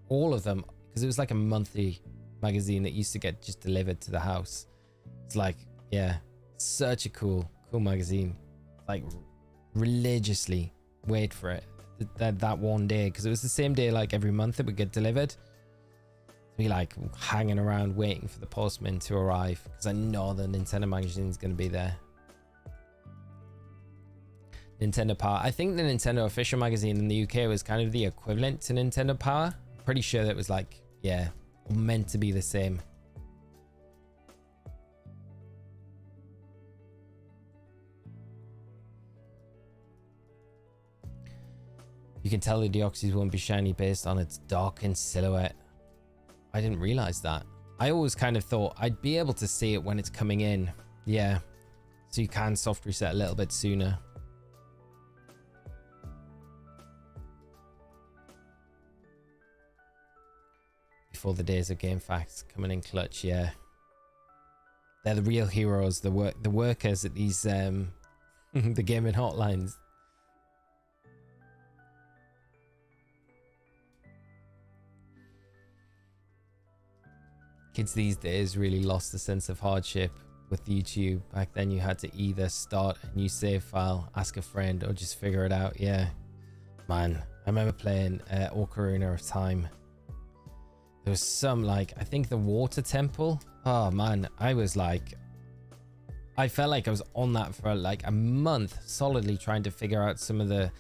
all of them because it was like a monthly magazine that used to get just delivered to the house. It's like, yeah, such a cool magazine. Like religiously wait for it that one day, because it was the same day like every month it would get delivered. Be like hanging around waiting for the postman to arrive because I know the Nintendo magazine is going to be there. Nintendo Power. I think the Nintendo official magazine in the UK was kind of the equivalent to Nintendo Power. Pretty sure that was like, yeah, meant to be the same. You can tell the Deoxys won't be shiny based on its darkened silhouette. I didn't realize that. I always kind of thought I'd be able to see it when it's coming in. Yeah. So you can soft reset a little bit sooner. Before the days of Game Facts coming in clutch, yeah. They're the real heroes, the workers at these the gaming hotlines. Kids these days really lost the sense of hardship with YouTube. Back then you had to either start a new save file, ask a friend, or just figure it out. Yeah, man, I remember playing Ocarina of Time. There was some like, I think the water temple. Oh man, I was like, I felt like I was on that for like a month solidly trying to figure out some of the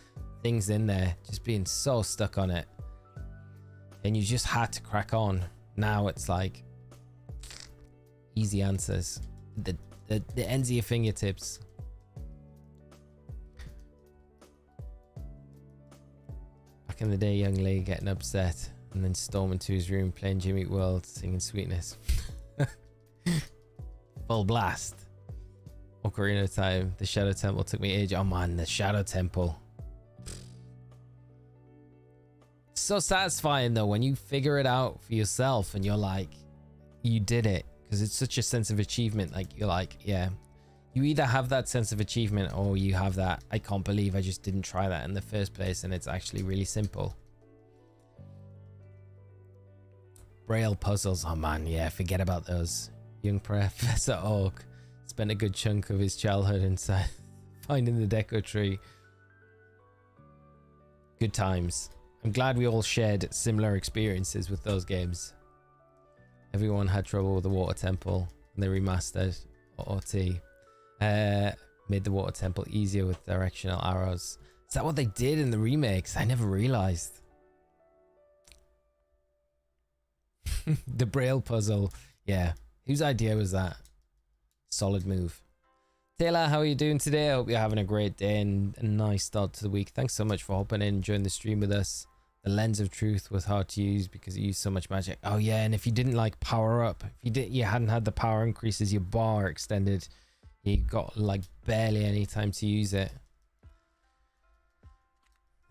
things in there, just being so stuck on it. and you just had to crack on. Now it's like easy answers. The ends of your fingertips. Back in the day, young Lee getting upset and then storming to his room, playing Jimmy Eat World, singing Sweetness. Full blast. Ocarina of Time. The Shadow Temple took me age. Oh man, the Shadow Temple. So satisfying though when you figure it out for yourself and you're like, you did it, because it's such a sense of achievement. Like you're like, yeah, you either have that sense of achievement or you have that, I can't believe I just didn't try that in the first place, and it's actually really simple. Braille puzzles. Oh man, yeah, forget about those. Young Professor Oak spent a good chunk of his childhood inside finding the Deco Tree. Good times. I'm glad we all shared similar experiences with those games. Everyone had trouble with the Water Temple, and they remastered OT. Made the Water Temple easier with directional arrows. Is that what they did in the remakes? I never realized. The Braille puzzle. Yeah. Whose idea was that? Solid move. Taylor, how are you doing today? I hope you're having a great day and a nice start to the week. Thanks so much for hopping in and joining the stream with us. The Lens of Truth was hard to use because it used so much magic. Oh yeah, and if you didn't like power up, if you hadn't had the power increases, your bar extended, you got like barely any time to use it.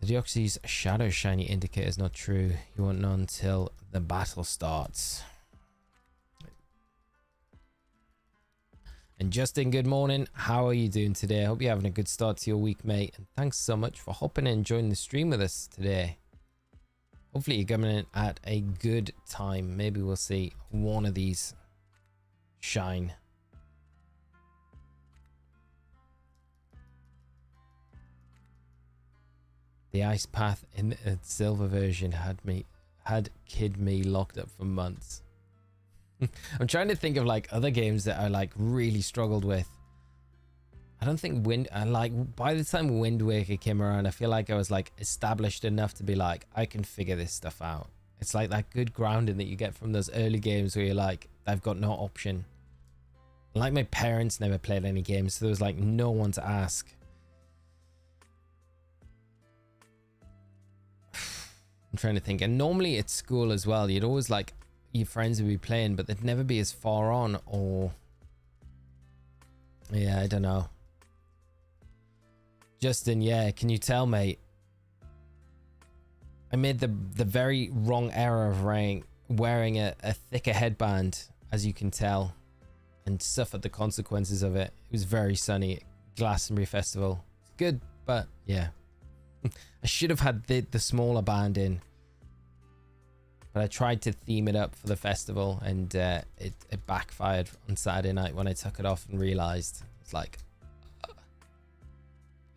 The Deoxys shadow shiny indicator is not true. You won't know until the battle starts. And Justin, good morning. How are you doing today? I hope you're having a good start to your week, mate. And thanks so much for hopping in and joining the stream with us today. Hopefully you're coming in at a good time. Maybe we'll see one of these shine. The ice path in the silver version had kid me locked up for months. I'm trying to think of like other games that I like really struggled with. I don't think by the time Wind Waker came around, I feel like I was like established enough to be like, I can figure this stuff out. It's like that good grounding that you get from those early games where you're like, I've got no option. Like my parents never played any games, so there was like no one to ask. I'm trying to think. And normally at school as well, you'd always like, your friends would be playing, but they'd never be as far on, or yeah, I don't know. Justin, yeah, can you tell, mate? I made the very wrong error of wearing a thicker headband, as you can tell, and suffered the consequences of it. It was very sunny at Glastonbury Festival. It's good, but yeah. I should have had the smaller band in. But I tried to theme it up for the festival, and it backfired on Saturday night when I took it off and realized it's like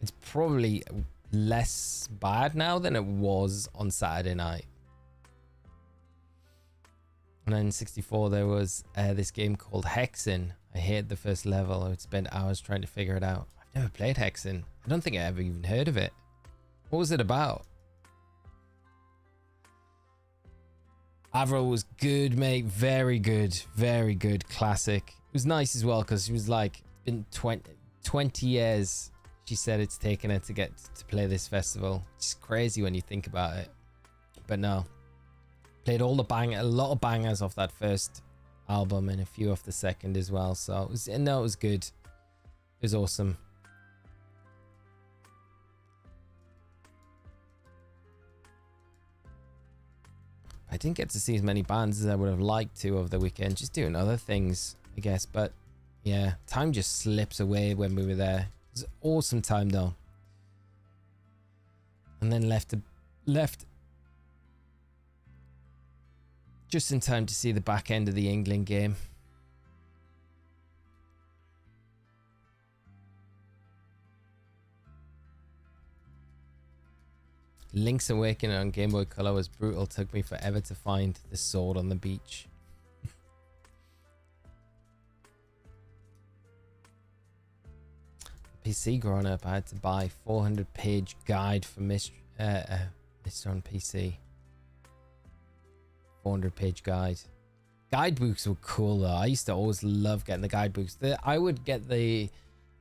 it's probably less bad now than it was on Saturday night. And then in 64 there was this game called Hexen. I hated the first level. I would spend hours trying to figure it out. I've never played Hexen. I don't think I ever even heard of it. What was it about? Avril was good, mate. Very good. Very good. Classic. It was nice as well because she was like, in 20 years, she said it's taken her to get to play this festival. It's crazy when you think about it. But no. Played a lot of bangers off that first album and a few off the second as well. So it was good. It was awesome. I didn't get to see as many bands as I would have liked to over the weekend, just doing other things, I guess. But yeah, time just slips away when we were there. It was an awesome time though. And then left just in time to see the back end of the England game. Link's Awakening on Game Boy Color was brutal. Took me forever to find the sword on the beach. PC growing up, I had to buy 400-page guide for Mr. on PC. 400-page guide. Guidebooks were cool though. I used to always love getting the guidebooks. I would get the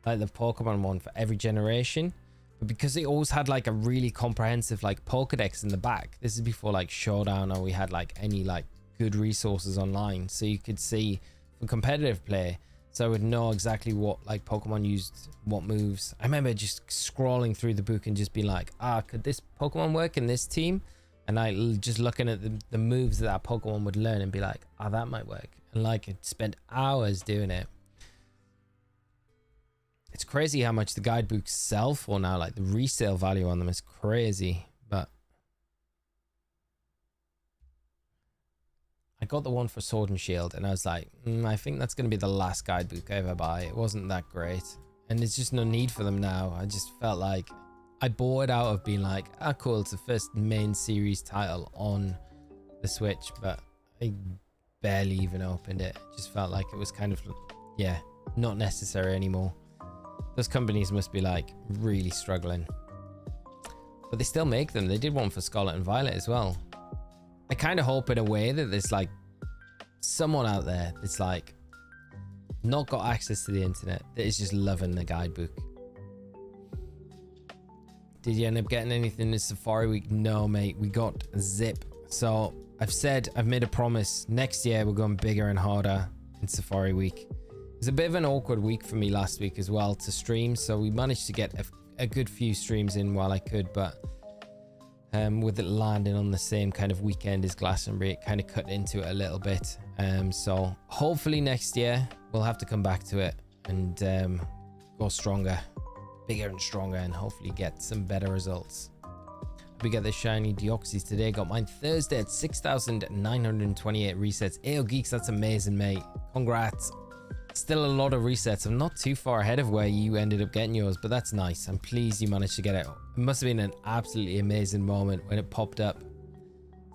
Pokemon one for every generation, but because they always had like a really comprehensive like Pokedex in the back. This is before like Showdown, or we had like any like good resources online, so you could see for competitive play. So I would know exactly what like Pokemon used, what moves. I remember just scrolling through the book and just being like, could this Pokemon work in this team? And I just looking at the moves that Pokemon would learn and be like, that might work. And like it spent hours doing it. It's crazy how much the guidebooks sell for now. Like the resale value on them is crazy. But I got the one for Sword and Shield and I was like, I think that's going to be the last guidebook I ever buy. It wasn't that great. And there's just no need for them now. I just felt like I bought it out of being like, cool, it's the first main series title on the Switch, but I barely even opened it. It just felt like it was kind of, yeah, not necessary anymore. Those companies must be like really struggling. But they still make them. They did one for Scarlet and Violet as well. I kind of hope in a way that there's like someone out there that's like not got access to the internet that is just loving the guidebook. Did you end up getting anything this Safari Week? No, mate. We got Zip. So I've made a promise. Next year, we're going bigger and harder in Safari Week. It was a bit of an awkward week for me last week as well to stream. So we managed to get a good few streams in while I could. But with it landing on the same kind of weekend as Glastonbury, it kind of cut into it a little bit. So hopefully next year, we'll have to come back to it and go stronger. Bigger and stronger, and hopefully get some better results. We get the shiny Deoxys today. Got mine Thursday at 6,928 resets. Ayo Geeks, that's amazing, mate. Congrats. Still a lot of resets. I'm not too far ahead of where you ended up getting yours, but that's nice. I'm pleased you managed to get it. It must have been an absolutely amazing moment when it popped up.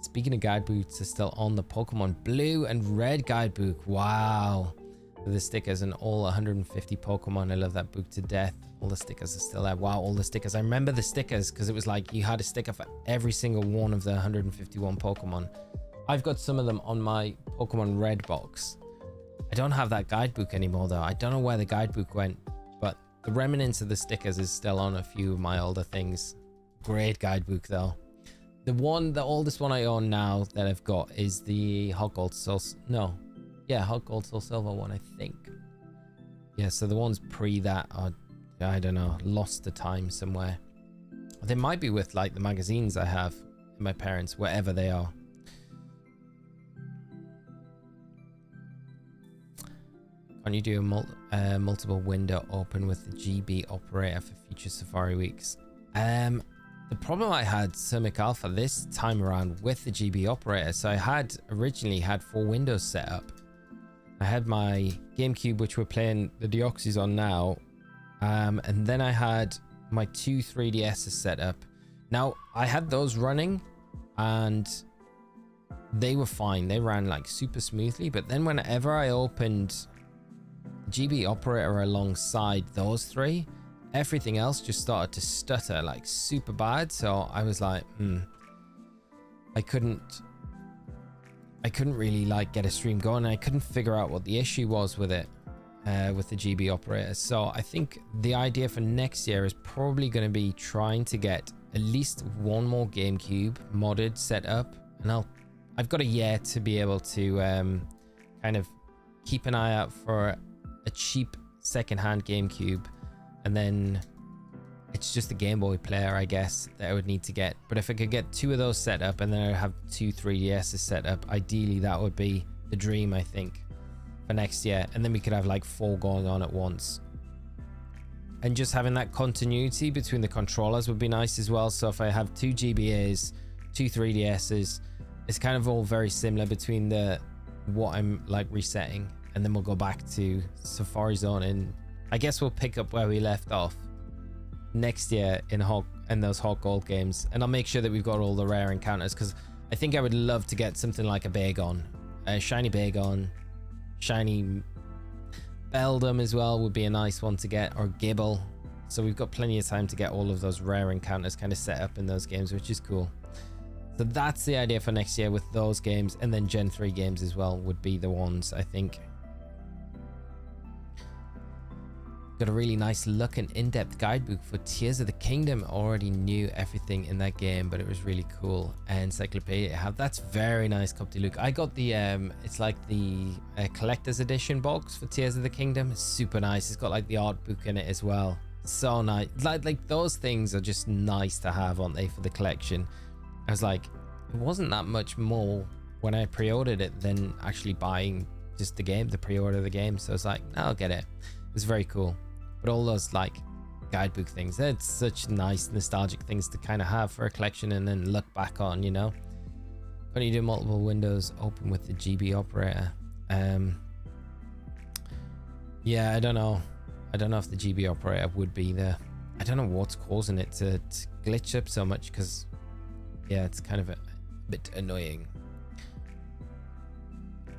Speaking of guidebooks, are still on the Pokemon Blue and Red guidebook. Wow. With the stickers and all 150 Pokemon. I love that book to death. All the stickers are still there. Wow, all the stickers. I remember the stickers because it was like you had a sticker for every single one of the 151 Pokemon. I've got some of them on my Pokemon Red box. I don't have that guidebook anymore though. I don't know where the guidebook went, but the remnants of the stickers is still on a few of my older things. Great guidebook though. The oldest one I own now that I've got is the Hot Gold Soul... No. Yeah, Hot Gold Soul Silver one, I think. Yeah, so the ones pre that are... I don't know, lost to time somewhere. They might be with like the magazines I have in my parents, wherever they are. Can you do a multiple window open with the GB operator for future Safari Weeks? The problem I had Sumic Alpha this time around with the GB operator. So I had originally had 4 windows set up. I had my GameCube, which we're playing the Deoxys on now. And then I had my 2 3DSs set up. Now I had those running and they were fine. They ran like super smoothly, but then whenever I opened GB operator alongside those 3, everything else just started to stutter like super bad. So I was like, I couldn't really like get a stream going. I couldn't figure out what the issue was with it. With the GB operator. So I think the idea for next year is probably going to be trying to get at least one more GameCube modded set up, and I've got a year to be able to kind of keep an eye out for a cheap secondhand GameCube, and then it's just a Game Boy player I guess that I would need to get. But if I could get 2 of those set up and then I have 2 3DSs set up, ideally that would be the dream I think for next year, and then we could have like 4 going on at once, and just having that continuity between the controllers would be nice as well. So if I have 2 GBAs, 2 3DSs, it's kind of all very similar between what I'm like resetting, and then we'll go back to Safari Zone, and I guess we'll pick up where we left off next year in those Hot Gold games, and I'll make sure that we've got all the rare encounters, because I think I would love to get something like a Bagon, a shiny Bagon. Shiny Beldum as well would be a nice one to get, or Gibble. So we've got plenty of time to get all of those rare encounters kind of set up in those games, which is cool. So that's the idea for next year with those games, and then Gen 3 games as well would be the ones, I think. Got a really nice look and in-depth guidebook for Tears of the Kingdom. Already knew everything in that game, but it was really cool. Encyclopedia have, that's very nice. Copy Luke. I got the it's like the collector's edition box for Tears of the Kingdom. It's super nice. It's got like the art book in it as well. So nice. Like those things are just nice to have, aren't they, for the collection? I was like, it wasn't that much more when I pre-ordered it than actually buying just the game, the pre-order of the game. So I was like, I'll get it. It was very cool. But all those like guidebook things, it's such nice nostalgic things to kind of have for a collection and then look back on, you know. When you do multiple windows open with the GB operator, yeah, I don't know if the GB operator would be there. I don't know what's causing it to glitch up so much, because yeah, it's kind of a bit annoying.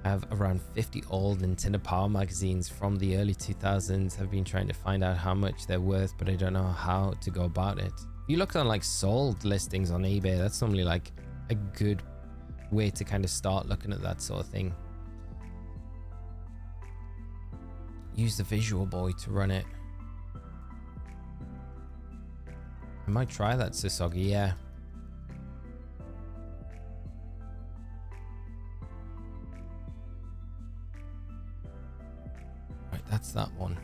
I have around 50 old Nintendo Power magazines from the early 2000s. I've been trying to find out how much they're worth, but I don't know how to go about it. If you looked on like sold listings on eBay, that's normally like a good way to kind of start looking at that sort of thing. Use the Visual Boy to run it. I might try that, Sasogi, yeah. That's that one.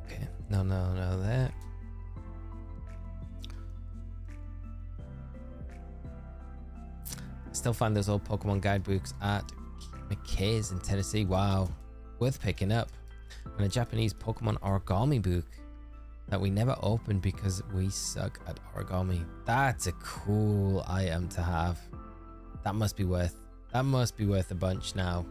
Okay, no there. Still find those old Pokemon guidebooks at McKay's in Tennessee. Wow, worth picking up. And a Japanese Pokemon origami book that we never opened because we suck at origami. That's a cool item to have. That must be worth a bunch now.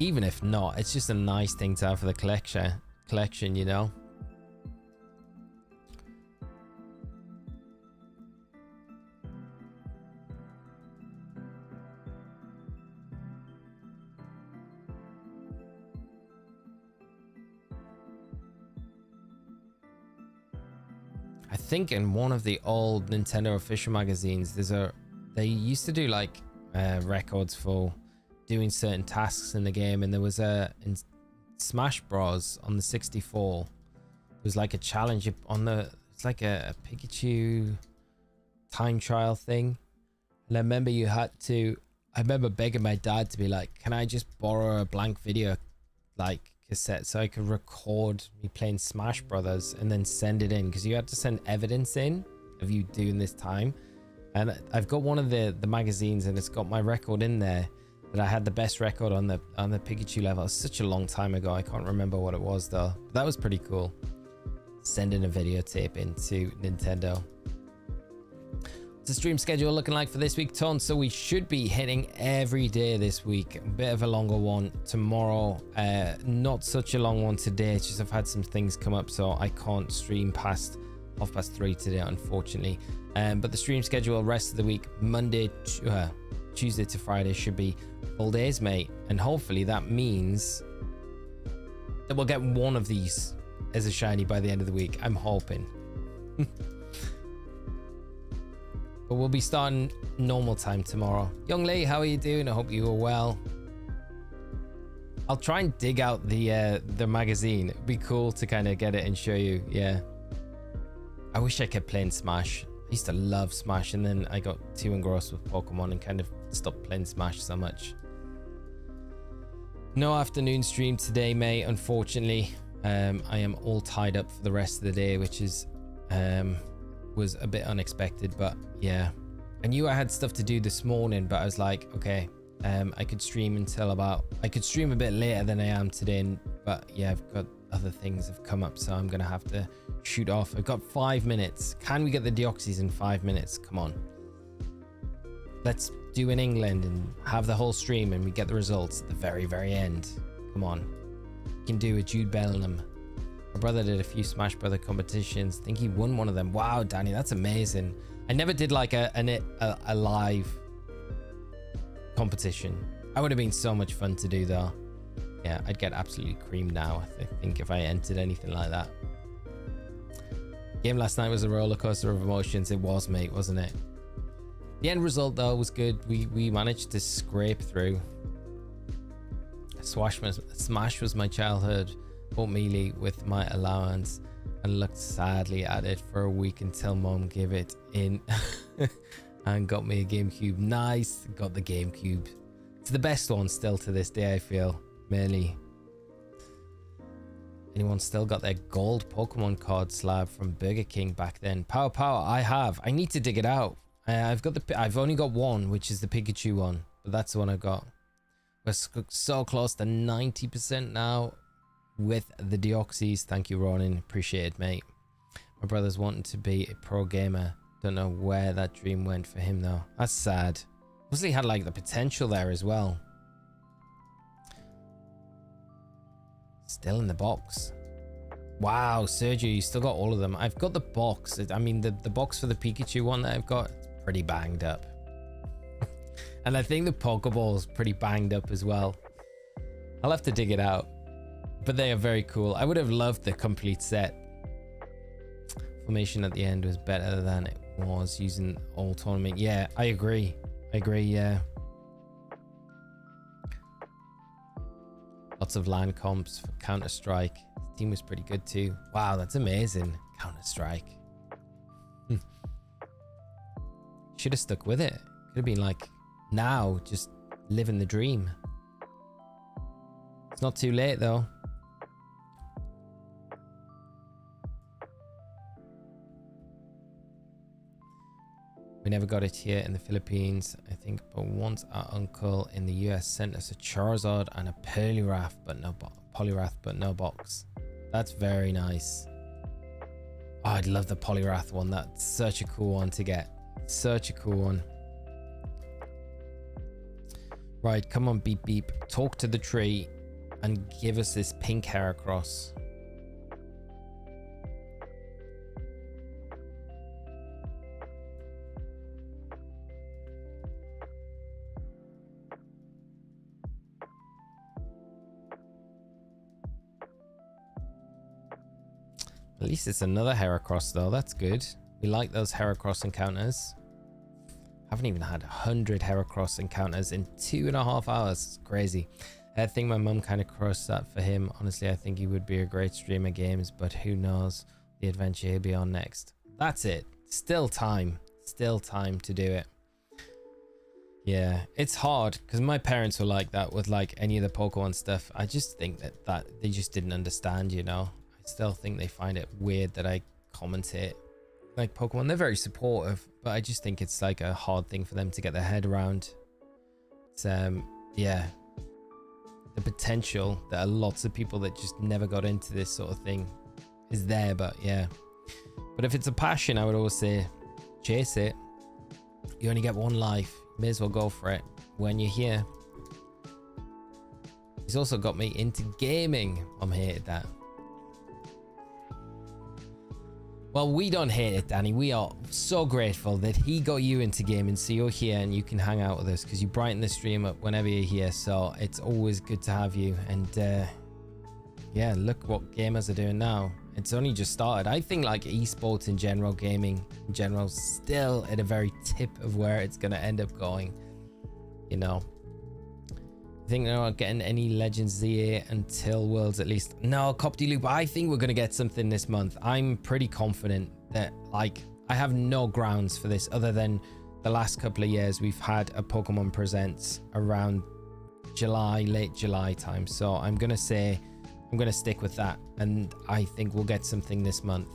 Even if not, it's just a nice thing to have for the collection, you know. I think in one of the old Nintendo official magazines, they used to do like records for doing certain tasks in the game, and there was in Smash Bros on the 64, it was like a challenge on it's like a Pikachu time trial thing, and I remember I remember begging my dad to be like, can I just borrow a blank video like cassette so I could record me playing Smash Brothers and then send it in, because you had to send evidence in of you doing this time. And I've got one of the magazines, and it's got my record in there that I had the best record on the Pikachu level. It's such a long time ago, I can't remember what it was though. But that was pretty cool, sending a videotape into Nintendo. What's the stream schedule looking like for this week, Ton? So we should be hitting every day this week. A bit of a longer one tomorrow, not such a long one today. It's just I've had some things come up, so I can't stream past 3:30 today, unfortunately. But the stream schedule rest of the week, Tuesday to Friday, should be full days, mate. And hopefully that means that we'll get one of these as a shiny by the end of the week. I'm hoping. But we'll be starting normal time tomorrow. Young Lee, how are you doing? I hope you are well. I'll try and dig out the magazine. It'd be cool to kind of get it and show you. Yeah. I wish I kept playing Smash. I used to love Smash, and then I got too engrossed with Pokemon and kind of stopped playing Smash so much. No afternoon stream today, mate, unfortunately. I am all tied up for the rest of the day, which is was a bit unexpected, but yeah, I knew I had stuff to do this morning, but I was like, okay, I could stream a bit later than I am today, but yeah, I've got other things have come up, so I'm gonna have to shoot off. I've got 5 minutes. Can we get the Deoxys in 5 minutes? Come on, let's do in England and have the whole stream, and we get the results at the very end. Come on, we can do a Jude Bellingham. My brother did a few Smash Brother competitions. I think he won one of them. Wow, Danny, that's amazing. I never did like a live competition. That would have been so much fun to do though. Yeah, I'd get absolutely creamed now, I think, if I entered anything like that. Game last night was a roller coaster of emotions. It was, mate, wasn't it? The end result, though, was good. We managed to scrape through. Smash was my childhood. Bought Melee with my allowance and looked sadly at it for a week until Mom gave it in and got me a GameCube. Nice, got the GameCube. It's the best one still to this day, I feel. Melee. Anyone still got their gold Pokemon card slab from Burger King back then? Power, I have. I need to dig it out. I've only got one, which is the Pikachu one, but that's the one I got. We're so close to 90% now with the Deoxys. Thank you, Ronin. Appreciate it, mate. My brother's wanting to be a pro gamer. Don't know where that dream went for him, though. That's sad. Obviously had like the potential there as well. Still in the box. Wow, Sergio, you still got all of them. I've got the box. I mean, the box for the Pikachu one that I've got, it's pretty banged up. And I think the Pokeball's pretty banged up as well. I'll have to dig it out. But they are very cool. I would have loved the complete set. Formation at the end was better than it was using all tournament. Yeah, I agree. Yeah. Lots of LAN comps for Counter-Strike. The team was pretty good too. Wow, that's amazing. Counter-Strike. Should have stuck with it. Could have been like, now, just living the dream. It's not too late though. We never got it here in the Philippines, I think, but once our uncle in the US sent us a Charizard and a Poliwrath, but no box. That's very nice. Oh, I'd love the Poliwrath one. That's such a cool one to get. Such a cool one. Right, come on, beep beep. Talk to the tree and give us this pink Heracross. At least it's another Heracross though, that's good. We like those Heracross encounters. Haven't even had 100 Heracross encounters in 2.5 hours. It's crazy. I think my mum kind of crushed that for him. Honestly, I think he would be a great streamer games, but who knows the adventure he'll be on next. That's it. Still time. Still time to do it. Yeah, it's hard because my parents were like that with like any of the Pokemon stuff. I just think that they just didn't understand, you know. I still think they find it weird that I commentate like Pokemon. They're very supportive, but I just think it's like a hard thing for them to get their head around. It's yeah, the potential that are lots of people that just never got into this sort of thing is there. But yeah, but if it's a passion, I would always say chase it. You only get one life, may as well go for it when you're here. He's also got me into gaming. I'm hated that. Well, we don't hate it, Danny. We are so grateful that he got you into gaming, so you're here and you can hang out with us because you brighten the stream up whenever you're here. So it's always good to have you. And yeah, look what gamers are doing now. It's only just started. I think like esports in general, gaming in general, still at a very tip of where it's going to end up going. You know, I think they're not getting any Legends ZA until Worlds at least. No, Cop de Loop. I think we're going to get something this month. I'm pretty confident that like I have no grounds for this other than the last couple of years we've had a Pokemon Presents around July, late July time. So I'm going to say I'm going to stick with that. And I think we'll get something this month.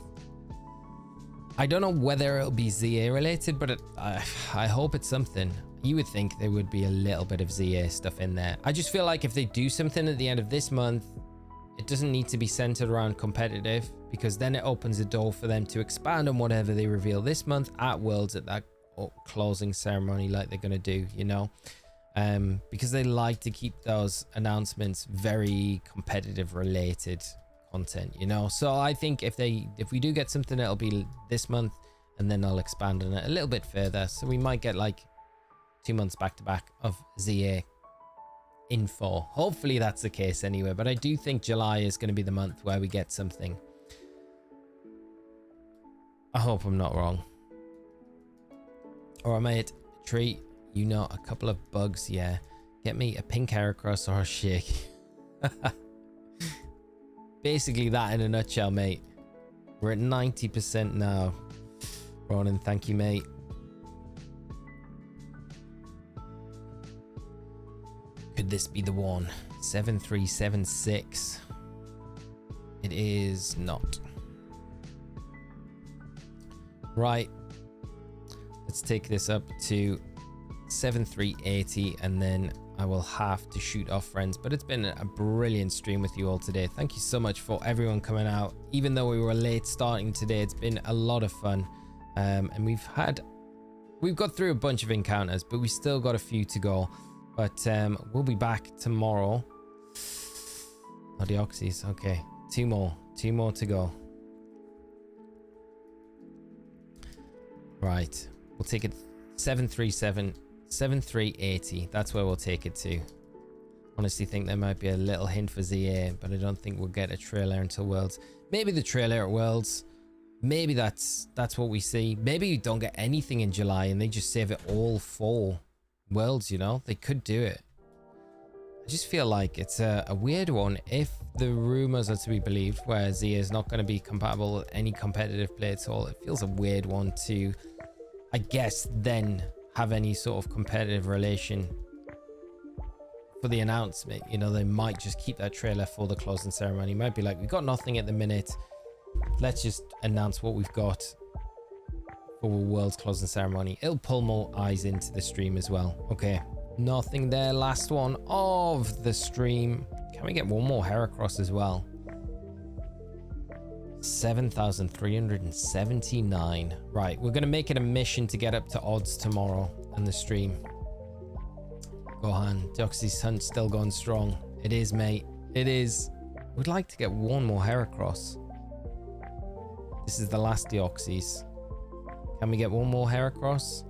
I don't know whether it'll be ZA related, but I hope it's something. You would think there would be a little bit of ZA stuff in there. I just feel like if they do something at the end of this month, it doesn't need to be centered around competitive, because then it opens the door for them to expand on whatever they reveal this month at Worlds at that closing ceremony like they're going to do, you know, because they like to keep those announcements very competitive related content, you know. So I think if we do get something, it'll be this month and then I'll expand on it a little bit further. So we might get like 2 months back to back of ZA info. Hopefully that's the case anyway, but I do think July is going to be the month where we get something. I hope I'm not wrong. Or mate, treat, you know, a couple of bugs, yeah. Get me a pink Heracross or a shake. Basically that in a nutshell, mate. We're at 90% now. Ronan, thank you, mate. Could this be the one? 7376. It is not. Right. Let's take this up to 7380 and then I will have to shoot off, friends. But it's been a brilliant stream with you all today. Thank you so much for everyone coming out. Even though we were late starting today, it's been a lot of fun. And we've got through a bunch of encounters, but we still got a few to go. But we'll be back tomorrow. Oh, Deoxys. Okay, two more to go. Right, we'll take it 737, 7380. That's where we'll take it to. Honestly, think there might be a little hint for ZA, but I don't think we'll get a trailer until Worlds. Maybe the trailer at Worlds. Maybe that's what we see. Maybe we don't get anything in July and they just save it all for Worlds, you know? They could do it. I just feel like it's a weird one if the rumors are to be believed, where Zia is not going to be compatible with any competitive play at all. It feels a weird one to, I guess, then have any sort of competitive relation for the announcement. You know, they might just keep that trailer for the closing ceremony. Might be like, we've got nothing at the minute. Let's just announce what we've got for World's closing ceremony. It'll pull more eyes into the stream as well. Okay, nothing there. Last one of the stream. Can we get one more Heracross as well? 7,379. Right, we're gonna make it a mission to get up to odds tomorrow on the stream. Gohan, Deoxys hunt still going strong. It is, mate. It is. We'd like to get one more Heracross. This is the last Deoxys. Can we get one more Heracross?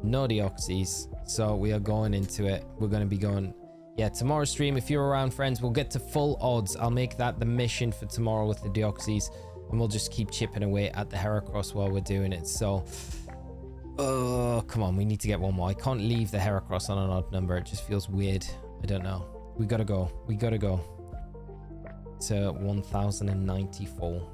No Deoxys. So we are going into it. We're going to be going... Yeah, tomorrow's stream, if you're around, friends, we'll get to full odds. I'll make that the mission for tomorrow with the Deoxys. And we'll just keep chipping away at the Heracross while we're doing it. So... Oh, come on. We need to get one more. I can't leave the Heracross on an odd number. It just feels weird. I don't know. We got to go. We got to go. To 1,094.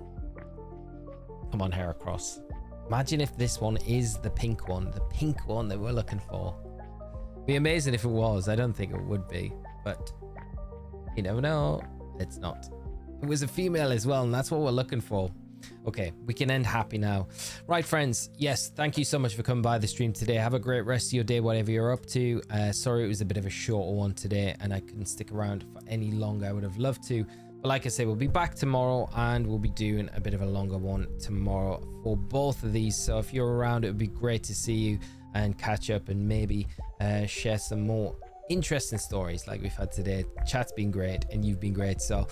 Come on, Heracross. Imagine if this one is the pink one that we're looking for. It'd be amazing if it was. I don't think it would be, but you never know. It's not. It was a female as well, and that's what we're looking for. Okay, we can end happy now. Right, friends. Yes, thank you so much for coming by the stream today. Have a great rest of your day, whatever you're up to. Sorry it was a bit of a shorter one today, and I couldn't stick around for any longer. I would have loved to. But like I say, we'll be back tomorrow and we'll be doing a bit of a longer one tomorrow for both of these. So if you're around, it would be great to see you and catch up and maybe share some more interesting stories like we've had today. Chat's been great and you've been great. So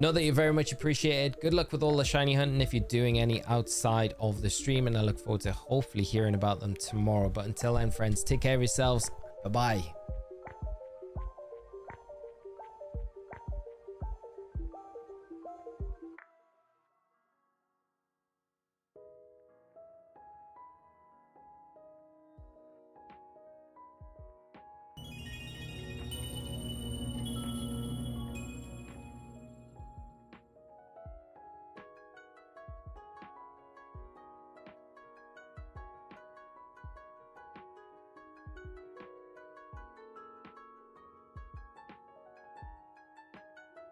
know that you're very much appreciated. Good luck with all the shiny hunting if you're doing any outside of the stream. And I look forward to hopefully hearing about them tomorrow. But until then, friends, take care of yourselves. Bye-bye.